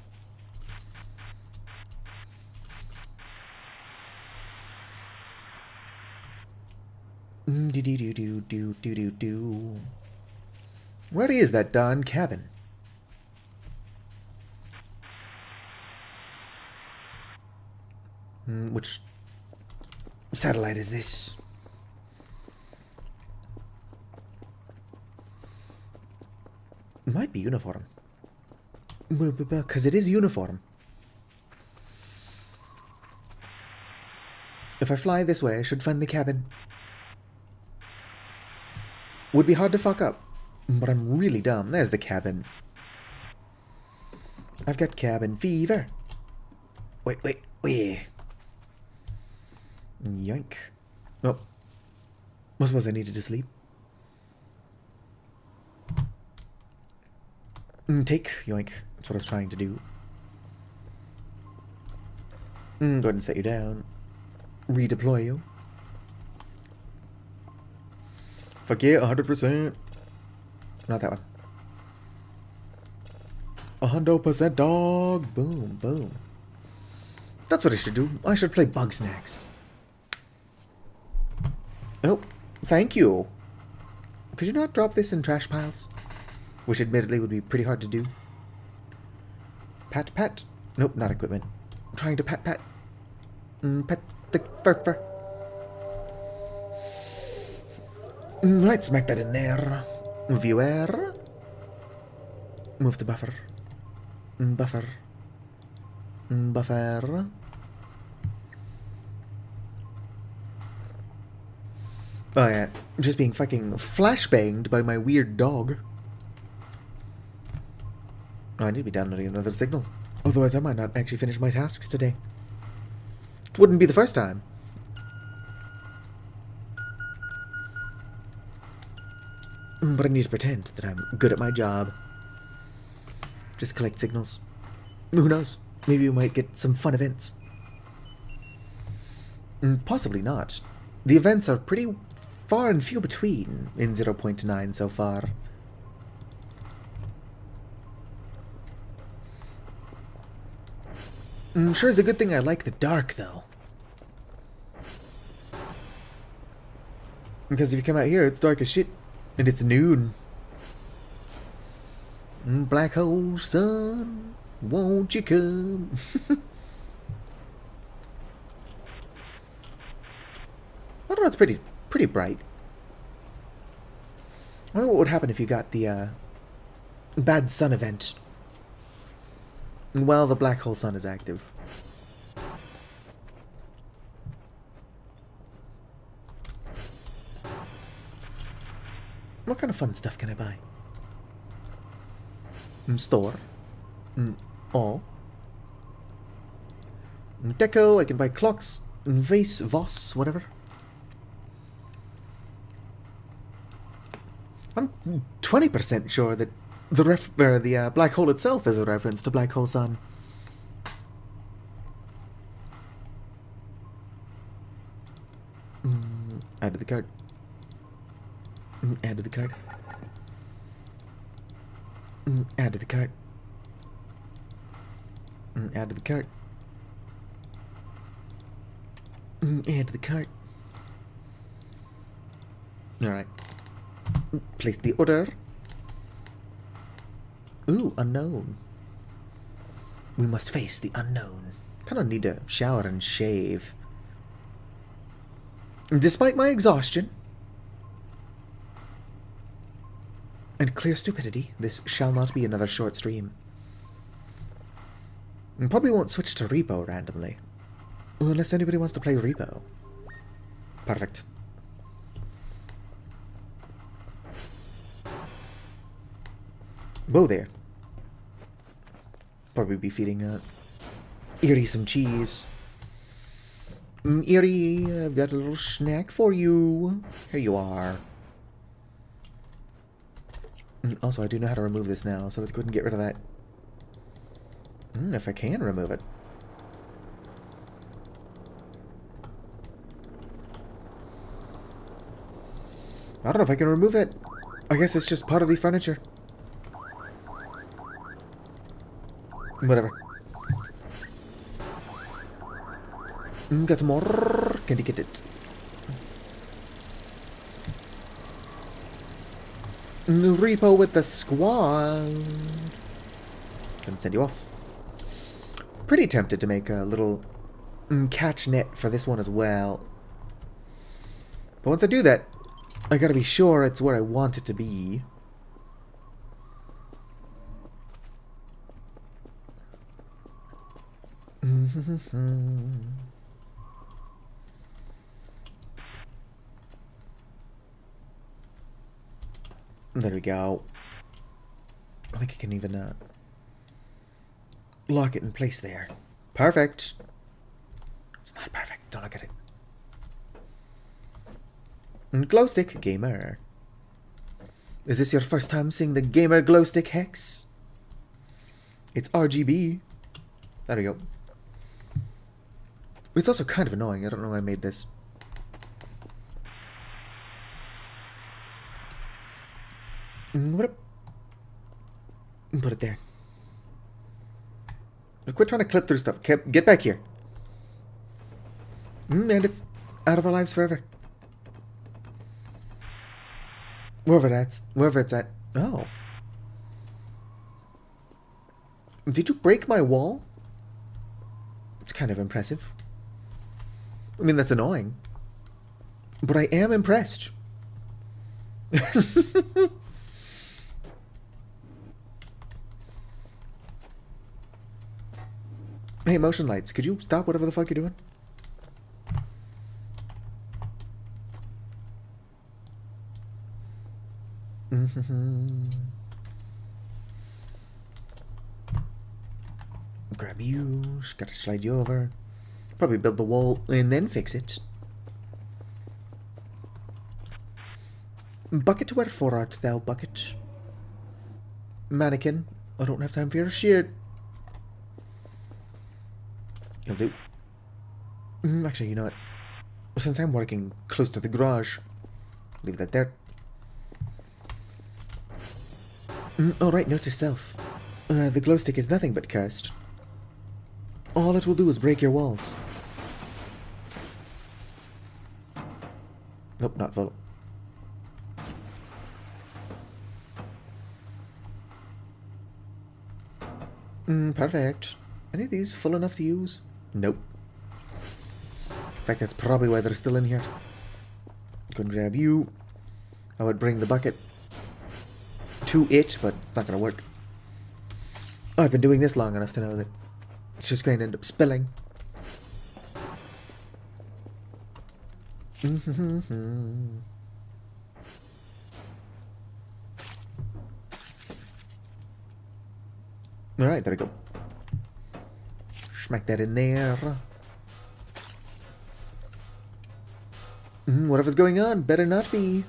Do-do-do-do-do-do-do. Where is that darn cabin? Which satellite is this? It might be uniform. Because it is uniform. If I fly this way, I should find the cabin. Would be hard to fuck up, but I'm really dumb. There's the cabin. I've got cabin fever. Wait. Yoink. Oh. I suppose I needed to sleep. Take, yoink. That's what I was trying to do. Go ahead and set you down. Redeploy you. Forget 100%. Not that one. 100% dog. Boom, boom. That's what I should do. I should play Bug Snacks. Oh, thank you. Could you not drop this in trash piles? Which admittedly would be pretty hard to do. Pat. Nope, not equipment. trying to pet the fur. Right, smack that in there. Viewer. Move the buffer. Buffer. Buffer. Oh yeah, just being fucking flashbanged by my weird dog. Oh, I need to be downloading another signal. Otherwise I might not actually finish my tasks today. It wouldn't be the first time. But I need to pretend that I'm good at my job. Just collect signals. Who knows? Maybe we might get some fun events. Possibly not. The events are pretty far and few between in 0.9 so far. Sure is a good thing I like the dark, though. Because if you come out here, it's dark as shit. And it's noon. Black hole sun, won't you come? I don't know, it's pretty bright. I wonder what would happen if you got the bad sun event while the black hole sun is active. What kind of fun stuff can I buy? Store. All. Deco, I can buy clocks, vase, vase, whatever. I'm 20% sure that the black hole itself is a reference to Black Hole Sun. Add to the cart. Add to the cart. Add to the cart. Add to the cart. Add to the cart. Alright. Place the order. Ooh, unknown. We must face the unknown. Kind of need to shower and shave. Despite my exhaustion and clear stupidity, this shall not be another short stream. And probably won't switch to Repo randomly. Unless anybody wants to play Repo. Perfect. Whoa there. Probably be feeding Eerie some cheese. Eerie, I've got a little snack for you. Here you are. Also, I do know how to remove this now, so let's go ahead and get rid of that. If I can remove it. I don't know if I can remove it. I guess it's just part of the furniture. Whatever. Got more. Can't you get it? Repo with the squad. Can send you off. Pretty tempted to make a little catch net for this one as well. But once I do that, I gotta be sure it's where I want it to be. There we go. I think I can even lock it in place there. Perfect. It's not perfect. Don't look at it. Glow stick gamer. Is this your first time seeing the gamer glow stick hex? It's RGB. There we go. It's also kind of annoying. I don't know why I made this. What up? Put it there. Quit trying to clip through stuff. Get back here. And it's out of our lives forever. Wherever it's at. Oh. Did you break my wall? It's kind of impressive. I mean, that's annoying. But I am impressed. Hey, motion lights, could you stop whatever the fuck you're doing? Grab you, just gotta slide you over. Probably build the wall and then fix it. Bucket, wherefore art thou, bucket? Mannequin, I don't have time for your shit. You'll do. Actually, you know what? Since I'm working close to the garage, leave that there. Alright, note to self. The glow stick is nothing but cursed. All it will do is break your walls. Nope, not full. Perfect. Any of these full enough to use? Nope. In fact, that's probably why they're still in here. Go and grab you. I would bring the bucket to it, but it's not going to work. Oh, I've been doing this long enough to know that it's just going to end up spilling. Alright, there we go. Smack that in there. Whatever's going on, better not be.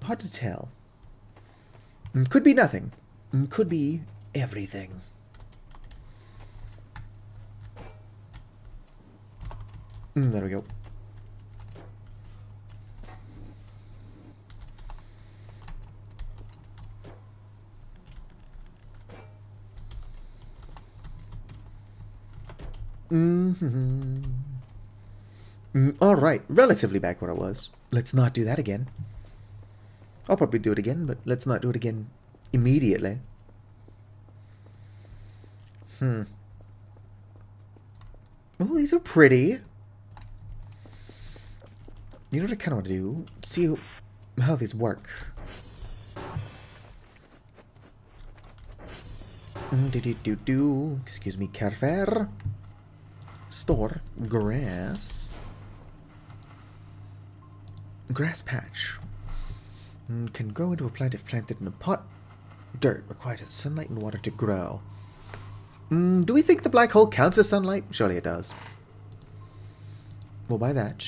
Hard to tell. Could be nothing. Could be everything. There we go. Alright, relatively back where I was. Let's not do that again. I'll probably do it again, but let's not do it again immediately. Oh, these are pretty. You know what I kind of want to do? See how these work. Excuse me, Carver. Store grass. Grass patch. Can grow into a plant if planted in a pot. Dirt requires sunlight and water to grow. Do we think the black hole counts as sunlight? Surely it does. We'll buy that.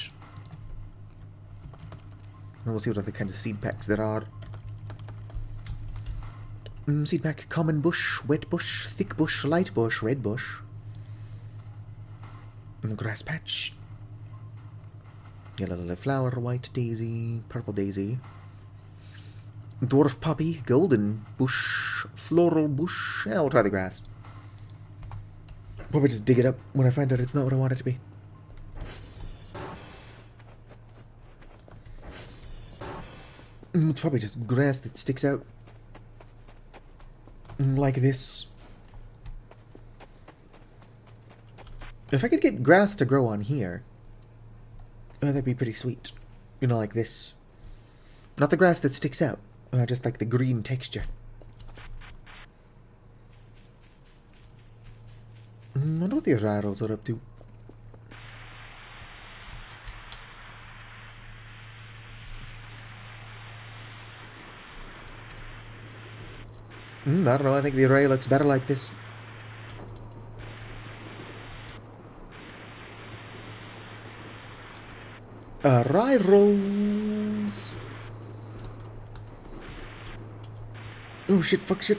And we'll see what other kind of seed packs there are. Seed pack, common bush, wet bush, thick bush, light bush, red bush. Grass patch. Yellow lily flower, white daisy, purple daisy. Dwarf poppy, golden bush, floral bush. Yeah, we'll try the grass. Probably just dig it up when I find out it's not what I want it to be. It's probably just grass that sticks out. Like this. If I could get grass to grow on here, that'd be pretty sweet. You know, like this. Not the grass that sticks out, just like the green texture. I wonder what the rattles are up to. I don't know, I think the array looks better like this. Rye rolls. Oh shit, fuck shit.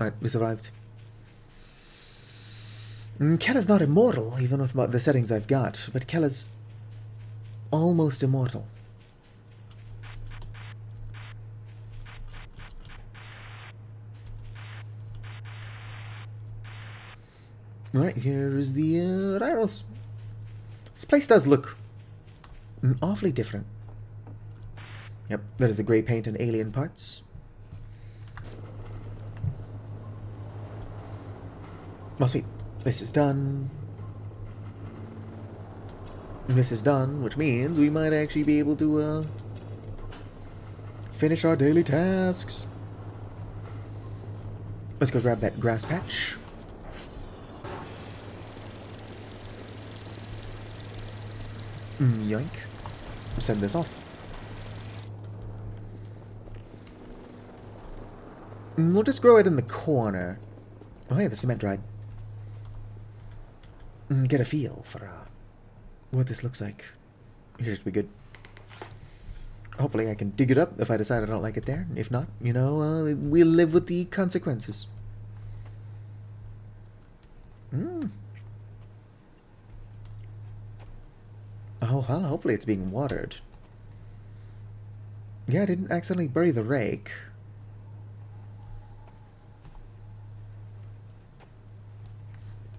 Alright, we survived. Kella's not immortal, even with the settings I've got, but Kella's almost immortal. Alright, here is the rye rolls. This place does look awfully different. Yep, that is the grey paint and alien parts. Oh, sweet. This is done. This is done, which means we might actually be able to, finish our daily tasks. Let's go grab that grass patch. Yoink. Send this off. We'll just grow it in the corner. Oh, yeah, the cement dried. Get a feel for what this looks like. Here should be good. Hopefully I can dig it up if I decide I don't like it there. If not, you know, we'll live with the consequences. Oh, well, hopefully it's being watered. Yeah, I didn't accidentally bury the rake.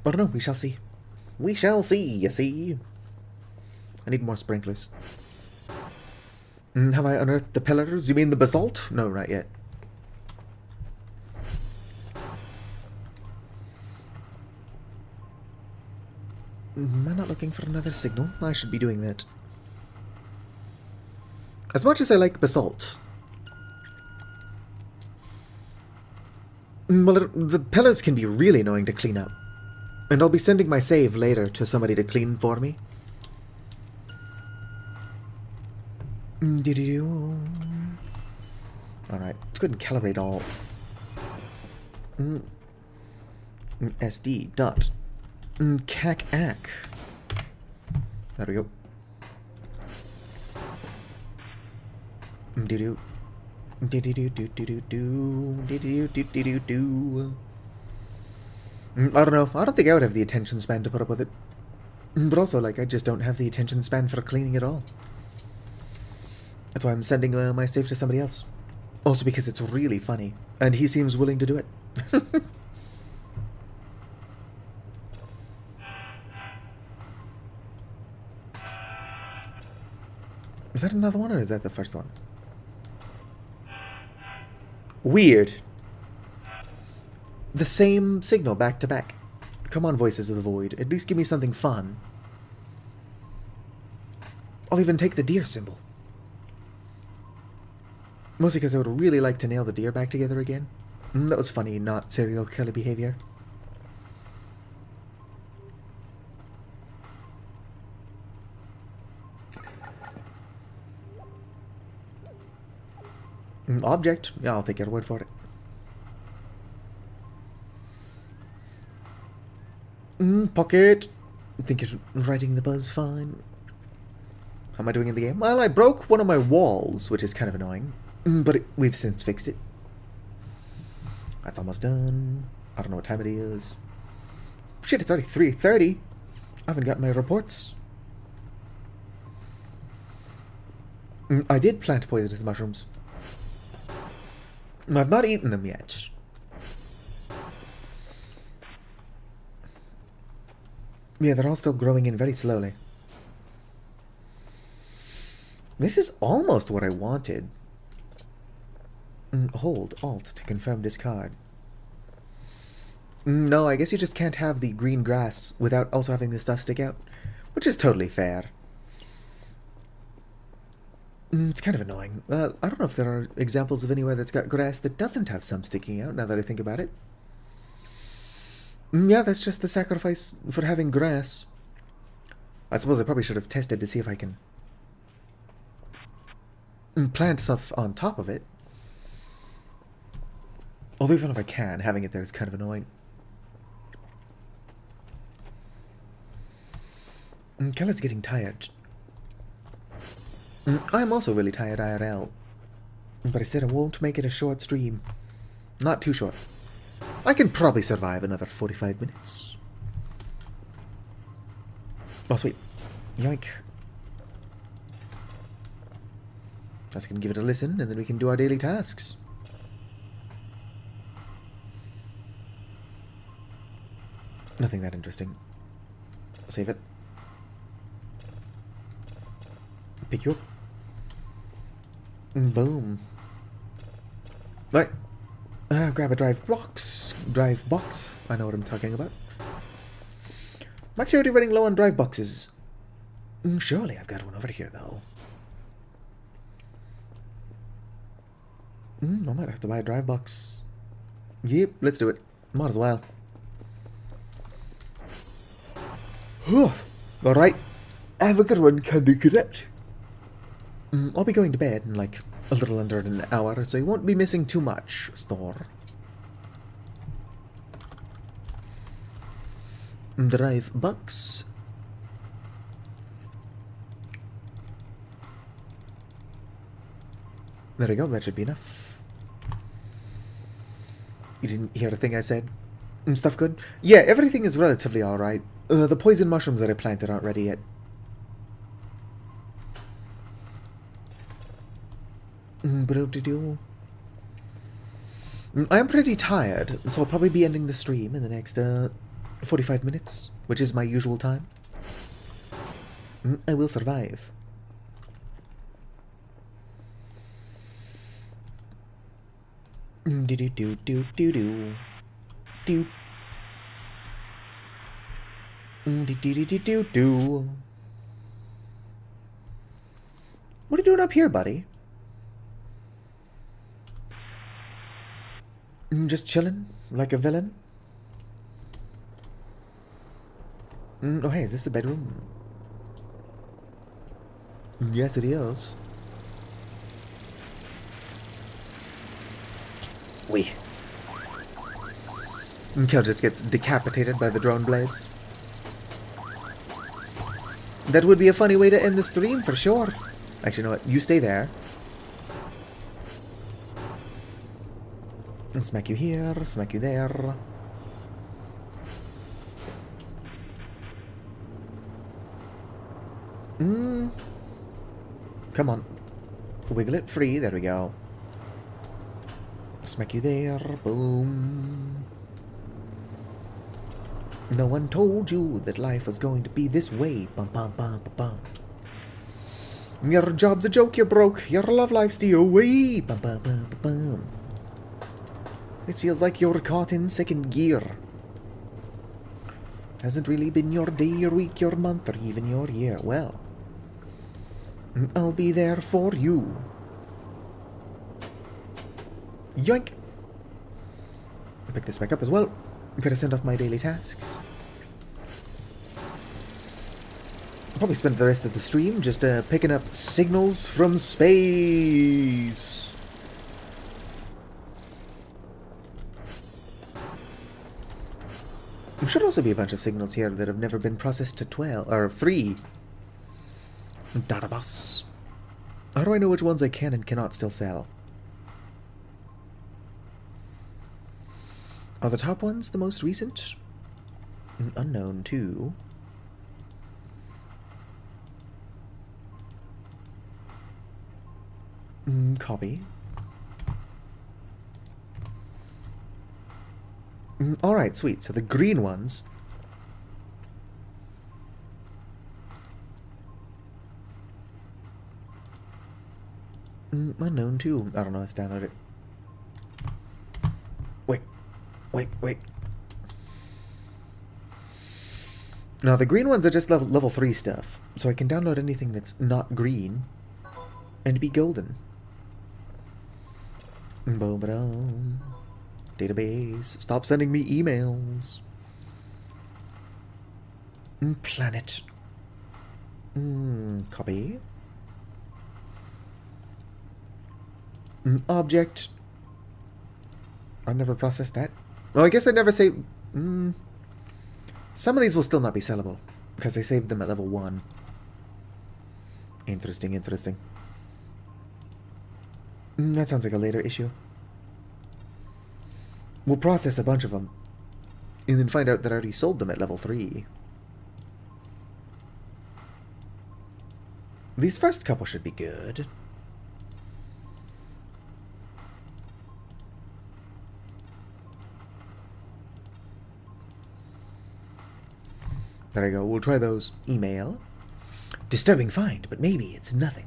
But no, we shall see. We shall see, you see. I need more sprinklers. Have I unearthed the pillars? You mean the basalt? No, not yet. Am I not looking for another signal? I should be doing that. As much as I like basalt. Well, the pillars can be really annoying to clean up. And I'll be sending my save later to somebody to clean for me. Alright, let's go ahead and calibrate all. SD dot cac-ac. There we go. Do-do. Do-do-do-do-do-do-do-do-do-do-do. I don't know. I don't think I would have the attention span to put up with it. But also, like, I just don't have the attention span for cleaning at all. That's why I'm sending my save to somebody else. Also because it's really funny. And he seems willing to do it. Is that another one or is that the first one? Weird. The same signal back to back. Come on, Voices of the Void. At least give me something fun. I'll even take the deer symbol. Mostly because I would really like to nail the deer back together again. That was funny, not serial killer behavior. Object. Yeah, I'll take your word for it. Pocket. I think you're writing the buzz fine. How am I doing in the game? Well, I broke one of my walls, which is kind of annoying. But we've since fixed it. That's almost done. I don't know what time it is. Shit, it's already 3:30. I haven't got my reports. I did plant poisonous mushrooms. I've not eaten them yet. Yeah, they're all still growing in very slowly. This is almost what I wanted. Hold Alt to confirm discard. No, I guess you just can't have the green grass without also having this stuff stick out. Which is totally fair. It's kind of annoying. I don't know if there are examples of anywhere that's got grass that doesn't have some sticking out, now that I think about it. Yeah, that's just the sacrifice for having grass. I suppose I probably should have tested to see if I can plant stuff on top of it. Although even if I can, having it there is kind of annoying. Keller's getting tired. I'm also really tired IRL. But I said I won't make it a short stream. Not too short. I can probably survive another 45 minutes. Oh, sweet. Yoink. Let's give it a listen, and then we can do our daily tasks. Nothing that interesting. Save it. Pick you up. Boom. Alright. Grab a drive box. drive box. I know what I'm talking about. I'm actually already running low on drive boxes. Surely I've got one over here, though. I might have to buy a drive box. Yep, let's do it. Might as well. Alright. Have a good one, Candy Cadet. I'll be going to bed in like a little under an hour, so you won't be missing too much, store. Drive box. There we go, that should be enough. You didn't hear a thing I said? Stuff good? Yeah, everything is relatively alright. The poison mushrooms that I planted aren't ready yet. I am pretty tired, so I'll probably be ending the stream in the next 45 minutes, which is my usual time. I will survive. Do do do do do do do do do do do do. What are you doing up here, buddy? Just chilling, like a villain. Oh hey, is this the bedroom? Yes, it is. Kel just gets decapitated by the drone blades. That would be a funny way to end the stream, for sure. Actually, you know what? You stay there. I'll smack you here, smack you there. Come on. Wiggle it free, there we go. Smack you there, boom. No one told you that life was going to be this way, bum bum bum bum bum. Your job's a joke, you're broke. Your love life's the away, bum bum bum bum bum. This feels like you're caught in second gear. Hasn't really been your day, your week, your month, or even your year. Well, I'll be there for you. Yoink! I'll pick this back up as well. Gotta send off my daily tasks. I'll probably spend the rest of the stream just picking up signals from space. There should also be a bunch of signals here that have never been processed to 12 or 3. Databus. How do I know which ones I can and cannot still sell? Are the top ones the most recent? Unknown, too. Copy. Alright, sweet. So the green ones... unknown, too. I don't know, let's download it. Wait. Now, the green ones are just level 3 stuff, so I can download anything that's not green and be golden. Database. Stop sending me emails. Planet. Copy. Object. I never processed that. Well, I guess I never saved... Some of these will still not be sellable, because I saved them at level 1. Interesting. That sounds like a later issue. We'll process a bunch of them, and then find out that I already sold them at level 3. These first couple should be good. There we go. We'll try those. Email. Disturbing find, but maybe it's nothing.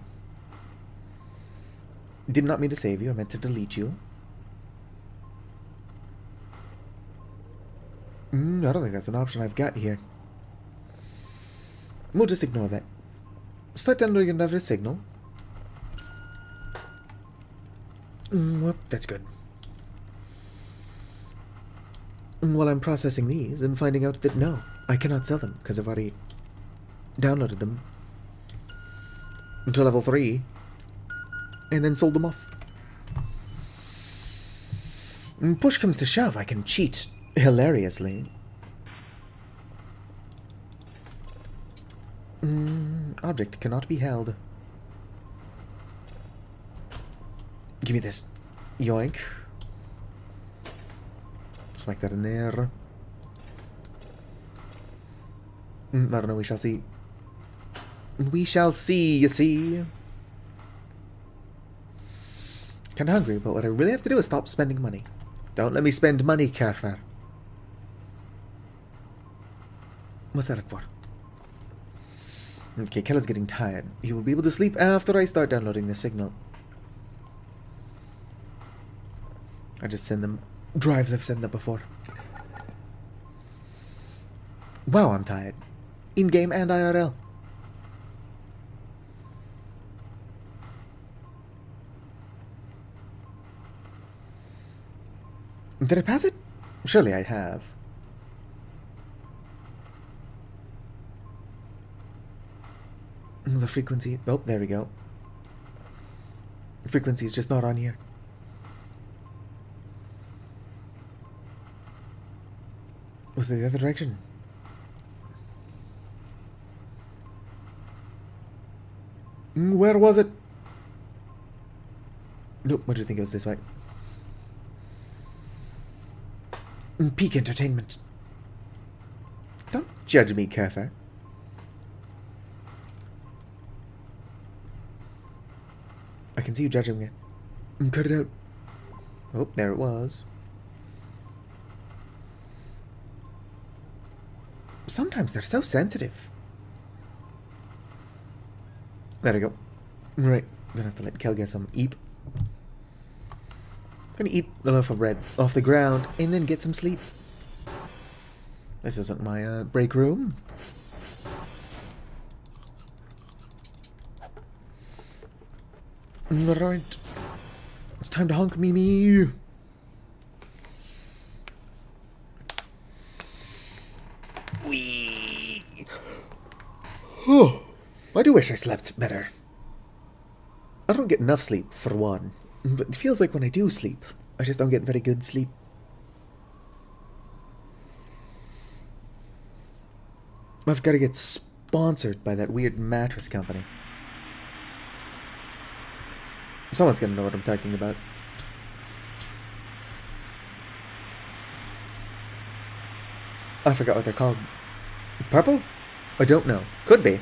Did not mean to save you. I meant to delete you. I don't think that's an option I've got here. We'll just ignore that. Start downloading another signal. Whoop, that's good. While I'm processing these and finding out that no, I cannot sell them because I've already downloaded them to level 3 and then sold them off. Push comes to shove, I can cheat hilariously. Object cannot be held. Give me this. Yoink. Smack that in there. I don't know, we shall see. We shall see, you see. Kinda hungry, but what I really have to do is stop spending money. Don't let me spend money, Carfar. What's that for? Okay, Kella's getting tired. He will be able to sleep after I start downloading the signal. I just send them drives I've sent them before. Wow, I'm tired. In-game and IRL. Did I pass it? Surely I have. The frequency... Oh, there we go. The frequency is just not on here. Was it the other direction? Where was it? Nope, what do you think it was this way? Peak Entertainment. Don't judge me, Carfar. I can see you judging me. Cut it out. Oh, there it was. Sometimes they're so sensitive. There we go. Right, gonna have to let Kel get some eep. Gonna eat a loaf of bread off the ground and then get some sleep. This isn't my break room. Alright. It's time to honk Mimi. Wee. Oh, I do wish I slept better. I don't get enough sleep, for one. But it feels like when I do sleep, I just don't get very good sleep. I've got to get sponsored by that weird mattress company. Someone's gonna know what I'm talking about. I forgot what they're called. Purple? I don't know. Could be.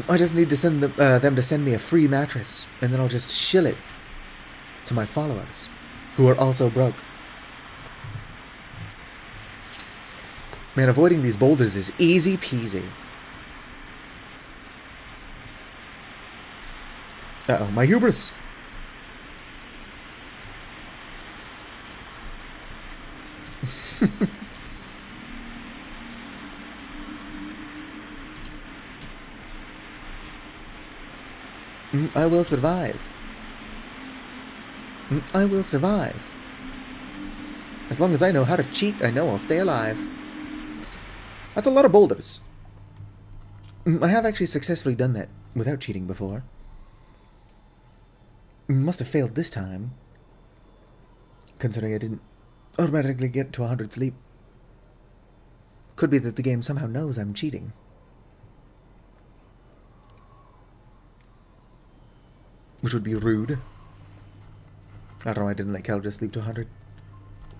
I just need to send them to send me a free mattress, and then I'll just shill it to my followers, who are also broke. Man, avoiding these boulders is easy peasy. Uh-oh, my hubris. I will survive. I will survive. As long as I know how to cheat, I know I'll stay alive. That's a lot of boulders. I have actually successfully done that without cheating before. Must have failed this time, considering I didn't automatically get to 100 sleep. Could be that the game somehow knows I'm cheating. Which would be rude. I don't know, I didn't let Cal just sleep to 100.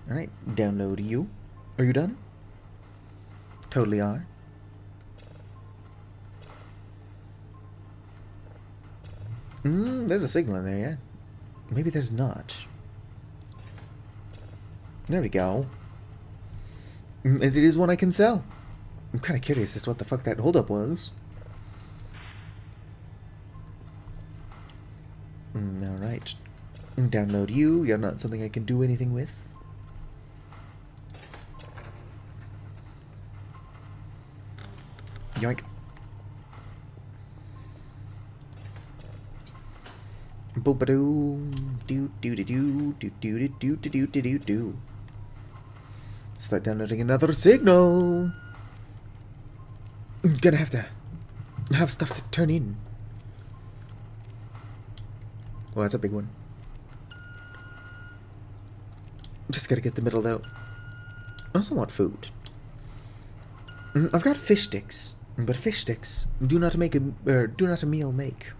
Alright, download you. Are you done? Totally are. There's a signal in there, yeah. Maybe there's not. There we go. It is one I can sell. I'm kind of curious as to what the fuck that holdup was. Alright. Download you. You're not something I can do anything with. Yoink. Boop-a-doo. Do-do-do-do-do-do-do-do-do-do-do. Start downloading another signal. I'm gonna have to have stuff to turn in. Well, that's a big one. Just gotta get the middle out. I also want food. I've got fish sticks, but fish sticks do not a meal make.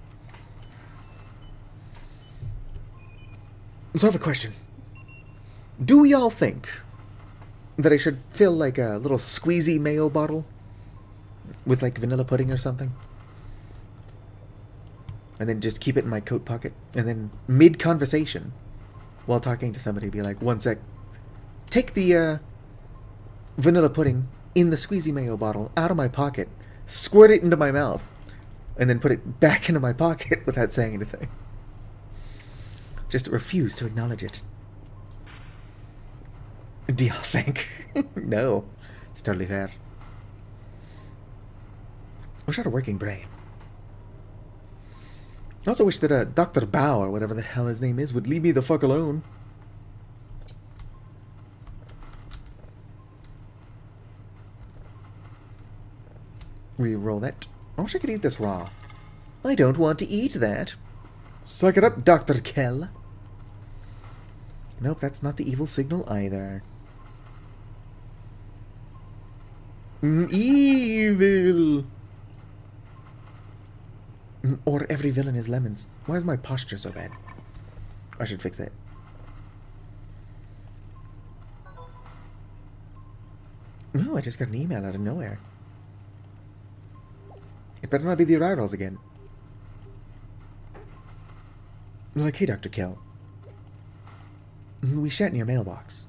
So I have a question. Do y'all think that I should fill like a little squeezy mayo bottle with like vanilla pudding or something? And then just keep it in my coat pocket. And then mid-conversation, while talking to somebody, be like, one sec. Take the vanilla pudding in the squeezy mayo bottle out of my pocket, squirt it into my mouth, and then put it back into my pocket without saying anything. Just refuse to acknowledge it. Do y'all think? No. It's totally fair. Wish I had a working brain. I also wish that Dr. Bao, or whatever the hell his name is, would leave me the fuck alone. Reroll that. I wish I could eat this raw. I don't want to eat that. Suck it up, Dr. Kell. Nope, that's not the evil signal either. Evil! Or every villain is lemons. Why is my posture so bad? I should fix that. Oh, I just got an email out of nowhere. It better not be the arrivals again. Like, hey, Dr. Kell. We shat in your mailbox.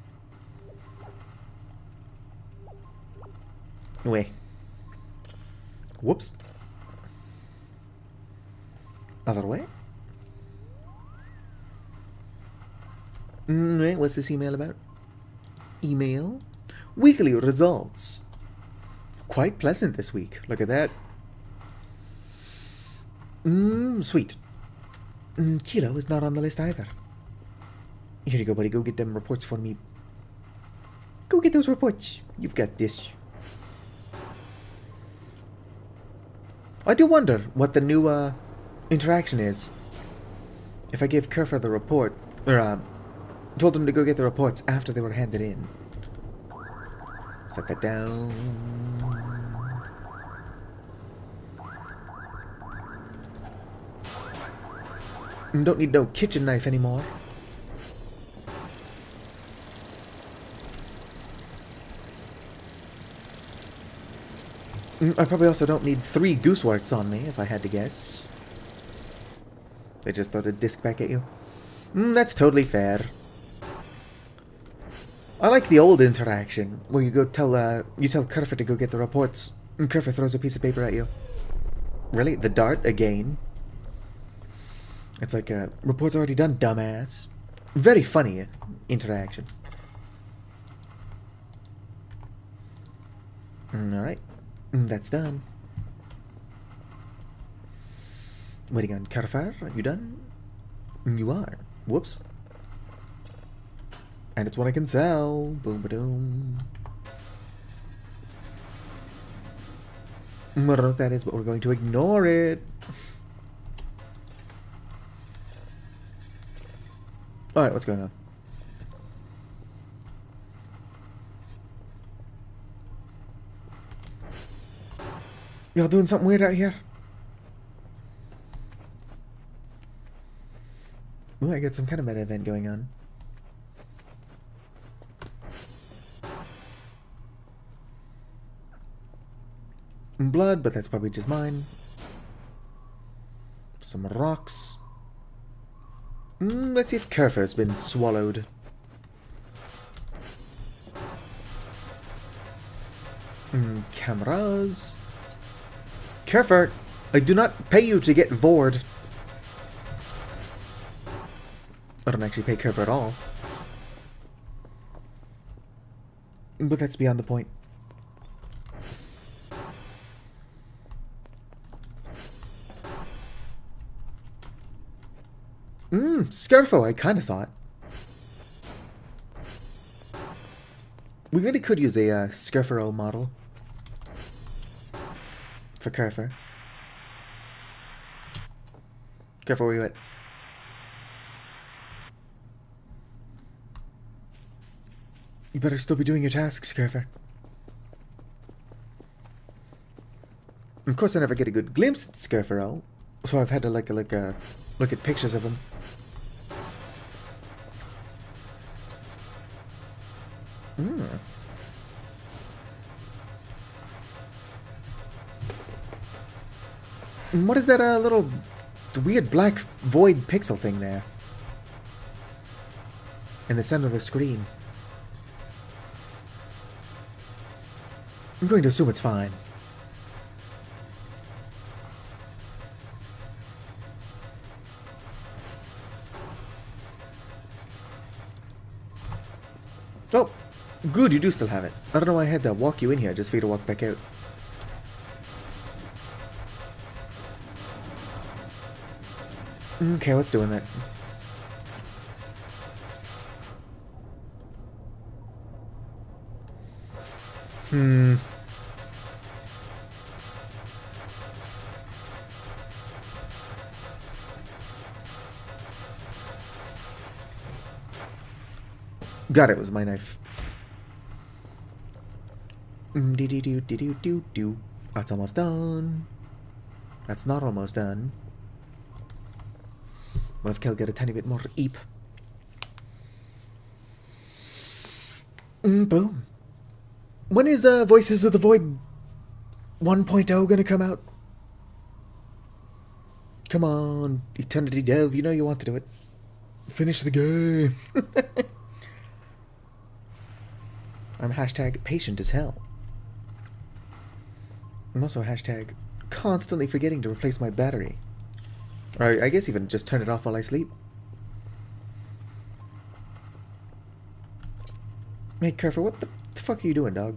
Wait. Whoops. Other way? Wait, what's this email about? Email? Weekly results. Quite pleasant this week. Look at that. Sweet. Kilo is not on the list either. Here you go, buddy. Go get them reports for me. Go get those reports. You've got this. I do wonder what the new interaction is. If I gave Kerfer the report, or told him to go get the reports after they were handed in. Set that down. Don't need no kitchen knife anymore. I probably also don't need 3 gooseworts on me, if I had to guess. They just throw the disc back at you. That's totally fair. I like the old interaction, where you go tell Kerfer to go get the reports, and Kerfer throws a piece of paper at you. Really? The dart again? It's like, report's already done, dumbass. Very funny interaction. Alright. That's done. Waiting on Kerfer. Are you done? You are. Whoops. And it's one I can sell. Boom-ba-doom. I don't know what that is, but we're going to ignore it. Alright, what's going on? Y'all doing something weird out here? Ooh, I got some kind of meta event going on. Blood, but that's probably just mine. Some rocks. Let's see if Kerfer's been swallowed. Cameras. Kerfer, I do not pay you to get bored. I don't actually pay Kerfer at all. But that's beyond the point. Scarfo, I kinda saw it. We really could use a Scarfo model for Carfer. Careful where you at. You better still be doing your tasks, Carfer. Of course, I never get a good glimpse at Scarfo, so I've had to look at pictures of him. What is that little weird black void pixel thing there? In the center of the screen. I'm going to assume it's fine. Oh, good, you do still have it. I don't know why I had to walk you in here just for you to walk back out. Okay, what's doing that? God, it was my knife. Do. That's almost done. That's not almost done. What if Kel get a tiny bit more eep? Boom. When is Voices of the Void 1.0 gonna come out? Come on, Eternity Dev, you know you want to do it. Finish the game. I'm hashtag patient as hell. I'm also hashtag constantly forgetting to replace my battery. Or I guess even just turn it off while I sleep. Hey, Kerfer, what the fuck are you doing, dog?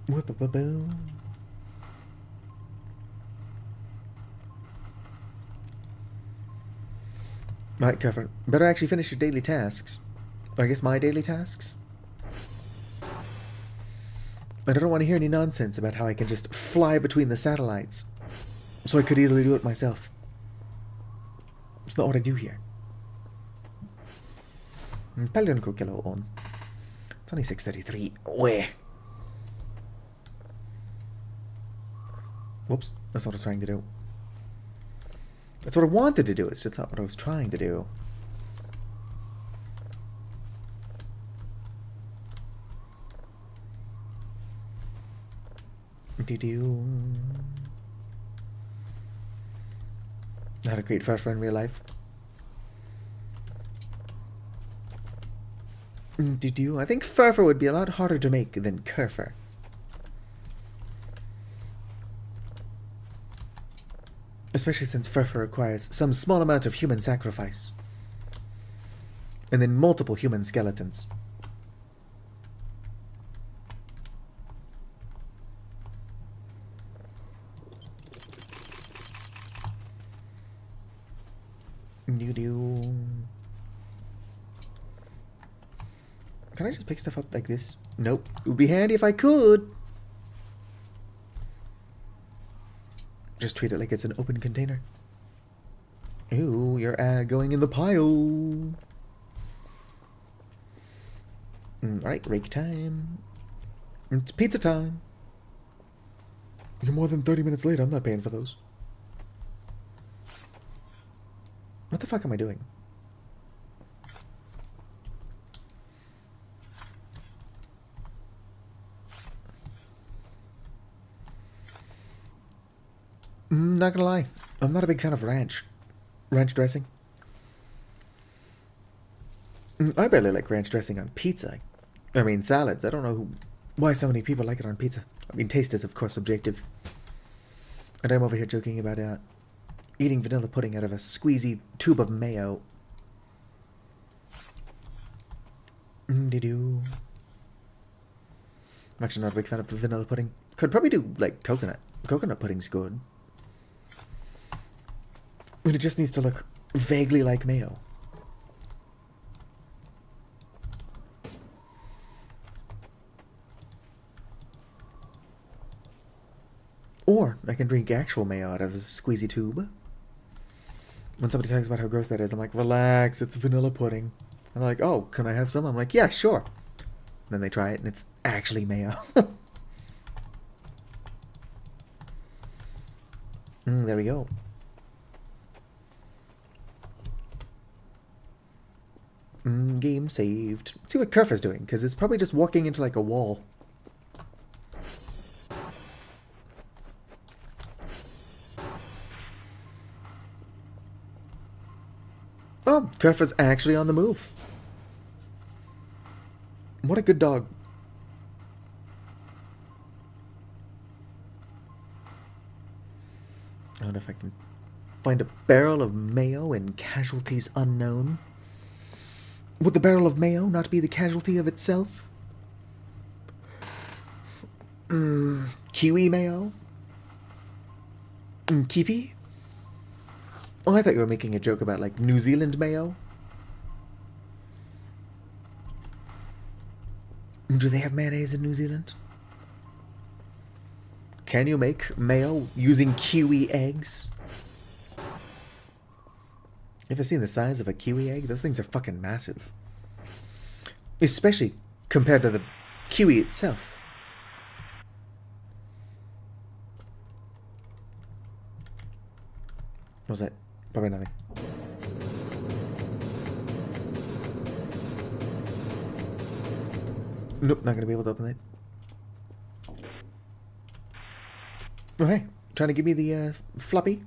Whip-a-ba-boom. Alright, Kerfer, better actually finish your daily tasks. Or I guess my daily tasks? I don't want to hear any nonsense about how I can just fly between the satellites. So I could easily do it myself. It's not what I do here. Paljon ko kello on. It's only 6:33. Where? Whoops, that's not what I was trying to do. That's what I wanted to do, it's just not what I was trying to do. Not a great Furfur in real life. I think Furfur would be a lot harder to make than Kerfer. Especially since Furfur requires some small amount of human sacrifice. And then multiple human skeletons. Can I just pick stuff up like this? Nope. It would be handy if I could. Just treat it like it's an open container. Ooh, you're going in the pile. Alright, rake time. It's pizza time. You're more than 30 minutes late. I'm not paying for those. What the fuck am I doing? Not gonna lie, I'm not a big fan of ranch dressing. I barely like ranch dressing on pizza. I mean, salads. I don't know why so many people like it on pizza. I mean, taste is, of course, subjective. And I'm over here joking about eating vanilla pudding out of a squeezy tube of mayo. I'm actually not a big fan of vanilla pudding. Could probably do, like, coconut. Coconut pudding's good. And it just needs to look vaguely like mayo. Or I can drink actual mayo out of a squeezy tube. When somebody talks about how gross that is, I'm like, relax, it's vanilla pudding. I'm like, oh, can I have some? I'm like, yeah, sure. Then they try it and it's actually mayo. There we go. Game saved. Let's see what Kerfa's doing, because it's probably just walking into like a wall. Oh, Kerfa's actually on the move. What a good dog. I wonder if I can find a barrel of mayo in casualties unknown. Would the barrel of mayo not be the casualty of itself? Kiwi mayo? Kiwi? Oh, I thought you were making a joke about, like, New Zealand mayo. Do they have mayonnaise in New Zealand? Can you make mayo using kiwi eggs? You ever seen the size of a kiwi egg? Those things are fucking massive. Especially compared to the kiwi itself. What was that? Probably nothing. Nope, not gonna be able to open it. Okay, trying to give me the floppy.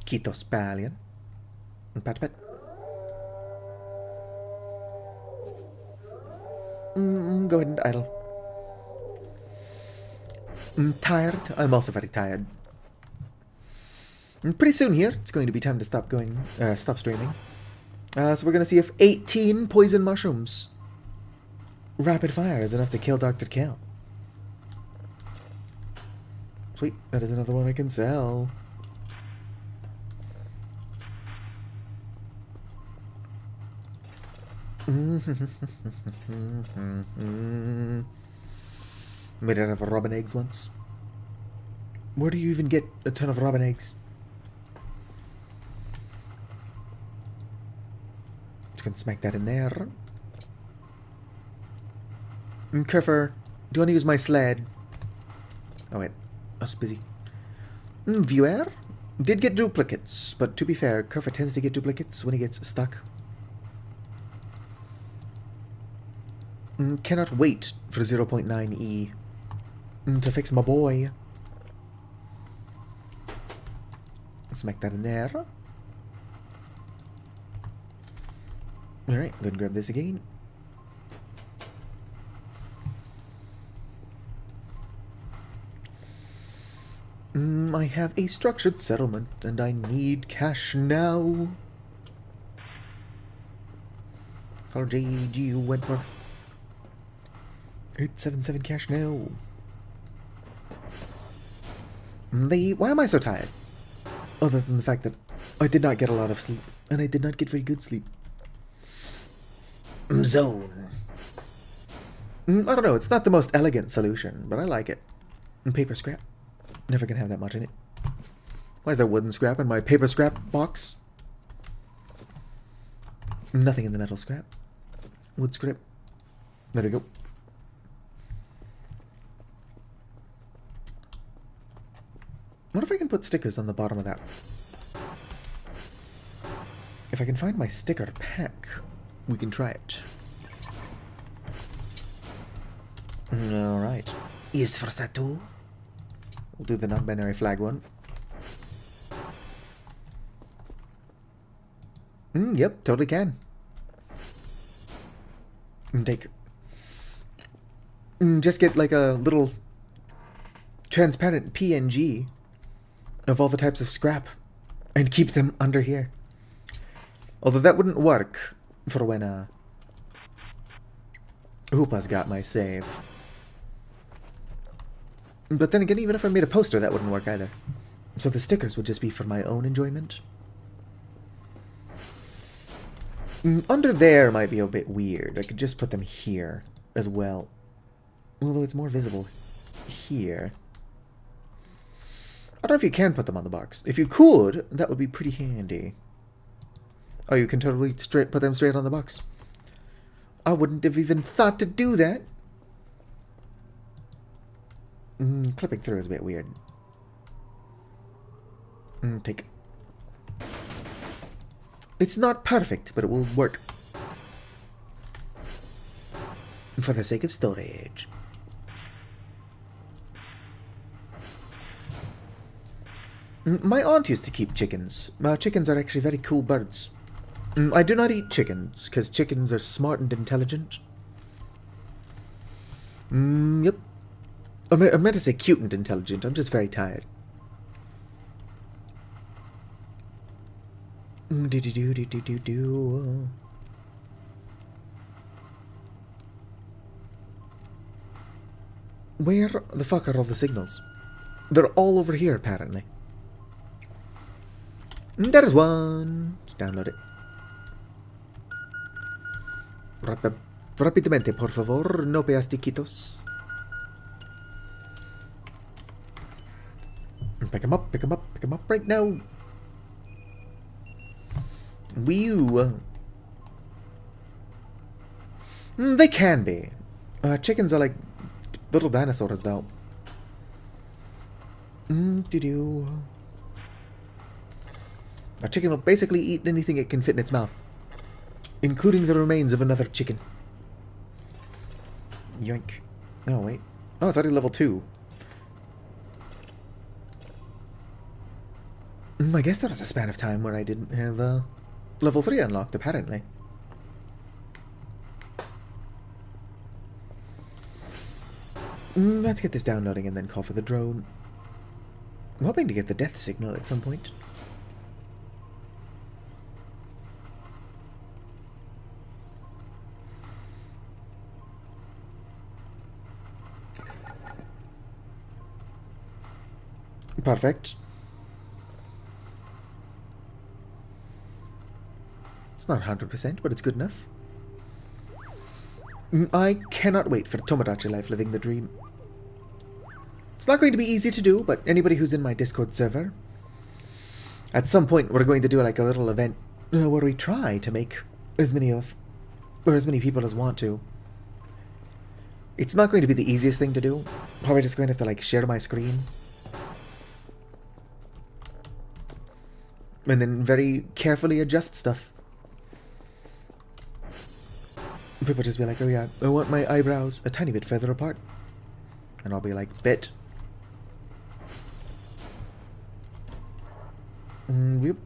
Kitos paljon. Pat pat. Go ahead and idle. Tired? I'm also very tired. Pretty soon here, it's going to be time to stop streaming. So we're gonna see if 18 poison mushrooms rapid fire is enough to kill Dr. Kale. Sweet, that is another one I can sell. Made out of robin eggs once. Where do you even get a ton of robin eggs? Just gonna smack that in there. Kerfer, do you want to use my sled? Oh wait, I was busy. Viewer did get duplicates, but to be fair, Kerfer tends to get duplicates when he gets stuck. Cannot wait for 0.9e to fix my boy. Smack that in there. Alright, go and grab this again. I have a structured settlement and I need cash now. Call J.G. Wentworth. 877 cash now. Why am I so tired? Other than the fact that I did not get a lot of sleep, and I did not get very good sleep. Zone. I don't know, it's not the most elegant solution, but I like it. Paper scrap. Never gonna have that much in it. Why is there wooden scrap in my paper scrap box? Nothing in the metal scrap. Wood scrap. There we go. What if I can put stickers on the bottom of that? If I can find my sticker pack, we can try it. Alright. Is for Satu. We'll do the non-binary flag one. Yep, totally can. Take. Just get like a little transparent PNG of all the types of scrap and keep them under here. Although that wouldn't work for when Hoopa's got my save. But then again, even if I made a poster, that wouldn't work either. So the stickers would just be for my own enjoyment. Under there might be a bit weird. I could just put them here as well. Although it's more visible here. I don't know if you can put them on the box. If you could, that would be pretty handy. Oh, you can totally put them straight on the box. I wouldn't have even thought to do that. Clipping through is a bit weird. Take. It's not perfect, but it will work. For the sake of storage. My aunt used to keep chickens. Chickens are actually very cool birds. I do not eat chickens, because chickens are smart and intelligent. Yep. I meant to say cute and intelligent. I'm just very tired. Where the fuck are all the signals? They're all over here, apparently. There is one. Let's download it. Rápidamente, por favor. No peas tiquitos. Pick him up, pick him up, pick him up right now. Whew. They can be. Chickens are like little dinosaurs, though. A chicken will basically eat anything it can fit in its mouth, including the remains of another chicken. Yoink. Oh, wait. Oh, it's already level 2. I guess there was a span of time where I didn't have level 3 unlocked, apparently. Let's get this downloading and then call for the drone. I'm hoping to get the death signal at some point. Perfect. It's not 100%, but it's good enough. I cannot wait for Tomodachi Life Living the Dream. It's not going to be easy to do, but anybody who's in my Discord server, at some point we're going to do like a little event where we try to make as many people as want to. It's not going to be the easiest thing to do. Probably just going to have to like share my screen. And then very carefully adjust stuff. People just be like, oh yeah, I want my eyebrows a tiny bit further apart. And I'll be like, bet. Yep.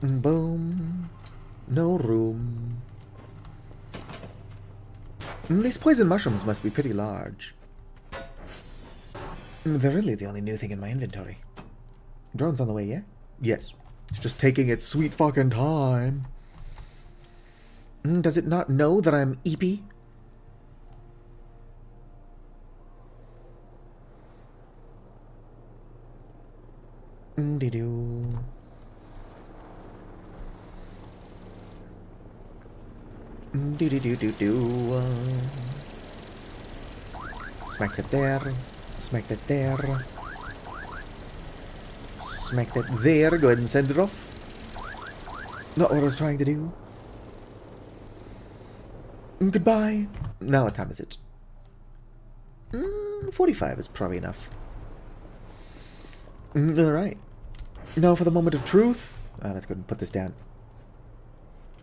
Boom. No room. These poison mushrooms must be pretty large. They're really the only new thing in my inventory. Drone's on the way, yeah? Yes. It's just taking its sweet fucking time. Does it not know that I'm EP? Do-do. Do-do-do-do-do. Smack that there. Smack that there. Smack that there. Go ahead and send it off. Not what I was trying to do. Goodbye. Now what time is it? 45 is probably enough. Alright. Now for the moment of truth. Let's go ahead and put this down.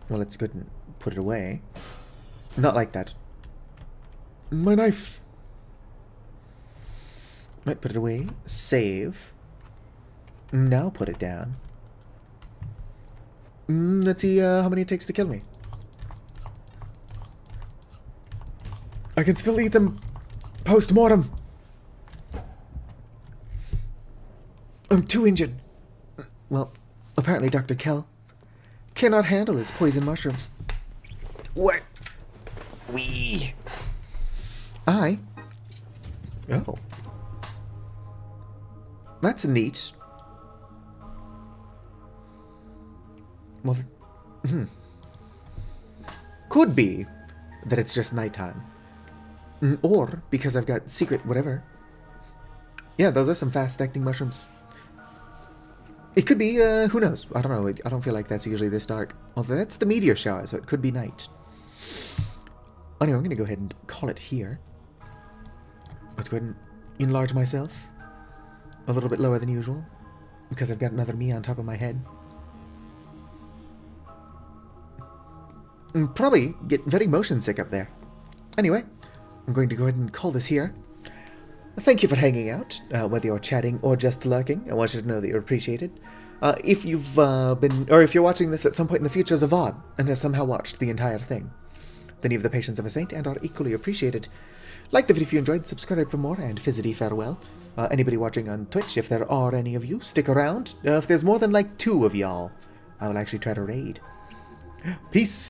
Well, let's go ahead and put it away. Not like that. My knife. Might put it away. Save. Now put it down. Let's see how many it takes to kill me. I can still eat them post-mortem. I'm too injured. Well, apparently Dr. Kell cannot handle his poison mushrooms. What? Wee. I... Oh. That's neat. Well, could be that it's just nighttime. Or because I've got secret whatever. Yeah, those are some fast-acting mushrooms. It could be, who knows? I don't know. I don't feel like that's usually this dark. Although that's the meteor shower, so it could be night. Anyway, I'm going to go ahead and call it here. Let's go ahead and enlarge myself. A little bit lower than usual. Because I've got another me on top of my head. Probably get very motion sick up there. Anyway, I'm going to go ahead and call this here. Thank you for hanging out, whether you're chatting or just lurking. I want you to know that you're appreciated. If you've if you're watching this at some point in the future as a VOD and have somehow watched the entire thing, then you have the patience of a saint and are equally appreciated. Like the video if you enjoyed, subscribe for more, and fizzity farewell. Anybody watching on Twitch, if there are any of you, stick around. If there's more than like 2 of y'all, I will actually try to raid. Peace!